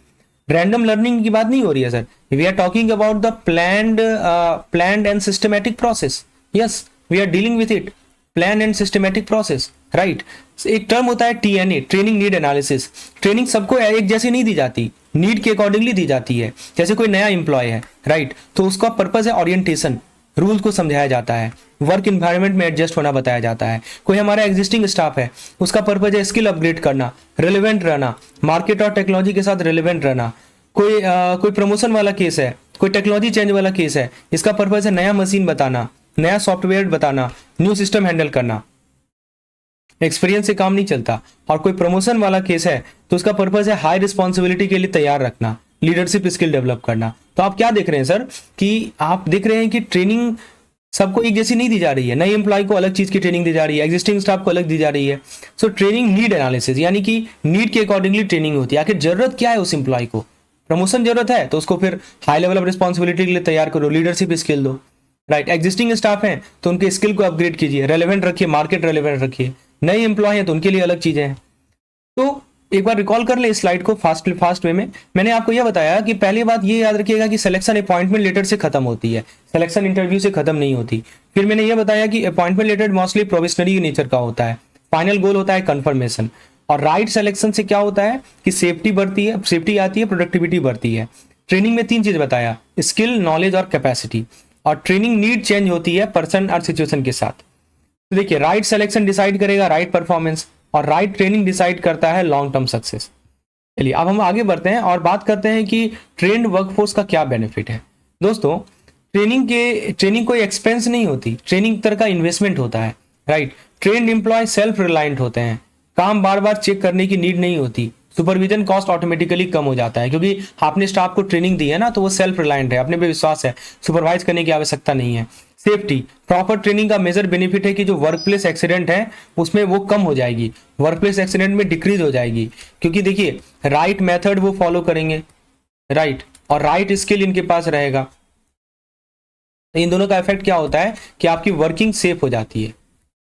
Random learning की बात नहीं हो रही है sir, we are talking about the planned and systematic process. Yes, we are dealing with it, plan and systematic process, right. एक टर्म होता है TNA, training need analysis. Training सबको एक जैसी नहीं दी जाती, नीड के अकॉर्डिंगली दी जाती है। जैसे कोई नया एम्प्लॉय है, राइट, तो उसका पर्पज है ओरिएंटेशन, रूल्स को समझाया जाता है, वर्क इन्वायरमेंट में एडजस्ट होना बताया जाता है। कोई हमारा एग्जिस्टिंग स्टाफ है, उसका पर्पज है स्किल अपग्रेड करना, रिलेवेंट रहना, मार्केट और टेक्नोलॉजी के साथ रिलेवेंट रहना। कोई प्रमोशन वाला केस है, कोई टेक्नोलॉजी चेंज वाला केस है, इसका पर्पज है नया मशीन बताना, नया सॉफ्टवेयर बताना, न्यू सिस्टम हैंडल करना। एक्सपीरियंस से काम नहीं चलता। और कोई प्रमोशन वाला केस है तो उसका पर्पज है हाई रिस्पॉन्सिबिलिटी के लिए तैयार रखना, लीडरशिप स्किल डेवलप करना। तो आप क्या देख रहे हैं सर, कि आप देख रहे हैं कि ट्रेनिंग सबको एक जैसी नहीं दी जा रही है, नई एम्प्लॉय को अलग चीज की ट्रेनिंग दी जा रही है, एग्जिस्टिंग स्टाफ को अलग दी जा रही है। सो ट्रेनिंग नीड एनालिसिस, यानी कि नीड के अकॉर्डिंगली ट्रेनिंग होती है। आखिर जरूरत क्या है उस एम्प्लॉय को, प्रमोशन जरूरत है तो उसको फिर हाई लेवल ऑफ रिस्पॉन्सिबिलिटी के लिए तैयार करो, लीडरशिप स्किल दो, राइट। एग्जिस्टिंग स्टाफ है तो उनके स्किल को अपग्रेड कीजिए, रेलेवेंट रखिए, मार्केट रेलेवेंट रखिए। नए एम्प्लॉय हैं तो उनके लिए अलग चीजें हैं। तो एक बार रिकॉल कर ले इस स्लाइड को फास्ट वे में। मैंने आपको यह बताया कि पहली बात ये याद रखिएगा कि सिलेक्शन अपॉइंटमेंट लेटर से खत्म होती है, सिलेक्शन इंटरव्यू से खत्म नहीं होती। फिर मैंने यह बताया कि appointment letter mostly provisionary nature का होता है, फाइनल गोल होता है कंफर्मेशन। और राइट सिलेक्शन से क्या होता है कि सेफ्टी बढ़ती है, सेफ्टी आती है, प्रोडक्टिविटी बढ़ती है। ट्रेनिंग में 3 चीज बताया, स्किल, नॉलेज और कैपेसिटी। और ट्रेनिंग नीड चेंज होती है पर्सन और सिचुएशन के साथ। तो देखिए, राइट सिलेक्शन डिसाइड करेगा राइट परफॉर्मेंस, और राइट ट्रेनिंग डिसाइड करता है लॉन्ग टर्म सक्सेस। चलिए अब हम आगे बढ़ते हैं और बात करते हैं कि ट्रेंड वर्कफोर्स का क्या बेनिफिट है। दोस्तों, ट्रेनिंग कोई एक्सपेंस नहीं होती, ट्रेनिंग एक तरह का इन्वेस्टमेंट होता है, right. Trained employee self reliant होते हैं, काम बार बार चेक करने की नीड नहीं होती, सुपरविजन कॉस्ट ऑटोमेटिकली कम हो जाता है, क्योंकि आपने स्टाफ को ट्रेनिंग दी है ना, तो वो सेल्फ रिलायंट है, अपने पे विश्वास है, सुपरवाइज करने की आवश्यकता नहीं है। सेफ्टी, प्रॉपर ट्रेनिंग का मेजर बेनिफिट है कि जो वर्क प्लेस एक्सीडेंट है उसमें वो कम हो जाएगी, वर्क प्लेस एक्सीडेंट में डिक्रीज हो जाएगी, क्योंकि देखिए राइट मेथड वो फॉलो करेंगे, राइट, और राइट स्किल इनके पास रहेगा। इन दोनों का इफेक्ट क्या होता है कि आपकी वर्किंग सेफ हो जाती है,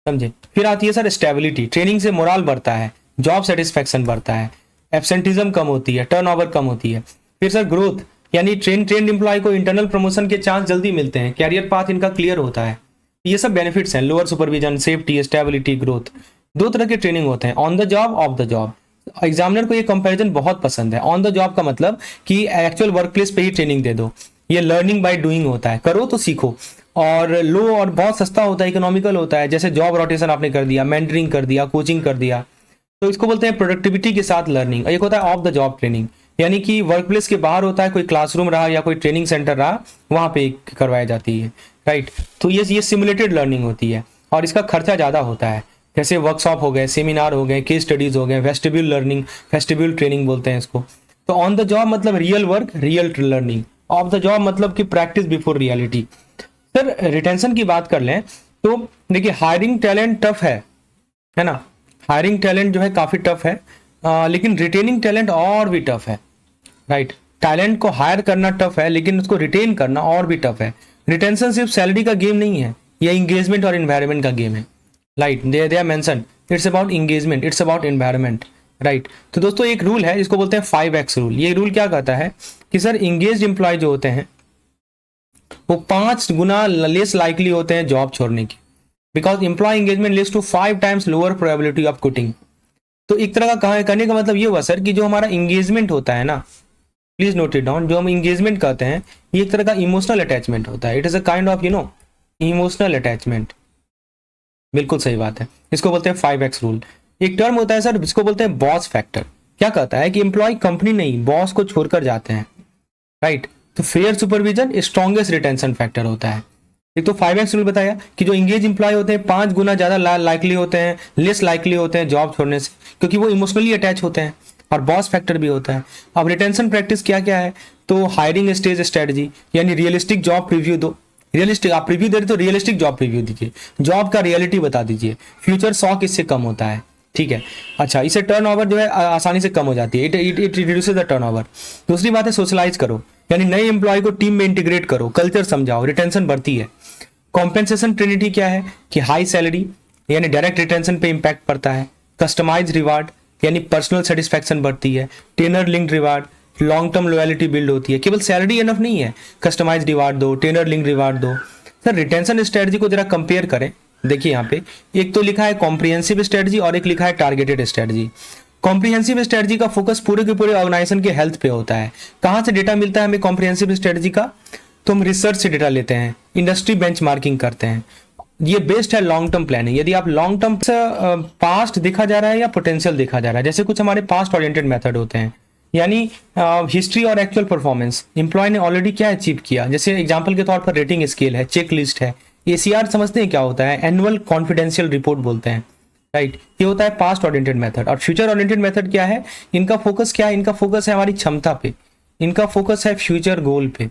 समझे। फिर आती है सर स्टेबिलिटी, ट्रेनिंग से मोरल बढ़ता है, जॉब सेटिस्फेक्शन बढ़ता है, एब्सेंटिज्म कम होती है, टर्नओवर कम होती है। फिर सर ग्रोथ, यानी ट्रेंड एम्प्लॉय को इंटरनल प्रमोशन के चांस जल्दी मिलते हैं, कैरियर पाथ इनका क्लियर होता है। ये सब बेनिफिट्स हैं, lower supervision, safety, stability, growth. दो तरह के ट्रेनिंग होते हैं, on the job, of the job. Examiner को ये कंपैरिजन बहुत पसंद है। ऑन द जॉब का मतलब कि एक्चुअल वर्क प्लेस पे ही ट्रेनिंग दे दो, ये लर्निंग बाय डूइंग होता है, करो तो सीखो। और लो और बहुत सस्ता होता है, इकोनॉमिकल होता है, जैसे जॉब रोटेशन आपने कर दिया, मेंटरिंग कर दिया, कोचिंग कर दिया, तो इसको बोलते हैं प्रोडक्टिविटी के साथ लर्निंग। एक होता है ऑफ द जॉब ट्रेनिंग, यानी कि वर्क प्लेस के बाहर होता है, कोई क्लासरूम रहा या कोई ट्रेनिंग सेंटर रहा, वहां पे करवाई जाती है, राइट। तो ये सिमुलेटेड लर्निंग होती है और इसका खर्चा ज़्यादा होता है, जैसे वर्कशॉप हो गए, सेमिनार हो गए, केस स्टडीज हो गए, वेस्टिब्यूल लर्निंग, वेस्टिब्यूल ट्रेनिंग बोलते हैं इसको। तो ऑन द जॉब मतलब real work, real learning. Of the job मतलब कि practice before reality. Sir retention की बात कर लें तो देखिए, हायरिंग टैलेंट टफ है ना, हायरिंग टैलेंट जो है काफ़ी टफ है, लेकिन रिटेनिंग टैलेंट और भी टफ है, राइट। टैलेंट को हायर करना टफ है, लेकिन उसको रिटेन करना और भी टफ है। रिटेंशन सिर्फ सैलरी का गेम नहीं है, यह इंगेजमेंट और इन्वायरमेंट का गेम है, right. They are mention, it's about engagement, it's about environment, right. तो दोस्तों एक रूल है जिसको बोलते हैं 5x रूल। ये रूल क्या कहता है कि सर इंगेज एम्प्लॉय जो होते हैं वो 5 गुना लेस लाइकली होते हैं जॉब छोड़ने की, because employee engagement leads to 5 times lower probability of quitting. तो एक तरह का कहने का मतलब ये हुआ सर कि जो हमारा इंगेजमेंट होता है ना, प्लीज नोट इट डाउन, जो हम इंगेजमेंट कहते हैं ये एक तरह का इमोशनल अटैचमेंट होता है। It is a kind of emotional attachment. बिल्कुल सही बात है, इसको बोलते हैं 5x रूल। एक टर्म होता है सर जिसको बोलते हैं बॉस फैक्टर। क्या कहता है कि एम्प्लॉय कंपनी नहीं बॉस को छोड़कर जाते हैं, राइट। तो fair supervision strongest retention factor होता है। एक तो 5x रूल बताया कि जो इंगेज एम्प्लॉय होते हैं 5 गुना ज्यादा लाइकली होते हैं, लेस लाइकली होते हैं जॉब छोड़ने से, क्योंकि वो इमोशनली अटैच होते हैं, और बॉस फैक्टर भी होता है। अब रिटेंशन प्रैक्टिस क्या क्या है, तो हायरिंग स्टेज स्ट्रेटजी, यानी रियलिस्टिक जॉब प्रीव्यू दो। रियलिस्टिक आप प्रीव्यू दे रहे तो रियलिस्टिक जॉब प्रीव्यू दीजिए, जॉब का रियलिटी बता दीजिए, फ्यूचर शॉक इससे कम होता है, ठीक है। अच्छा, इससे टर्नओवर जो है आसानी से कम हो जाती है, इट रिड्यूसेस द टर्नओवर। दूसरी बात है सोशलाइज करो, यानी नए एम्प्लॉय को टीम में इंटीग्रेट करो, कल्चर समझाओ, रिटेंशन बढ़ती है। कॉम्पेंसेशन ट्रिनिटी क्या है कि हाई सैलरी यानी डायरेक्ट रिटेंशन पे इंपैक्ट पड़ता है। कस्टमाइज रिवार्ड यानी पर्सनल सेटिस्फैक्शन बढ़ती है। Tenure linked reward, long term loyalty build होती है। केवल सैलरी एनफ नहीं है, कस्टमाइज रिवार्ड दो, टेनर लिंक्ड रिवार्ड दो। सर रिटेंशन स्ट्रेटजी को जरा कंपेयर करें, देखिए यहाँ पे एक तो लिखा है कॉम्प्रिहेंसिव स्ट्रेटजी और एक लिखा है टारगेटेड स्ट्रेटजी। कॉम्प्रिहेंसिव स्ट्रेटजी का फोकस पूरे के पूरे ऑर्गेनाइजेशन के हेल्थ पे होता है। कहाँ से डेटा मिलता है हमें कॉम्प्रिहेंसिव स्ट्रेटजी का, तो हम रिसर्च से डेटा लेते हैं, इंडस्ट्री बेंचमार्किंग करते हैं। ये बेस्ड है लॉन्ग टर्म प्लानिंग, यदि आप लॉन्ग टर्म पास्ट देखा जा रहा है या पोटेंशियल देखा जा रहा है। जैसे कुछ हमारे पास्ट ओरिएंटेड मेथड होते हैं, यानी हिस्ट्री और एक्चुअल परफॉर्मेंस, एम्प्लॉय ने ऑलरेडी क्या अचीव किया। जैसे एग्जांपल के तौर पर रेटिंग स्केल है, चेक लिस्ट है। ACR समझते हैं क्या होता है, एनुअल कॉन्फिडेंशियल रिपोर्ट बोलते हैं, राइट। ये होता है पास्ट ओरिएंटेड मेथड। और फ्यूचर ओरिएंटेड मेथड क्या है, इनका फोकस क्या है, इनका फोकस है हमारी क्षमता पे, इनका फोकस है फ्यूचर गोल पे।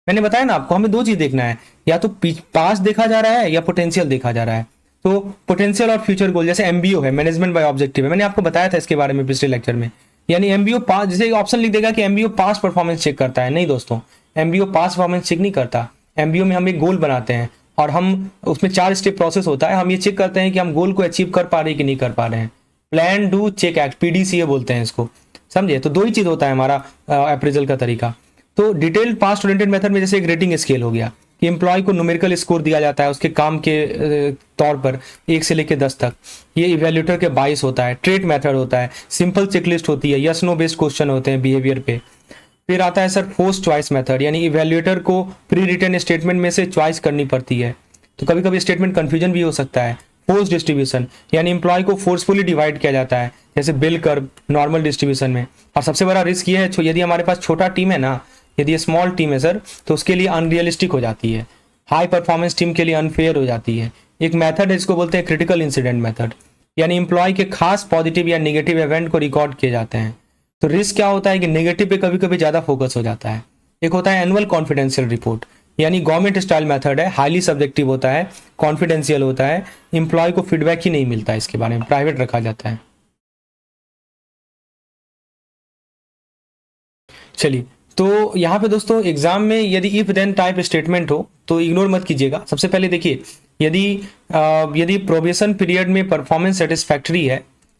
मैंने बताया ना आपको, हमें दो चीज देखना है, या तो पास्ट देखा जा रहा है या पोटेंशियल देखा जा रहा है। तो पोटेंशियल और फ्यूचर गोल, जैसे MBO है, मैनेजमेंट बाय ऑब्जेक्टिव है, मैंने आपको बताया था इसके बारे में पिछले लेक्चर में। यानी MBO पास, जैसे ऑप्शन लिख देगा कि MBO पास परफॉर्मेंस चेक करता है, नहीं दोस्तों, MBO पास परफॉर्मेंस चेक नहीं करता। MBO में हम एक गोल बनाते हैं और हम उसमें 4 स्टेप प्रोसेस होता है। हम ये चेक करते हैं कि हम गोल को अचीव कर पा रहे हैं कि नहीं कर पा रहे हैं। Plan, do, check, act, PDCA बोलते हैं इसको, समझे। तो दो ही चीज होता है हमारा अप्रेजल का तरीका। तो डिटेल्ड पास्ट ओरिएंटेड मेथड में जैसे एक रेटिंग स्केल हो गया कि एम्प्लॉय को न्यूमेरिकल स्कोर दिया जाता है उसके काम के तौर पर 1 से लेकर 10 तक। ये इवेल्यूएटर के 22 होता है। ट्रेट मेथड होता है, सिंपल चेकलिस्ट होती है, यस नो बेस्ड क्वेश्चन होते हैं बिहेवियर पे। फिर आता है सर फोर्स चॉइस मेथड, यानी इवेल्यूएटर को प्री रिटन स्टेटमेंट में से चॉइस करनी पड़ती है, तो कभी कभी स्टेटमेंट कंफ्यूजन भी हो सकता है। फोर्स डिस्ट्रीब्यूशन, यानी एम्प्लॉय को फोर्सफुली डिवाइड किया जाता है, जैसे बेल कर्व नॉर्मल डिस्ट्रीब्यूशन में। और सबसे बड़ा रिस्क ये है, यदि हमारे पास छोटा टीम है ना, यदि ये स्मॉल टीम है सर, तो उसके लिए अनरियलिस्टिक हो जाती है, हाई परफॉर्मेंस टीम के लिए अनफेयर हो जाती है। एक मेथड है, इसको बोलते हैं क्रिटिकल इंसिडेंट मेथड, यानी एम्प्लॉय के खास पॉजिटिव या निगेटिव इवेंट को रिकॉर्ड किए जाते हैं। तो रिस्क क्या होता है कि नेगेटिव पे कभी कभी ज़्यादा फोकस हो जाता है। एक होता है एनुअल कॉन्फिडेंशियल रिपोर्ट, यानी गवर्नमेंट स्टाइल मेथड है, हाईली सब्जेक्टिव होता है, कॉन्फिडेंशियल होता है, एम्प्लॉय को फीडबैक ही नहीं मिलता है, इसके बारे में प्राइवेट रखा जाता है। चलिए, तो यहाँ पे दोस्तों एग्जाम में यदि इफ देन टाइप स्टेटमेंट हो तो इग्नोर मत कीजिएगा। सबसे पहले देखिए, यदि प्रोबेशन पीरियड में परफॉर्मेंस सेटिस्फैक्ट्री है,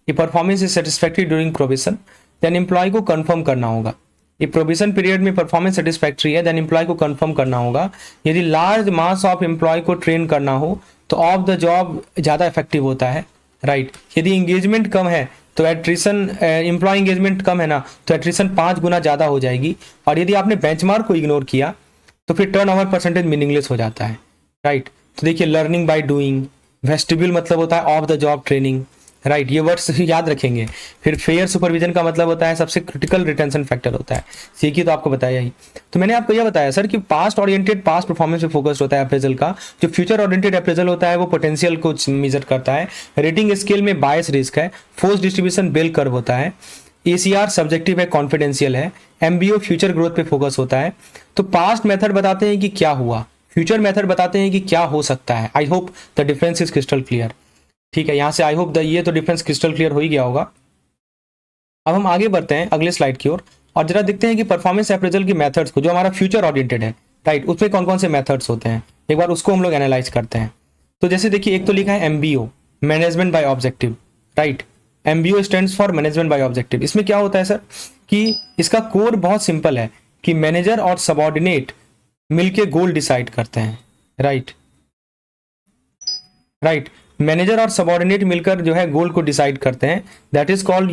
ये performance is satisfactory during probation, then employee को कंफर्म करना होगा। ये प्रोबेशन पीरियड में परफॉर्मेंस सेटिस्फैक्ट्री है, देन एम्प्लॉय को कंफर्म करना होगा। यदि लार्ज मास ऑफ एम्प्लॉय को ट्रेन करना हो तो ऑफ द जॉब ज़्यादा इफेक्टिव होता है, राइट। यदि इंगेजमेंट कम है तो एट्रिशन, एम्प्लॉय इंगेजमेंट कम है ना, तो एट्रिशन 5 गुना ज़्यादा हो जाएगी। और यदि आपने बेंचमार्क को इग्नोर किया तो फिर टर्नओवर परसेंटेज मीनिंगलेस हो जाता है, राइट। तो देखिए, लर्निंग बाय डूइंग, वेस्टिब्यूल मतलब होता है of the job training, right, ये वर्ड्स याद रखेंगे। फिर फेयर सुपरविजन का मतलब होता है सबसे क्रिटिकल रिटेंशन फैक्टर होता है, सीखी तो आपको बताया ही। तो मैंने आपको यह बताया सर कि पास्ट ओरिएंटेड पास्ट परफॉर्मेंस पे फोकस्ड होता है अप्रेजल का, जो फ्यूचर ओरिएंटेड अप्रेजल होता है वो पोटेंशियल को मेजर करता है। रेटिंग स्केल में बायस रिस्क है, फोर्स डिस्ट्रीब्यूशन बेल कर्व होता है, एसीआर सब्जेक्टिव है, कॉन्फिडेंशियल है, एमबीओ फ्यूचर ग्रोथ पे फोकस होता है। तो पास्ट मेथड बताते हैं कि क्या हुआ, फ्यूचर मेथड बताते हैं कि क्या हो सकता है। I hope the difference is crystal clear. ठीक है, यहाँ से आई होप द ये तो डिफरेंस क्रिस्टल क्लियर हो ही गया होगा। अब हम आगे बढ़ते हैं अगले स्लाइड की ओर और जरा देखते हैं कि परफॉर्मेंस अप्रेजल की मेथड्स को, जो हमारा फ्यूचर ओरिएंटेड है, राइट, उसमें कौन कौन से मेथड्स होते हैं, एक बार उसको हम लोग एनालाइज करते हैं। तो जैसे देखिए, एक तो लिखा है MBO, management by objective, right. MBO stands for management by objective. इसमें क्या होता है सर कि इसका कोर बहुत सिंपल है कि मैनेजर और सबॉर्डिनेट मिलके गोल डिसाइड करते हैं, राइट, राइट। मैनेजर और सबॉर्डिनेट मिलकर जो है गोल को डिसाइड करते हैं, दैट इज कॉल्ड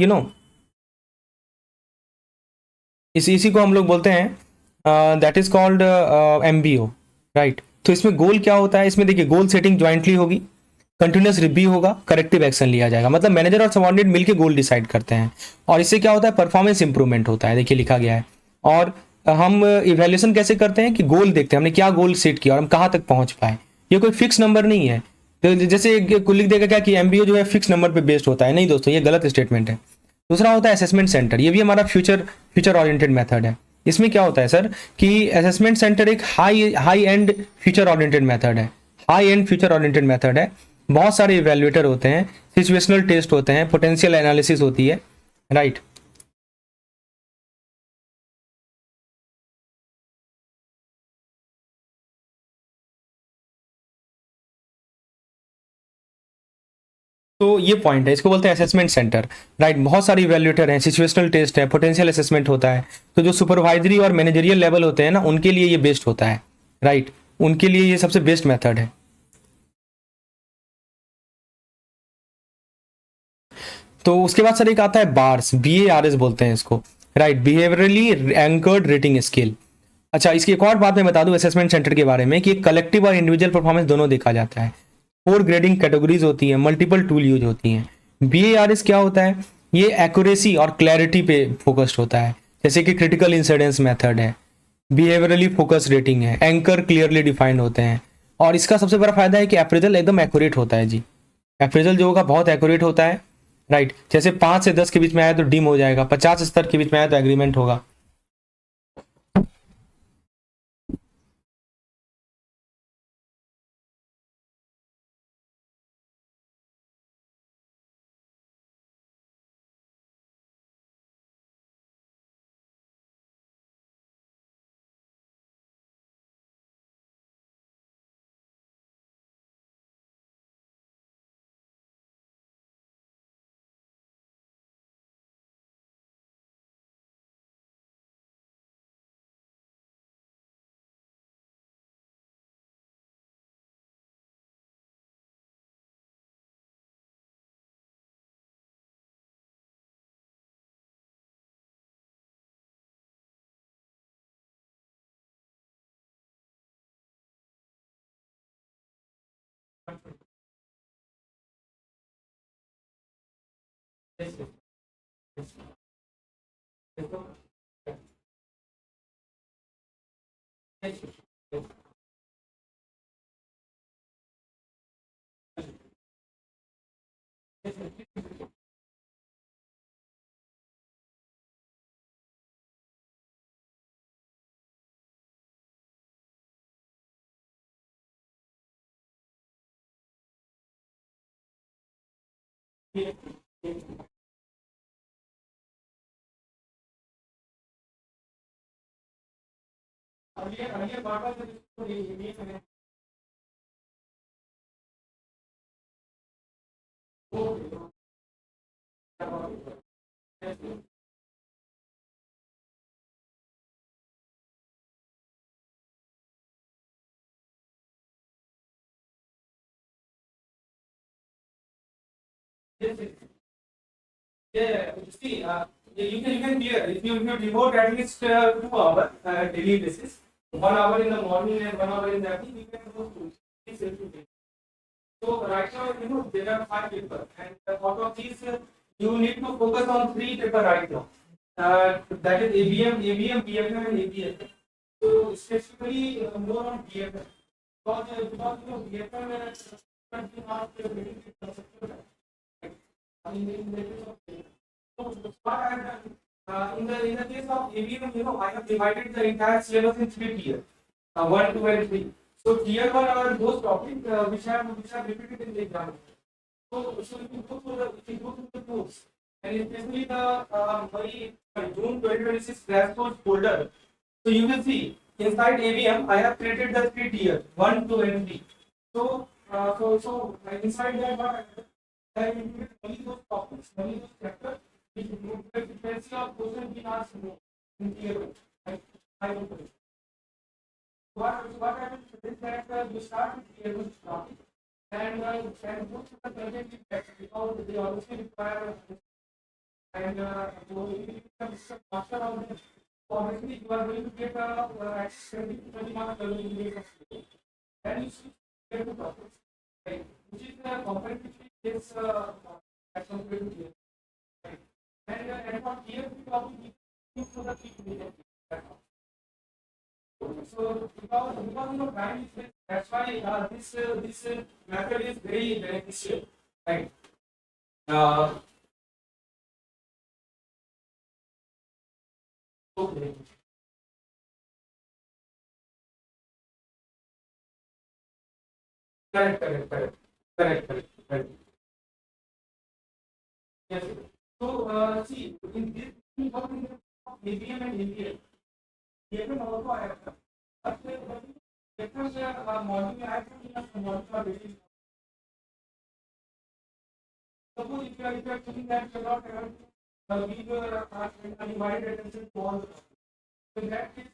इसी को हम लोग बोलते हैं that is called MBO, right. तो इसमें गोल क्या होता है, इसमें देखिए गोल सेटिंग ज्वाइंटली होगी, कंटिन्यूस रिव्यू होगा, करेक्टिव एक्शन लिया जाएगा, मतलब मैनेजर और सबॉर्डिनेट मिलकर गोल डिसाइड करते हैं। और इससे क्या होता है, परफॉर्मेंस इंप्रूवमेंट होता है, देखिए लिखा गया है। और हम इवेल्यूशन कैसे करते हैं कि गोल देखते हैं हमने क्या गोल सेट किया और हम कहाँ तक पहुंच पाए। ये कोई फिक्स नंबर नहीं है, तो जैसे लिख देगा क्या कि एमबीओ जो है फिक्स नंबर पे बेस्ड होता है, नहीं दोस्तों, ये गलत स्टेटमेंट है। दूसरा होता है असेसमेंट सेंटर, ये भी हमारा फ्यूचर ओरिएंटेड मेथड है। इसमें क्या होता है सर कि असेसमेंट सेंटर एक high end future oriented method है, high end future oriented method है। बहुत सारे इवेल्युएटर होते हैं, सिचुएशनल टेस्ट होते हैं, पोटेंशियल एनालिसिस होती है, राइट। तो ये पॉइंट है, इसको बोलते हैं असेसमेंट सेंटर, राइट। बहुत सारे इवेल्युएटर हैं, सिचुएशनल टेस्ट है, पोटेंशियल असेसमेंट होता है। तो जो सुपरवाइजरी और मैनेजरियल लेवल होते हैं ना, उनके लिए ये बेस्ट होता है, राइट, उनके लिए ये सबसे बेस्ट मेथड है। तो उसके बाद सर एक आता है बार्स, BARS बोलते हैं इसको, right, behaviourally anchored rating scale. अच्छा, इसकी एक और बात मैं बता दूं असेसमेंट सेंटर के बारे में कि कलेक्टिव और इंडिविजुअल परफॉर्मेंस दोनों देखा जाता है। 4 ग्रेडिंग कैटेगरीज होती हैं, मल्टीपल टूल यूज होती हैं। BARS क्या होता है, ये एक्यूरेसी और क्लैरिटी पे फोकस्ड होता है, जैसे कि क्रिटिकल इंसिडेंस मेथड है, बिहेवियरली फोकस रेटिंग है, एंकर क्लियरली डिफाइंड होते हैं। और इसका सबसे बड़ा फायदा है कि अप्रेजल एकदम एक्यूरेट होता है जी, अप्रेजल जो होगा बहुत एक्यूरेट होता है, राइट। जैसे 5 से 10 के बीच में आया तो डिम हो जाएगा, 50 स्तर के बीच में आया तो एग्रीमेंट होगा। Yes, yes, yes. Yes, yes, yes. Yes, yes. earlier what was the yes, yes. Yeah, see, you can clear if you devote at least 2 hours daily basis, 1 hour in the morning and 1 hour in the evening, you can go through it. So right now, there are 5 papers, and out of these, you need to focus on 3 papers right now. That is ABM, BFM, and ABS. So specifically more on BFM, because BFM is not very conceptual. In the case of so what I have done in the case of ABM, I have divided the entire syllabus in 3 tiers, 1, 2, and 3. So tier 1 are those topics which are repeated in the exam. So if you go through the course, and especially the June 2026 crash course folder, so you will see inside ABM I have created the 3 tiers, 1, 2, and 3. So inside that what I have included only those topics, only those chapters which improve the efficiency of question being asked in tier 1. Right? I will put it. What happens is that you start with tier 1 topic and go to the project text because they also require and so if you become master of this, so obviously you are going to get a 20 mark level in the then you should get the topics, right? Which is comparatively less as compared to here, right? And for here we probably need to the people. So because time is less, that's why this method is very beneficial, right? Uh, okay. Correct. Yes. So, see, in this, we work in the ABM and ABL. ABM also I have done. But different module I have done in a module are very. Suppose if you are thinking that you are not able to give your undivided attention to all the topics. So in that case,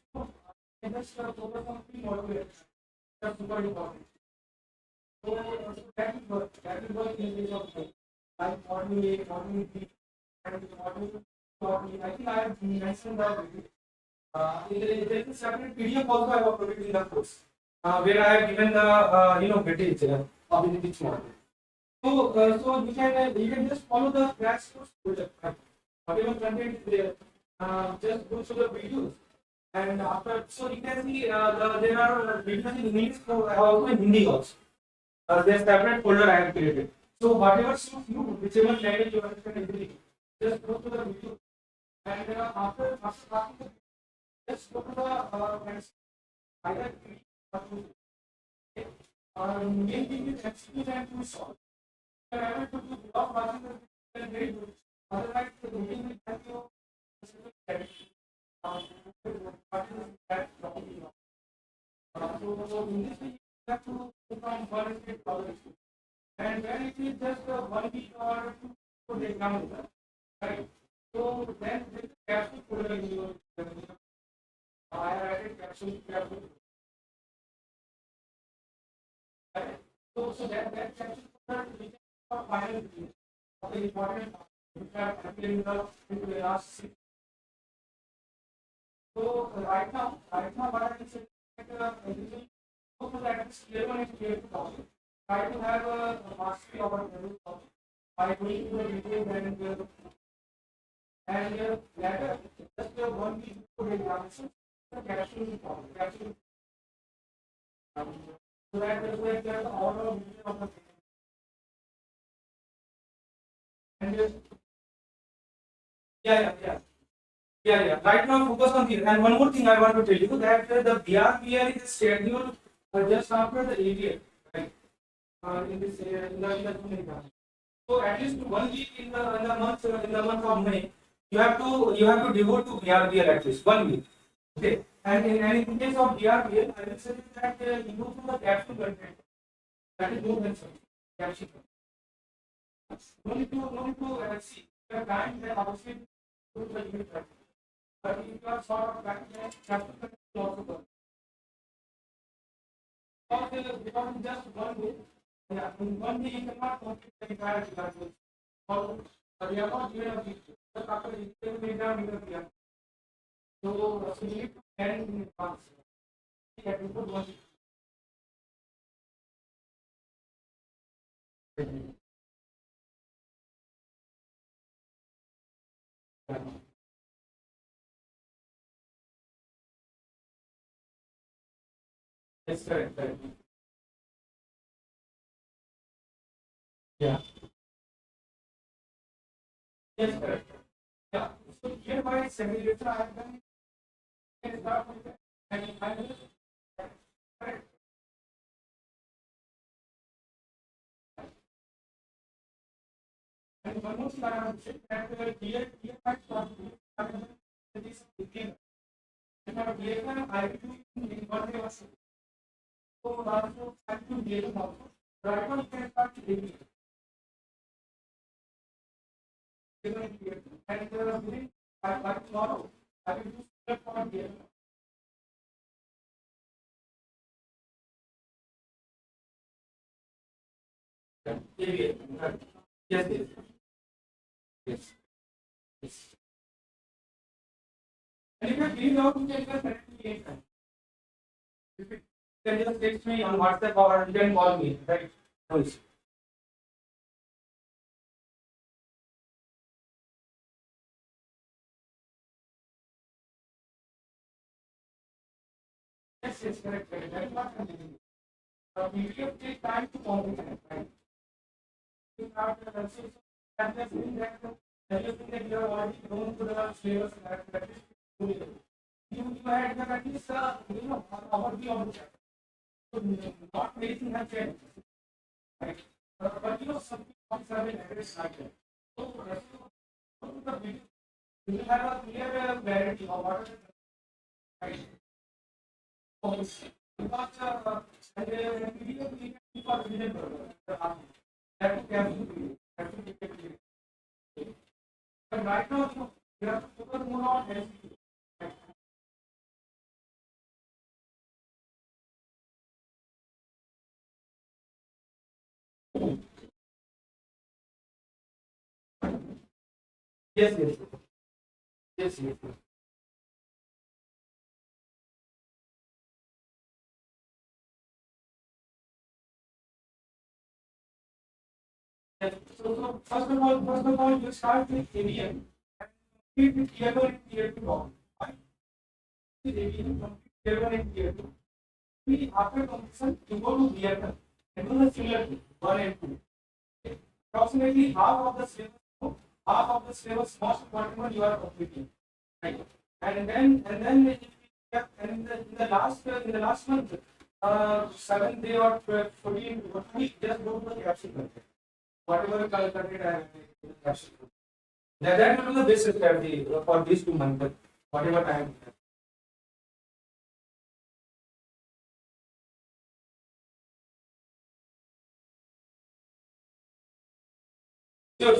just focus on 3 modules. That's super important. So that will work. That will work in case of like module A, module B, and module. I think I have mentioned that. There is a separate PDF also I have uploaded in the course, where I have given the weightage of each module. So you can just follow the crash course project. Whatever content is there, just go through the videos, and after so you can see there are videos in English, so also in Hindi also. There's separate folder I have created. So whatever suits you, whichever language you understand easily, just go to the video, and after watching the just go to the either main thing is MCQs and to solve. If you are able to do without watching the video, then very good. Otherwise, the meeting will have you what is that topic. So in this way, you have to put on 1 hours. And when it is just 1 week or 2 for the exam, right? So then there is a capsule folder in your. I have added capsule. Right? So that capsule folder is for final review of the important topics which are happening in the last 6. So right now, what I can say is that so that is clear one is clear to topic. Try to have a mastery of a level topic. by going to the video and later just 1 week before the examination, the capsule is formed. Capsule, so that is like the order of the and yeah. Yeah. Right now, focus on here. And one more thing I want to tell you that the BRBL is scheduled just after the ABL, right? In this in the June exam. So at least 1 week in the month of May, you have to devote to BRBL at least 1 week. Okay. And in case of BRBL, I will suggest that you go through the capsule content. That is more than sufficient. Capsule. No need to see the time that obviously do the unit practice. But if you are sort of practicing, capsule content is also good. Because in just 1 day, yeah, in 1 day you cannot complete the entire exam. So we are not given a week. Just after the exam, we will be. So you need to plan in advance. You have to put 1 week. Yes, correct. Yeah. Yes, correct. Yeah. So here my simulator I have done can start with that. And I will correct. And one more thing I want to say that here my this beginning. If I create an I will do in 1 day or so. So also I will do also. Right now you can start to and within by tomorrow, I will do step on here. Yes, yes. And if you feel out, you can just connect me anytime. If you can just text me on WhatsApp or you can call me, right? No issue. Yes, correct. That is not continuing. PDF take time to comprehend, right? You have the analysis and just in that everything that you have already known to the syllabus that is you had at least overview of the chapter. So not many things have changed, right? But some things have been added started. So the video you will have a clear clarity of what are the right points. Because and video we can for vision that can be but right now you have to focus more on health. Yes. Yes. So first of all, you start with AVM and complete with tier 1 and tier 2 all. Right? With AVM, complete tier 1 and tier 2. After completion, you go to BFM and do the similar thing, 1 and 2. Okay. Approximately half of the syllabus, most important one you are completing. Right? And then if you have, and in the last month, 7th day or 14th, just go to the capsule content. Whatever color content I have in the capsule. That will be the best strategy for these 2 months. Whatever time. Sure.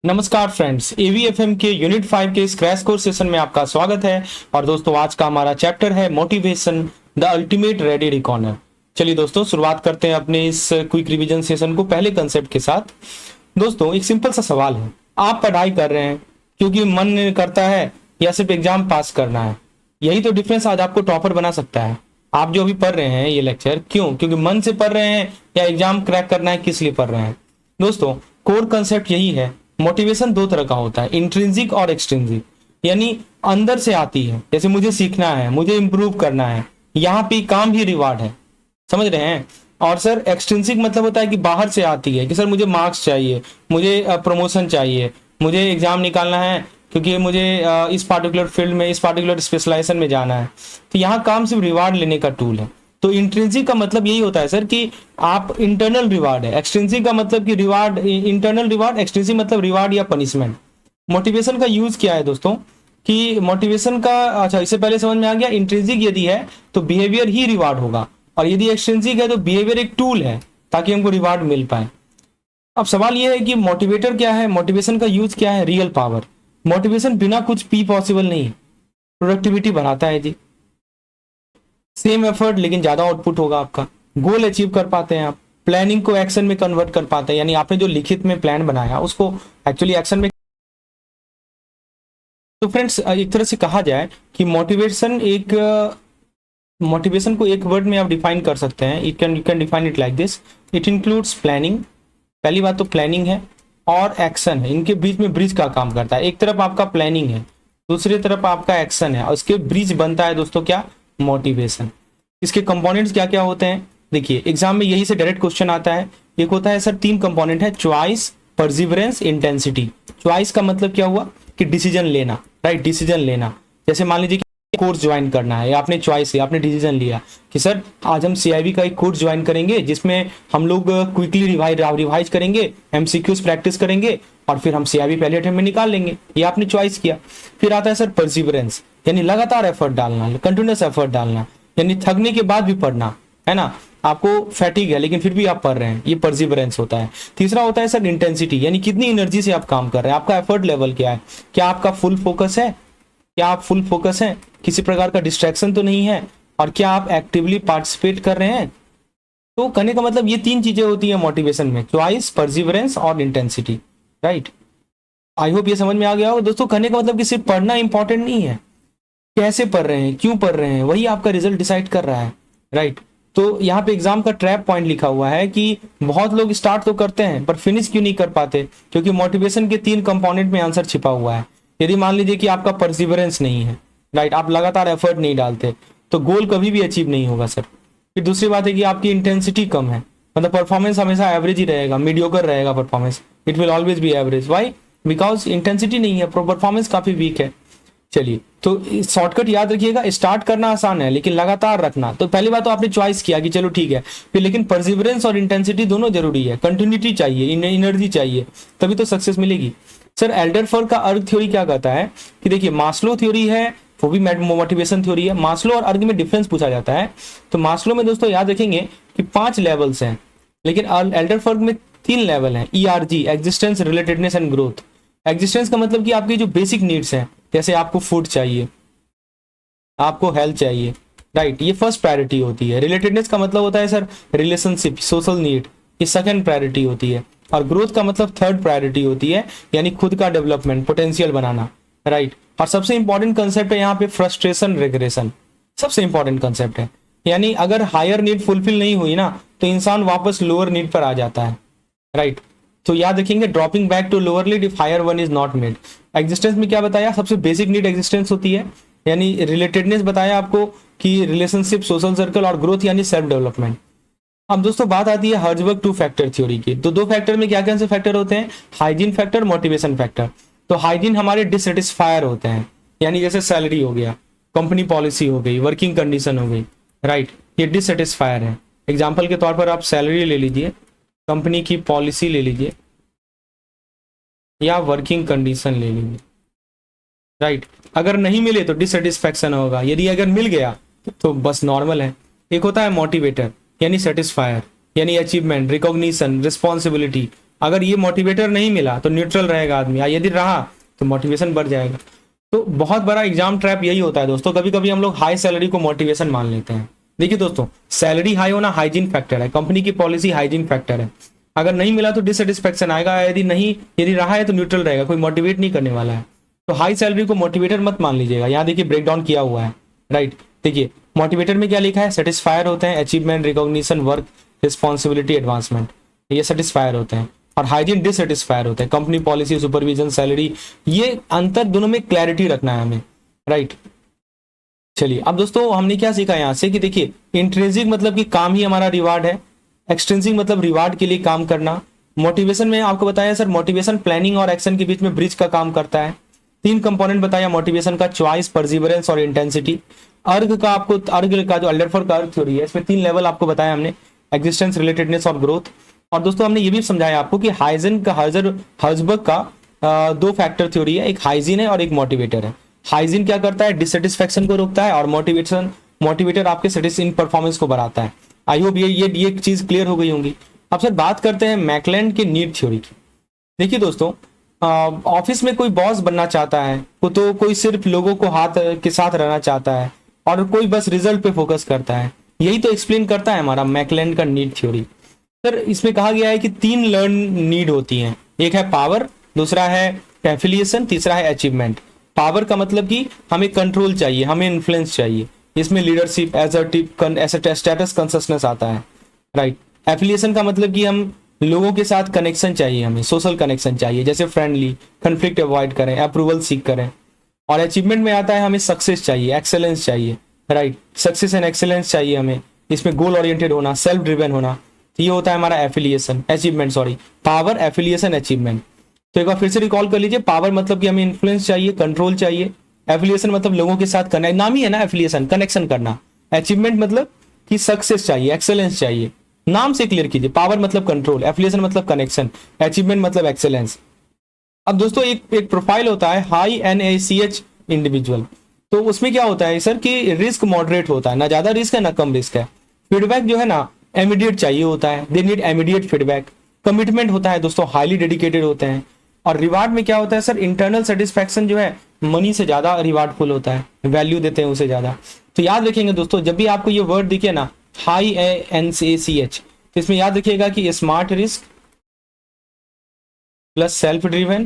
नमस्कार friends, एवीएफएम के unit 5 के इस crash course session में आपका स्वागत है। और दोस्तों, आज का हमारा चैप्टर है मोटिवेशन, द अल्टीमेट रेडी रिकॉर्नर। चलिए दोस्तों, शुरुआत करते हैं अपने इस क्विक रिवीजन सेशन को पहले कंसेप्ट के साथ। दोस्तों, एक सिंपल सा सवाल है, आप पढ़ाई कर रहे हैं क्योंकि मन करता है या सिर्फ एग्जाम पास करना है? यही तो डिफरेंस आज आपको टॉपर बना सकता है। आप जो अभी पढ़ रहे हैं ये लेक्चर, क्यों? क्योंकि मन से पढ़ रहे हैं या एग्जाम क्रैक करना है, किस लिए पढ़ रहे हैं? दोस्तों, कोर कंसेप्ट यही है। मोटिवेशन दो तरह का होता है, इंट्रिंसिक और एक्सट्रिंसिक। यानी अंदर से आती है, जैसे मुझे सीखना है, मुझे इंप्रूव करना है, यहाँ पे काम ही रिवार्ड है, समझ रहे हैं? और सर एक्सट्रिंसिक मतलब होता है कि बाहर से आती है, कि सर मुझे मार्क्स चाहिए, मुझे प्रमोशन चाहिए, मुझे एग्जाम निकालना है क्योंकि मुझे इस पार्टिकुलर फील्ड में, इस पार्टिकुलर स्पेशलाइजेशन में जाना है। तो यहाँ काम सिर्फ रिवार्ड लेने का टूल है। तो इंट्रिंसिक का मतलब यही होता है सर कि आप इंटरनल रिवार्ड है। एक्सट्रिंसिक का मतलब कि रिवार्ड, इंटरनल रिवार्ड। एक्सट्रिंसिक मतलब रिवार्ड या पनिशमेंट। मोटिवेशन का यूज क्या है दोस्तों कि मोटिवेशन का, अच्छा इससे पहले समझ में आ गया, इंट्रिंसिक यदि है तो बिहेवियर ही रिवार्ड होगा, और यदि एक्सट्रिंसिक है तो बिहेवियर एक टूल है ताकि हमको रिवार्ड मिल पाए। अब सवाल यह है कि मोटिवेटर क्या है, मोटिवेशन का यूज क्या है? Real power. मोटिवेशन बिना कुछ पी पॉसिबल नहीं। प्रोडक्टिविटी बढ़ाता है जी, सेम एफर्ट लेकिन ज्यादा आउटपुट होगा आपका। गोल अचीव कर पाते हैं आप, प्लानिंग को एक्शन में कन्वर्ट कर पाते हैं, यानी आपने जो लिखित में प्लान बनाया उसको एक्चुअली एक्शन में। तो फ्रेंड्स, एक तरह से कहा जाए कि मोटिवेशन को एक वर्ड में आप डिफाइन कर सकते हैं। You can define it like this, it includes planning. पहली बात तो प्लानिंग है, और एक्शन है। इनके बीच में ब्रिज का काम करता है। एक तरफ आपका प्लानिंग है, दूसरी तरफ आपका एक्शन है, और इसके ब्रिज बनता है दोस्तों क्या? मोटिवेशन। इसके कंपोनेंट्स क्या क्या होते हैं? देखिए, एग्जाम में यही से डायरेक्ट क्वेश्चन आता है। एक होता है सर, 3 कंपोनेंट है, चॉइस, परसिवरेंस, इंटेंसिटी। चॉइस का मतलब क्या हुआ कि डिसीजन लेना, राइट? डिसीजन लेना। जैसे मान लीजिए कोर्स ज्वाइन करना है, आपने चॉइस है, आपने डिसीजन लिया कि सर आज हम सीआईबी का एक कोर्स ज्वाइन करेंगे जिसमें हम लोग क्विकली रिवाइज करेंगे, एमसीक्यूज प्रैक्टिस करेंगे, और फिर हम सीआईबी पहले अटेम्प्ट में निकाल लेंगे। ये आपने चॉइस किया। फिर आता है सर परसिवरेंस, यानी लगातार एफर्ट डालना, कंटिन्यूस एफर्ट डालना, यानी थकने के बाद भी पढ़ना, है ना? आपको फैटिग है लेकिन फिर भी आप पढ़ रहे हैं, ये परसिवरेंस होता है। तीसरा होता है सर इंटेंसिटी, यानी कितनी एनर्जी से आप काम कर रहे हैं, आपका एफर्ट लेवल क्या है, क्या आपका फुल फोकस है, क्या आप फुल फोकस हैं, किसी प्रकार का डिस्ट्रैक्शन तो नहीं है, और क्या आप एक्टिवली पार्टिसिपेट कर रहे हैं। तो कहने का मतलब ये 3 चीजें होती हैं मोटिवेशन में, चॉइस, परसिवरेंस और इंटेंसिटी, राइट? आई होप ये समझ में आ गया हो दोस्तों। कहने का मतलब कि सिर्फ पढ़ना इंपॉर्टेंट नहीं है, कैसे पढ़ रहे हैं, क्यों पढ़ रहे हैं, वही आपका रिजल्ट डिसाइड कर रहा है, राइट? तो यहाँ पे एग्जाम का ट्रैप पॉइंट लिखा हुआ है कि बहुत लोग स्टार्ट तो करते हैं पर फिनिश क्यों नहीं कर पाते? क्योंकि मोटिवेशन के 3 कंपोनेंट में आंसर छिपा हुआ है। यदि मान लीजिए कि आपका परसिवरेंस नहीं है, राइट, आप लगातार एफर्ट नहीं डालते, तो गोल कभी भी अचीव नहीं होगा सर। फिर दूसरी बात है कि आपकी इंटेंसिटी कम है, मतलब परफॉर्मेंस हमेशा एवरेज ही रहेगा, मीडियोकर रहेगा performance, it will always be average. Why? Because intensity नहीं है, परफॉर्मेंस काफी वीक है। चलिए, तो शॉर्टकट याद रखिएगा, स्टार्ट करना आसान है लेकिन लगातार रखना। तो पहली बात तो आपने चॉइस किया कि चलो ठीक है, फिर लेकिन परसिवरेंस और इंटेंसिटी दोनों जरूरी है, कंटिन्यूटी चाहिए, एनर्जी चाहिए, तभी तो सक्सेस मिलेगी। सर एल्डरफर्ग का अर्ग थ्योरी क्या कहता है कि देखिए, मास्लो थ्योरी है, वो भी मोटिवेशन थ्योरी है। मास्लो और अर्ग में डिफरेंस पूछा जाता है, तो मास्लो में दोस्तों याद रखेंगे कि 5 लेवल्स हैं, लेकिन एल्डरफर्ग में 3 लेवल हैं, ERG, existence, relatedness and growth. Existence का मतलब कि आपकी जो बेसिक नीड्स हैं, जैसे आपको फूड चाहिए, आपको हेल्थ चाहिए, राइट, ये फर्स्ट प्रायोरिटी होती है। रिलेटेडनेस का मतलब होता है सर रिलेशनशिप, सोशल नीड, ये सेकंड प्रायोरिटी होती है। और ग्रोथ का मतलब थर्ड प्रायोरिटी होती है, यानी खुद का डेवलपमेंट, पोटेंशियल बनाना, राइट। और सबसे इंपॉर्टेंट कंसेप्ट है यहाँ पे फ्रस्ट्रेशन रिग्रेशन, सबसे इंपॉर्टेंट कंसेप्ट है। यानी अगर हायर नीड फुलफिल नहीं हुई ना, तो इंसान वापस लोअर नीड पर आ जाता है, राइट। तो याद रखेंगे, dropping back to lower need if higher one is not made. Existence में क्या बताया, सबसे बेसिक नीड एग्जिस्टेंस होती है, यानी रिलेटेडनेस बताया आपको कि रिलेशनशिप, सोशल सर्कल, और ग्रोथ यानी सेल्फ डेवलपमेंट। अब दोस्तों बात आती है हर्जबर्ग 2 फैक्टर थ्योरी की। तो 2 फैक्टर में क्या कौन से फैक्टर होते हैं, हाइजीन फैक्टर, मोटिवेशन फैक्टर। तो हाइजीन हमारे डिससेटिस्फायर होते हैं, यानी जैसे सैलरी हो गया, कंपनी पॉलिसी हो गई, वर्किंग कंडीशन हो गई, राइट, ये डिससेटिस्फायर है। एग्जाम्पल के तौर पर आप सैलरी ले लीजिए, कंपनी की पॉलिसी ले लीजिए, या वर्किंग कंडीशन ले लीजिए, राइट। अगर नहीं मिले तो डिससेटिस्फैक्शन होगा, यदि अगर मिल गया तो बस नॉर्मल है। एक होता है मोटिवेटर, यानी सेटिस्फायर, यानी अचीवमेंट, रिकॉग्निशन, रिस्पॉन्सिबिलिटी, अगर ये मोटिवेटर नहीं मिला तो न्यूट्रल रहेगा आदमी, या यदि रहा तो मोटिवेशन बढ़ जाएगा। तो बहुत बड़ा एग्जाम ट्रैप यही होता है दोस्तों, कभी कभी हम लोग हाई सैलरी को मोटिवेशन मान लेते हैं। देखिए दोस्तों, सैलरी हाई होना हाइजीन फैक्टर है, कंपनी की पॉलिसी हाइजीन फैक्टर है। अगर नहीं मिला तो डिससेटिस्फेक्शन आएगा, यदि रहा है तो न्यूट्रल रहेगा, कोई मोटिवेट नहीं करने वाला है। तो हाई सैलरी को मोटिवेटर मत मान लीजिएगा। यहाँ देखिए ब्रेक डाउन किया हुआ है, राइट। देखिए मोटिवेटर में क्या लिखा है, सेटिस्फायर होते हैं, achievement, recognition, work, responsibility, advancement, ये सेटिस्फायर होते हैं। और हाइजीन डिससेटिस्फायर होते हैं, कंपनी पॉलिसी, सुपरविजन, सैलरी। ये अंतर दोनों में क्लैरिटी रखना है हमें, राइट। चलिए अब दोस्तों हमने क्या सीखा यहाँ से कि देखिए इंट्रिंसिक मतलब कि काम ही हमारा रिवार्ड है, एक्सट्रिंसिक मतलब रिवार्ड के लिए काम करना। मोटिवेशन में आपको बताया सर, मोटिवेशन प्लानिंग और एक्शन के बीच में ब्रिज का काम करता है। 3 कंपोनेंट बताया मोटिवेशन का, चॉइस, परसिवरेंस और इंटेंसिटी। अर्ग का जो अल्डरफोर्ड का अर्ग थ्योरी है, इसमें 3 लेवल आपको बताया हमने, एग्जिस्टेंस, रिलेटेडनेस और ग्रोथ। और दोस्तों हमने ये भी समझाया आपको कि हर्जबर्ग का 2 फैक्टर थ्योरी है, एक हाइजीन है और एक मोटिवेटर है। हाइजीन क्या करता है, डिससेटिस्फेक्शन को रोकता है, और मोटिवेटर आपके सेटिस्फैक्शन परफॉर्मेंस को बढ़ाता है। आई होप ये चीज क्लियर हो गई होंगी। अब सर बात करते हैं मैकलेलैंड के नीड थ्योरी की। देखिए दोस्तों, ऑफिस में कोई बॉस बनना चाहता है तो कोई सिर्फ लोगों को हाथ के साथ रहना चाहता है, और कोई बस रिजल्ट पे फोकस करता है। यही तो एक्सप्लेन करता है हमारा मैकलेलैंड का नीड थ्योरी। सर इसमें कहा गया है कि 3 लर्न नीड होती हैं, एक है पावर, दूसरा है एफिलिएशन, तीसरा है अचीवमेंट। पावर का मतलब कि हमें कंट्रोल चाहिए, हमें इन्फ्लुएंस चाहिए, इसमें लीडरशिप, स्टेटस कॉन्शियसनेस आता है, राइट। एफिलिएशन का मतलब कि हम लोगों के साथ कनेक्शन चाहिए, हमें सोशल कनेक्शन चाहिए, जैसे फ्रेंडली, कन्फ्लिक्ट अवॉइड करें, अप्रूवल सीख करें। और अचीवमेंट में आता है हमें सक्सेस चाहिए, एक्सेलेंस चाहिए, राइट। सक्सेस एंड एक्सेलेंस चाहिए हमें, इसमें गोल ओरिएंटेड होना, सेल्फ ड्रिवन होना। तो ये होता है हमारा पावर, एफिलिएशन, अचीवमेंट। तो एक बार फिर से रिकॉल कर लीजिए, पावर मतलब कि हमें इन्फ्लुएंस चाहिए, कंट्रोल चाहिए। एफिलिएशन मतलब लोगों के साथ कनेक्ट, नाम ही है ना एफिलिएशन, कनेक्शन करना। अचीवमेंट मतलब कि सक्सेस चाहिए, एक्सेलेंस चाहिए, नाम से क्लियर कीजिए। पावर मतलब कंट्रोल, एफिलिएशन मतलब कनेक्शन, अचीवमेंट मतलब एक्सेलेंस। अब दोस्तों एक प्रोफाइल होता है हाई NACH इंडिविजुअल। तो उसमें क्या होता है सर कि रिस्क मॉडरेट होता है, ना ज्यादा रिस्क है ना कम रिस्क है। फीडबैक जो है ना इमीडिएट चाहिए होता है, they need immediate feedback. Commitment होता है दोस्तों, हाईली डेडिकेटेड होते हैं। और रिवार्ड में क्या होता है सर, इंटरनल सेटिस्फैक्शन जो है मनी से ज्यादा रिवार्डफुल होता है, वैल्यू देते हैं उसे ज्यादा। तो याद रखेंगे दोस्तों, जब भी आपको ये वर्ड दिखे ना हाई NACH, तो इसमें याद रखिएगा कि smart risk plus self driven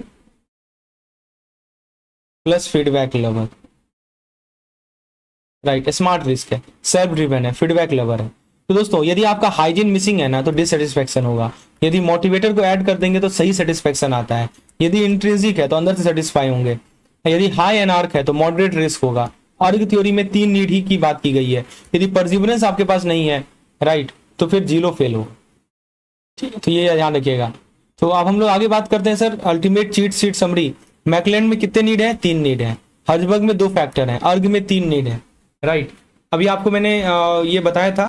plus feedback lover, right. Smart risk है, सेल्फ ड्रिवन है, फीडबैक लवर है। तो दोस्तों यदि आपका हाइजीन मिसिंग है ना तो डिससेटिस्फेक्शन होगा, यदि मोटिवेटर को ऐड कर देंगे तो सही सेटिस्फेक्शन आता है, यदि इंट्रिंसिक है तो अंदर से सेटिस्फाई होंगे, यदि हाई एनार्क है तो मॉडरेट रिस्क होगा। अर्ग थ्योरी में 3 नीड ही की बात की गई है। यदि परसिवरेंस आपके पास नहीं है, राइट, तो फिर 0 फेल होगा, ठीक है। तो ये ध्यान रखिएगा। तो अब हम लोग आगे बात करते हैं sir, ultimate cheat sheet summary. McClelland में कितने नीड है, 3 नीड है। हर्जबर्ग में 2 फैक्टर है, अर्ग में 3 नीड है, राइट। अभी आपको मैंने ये बताया था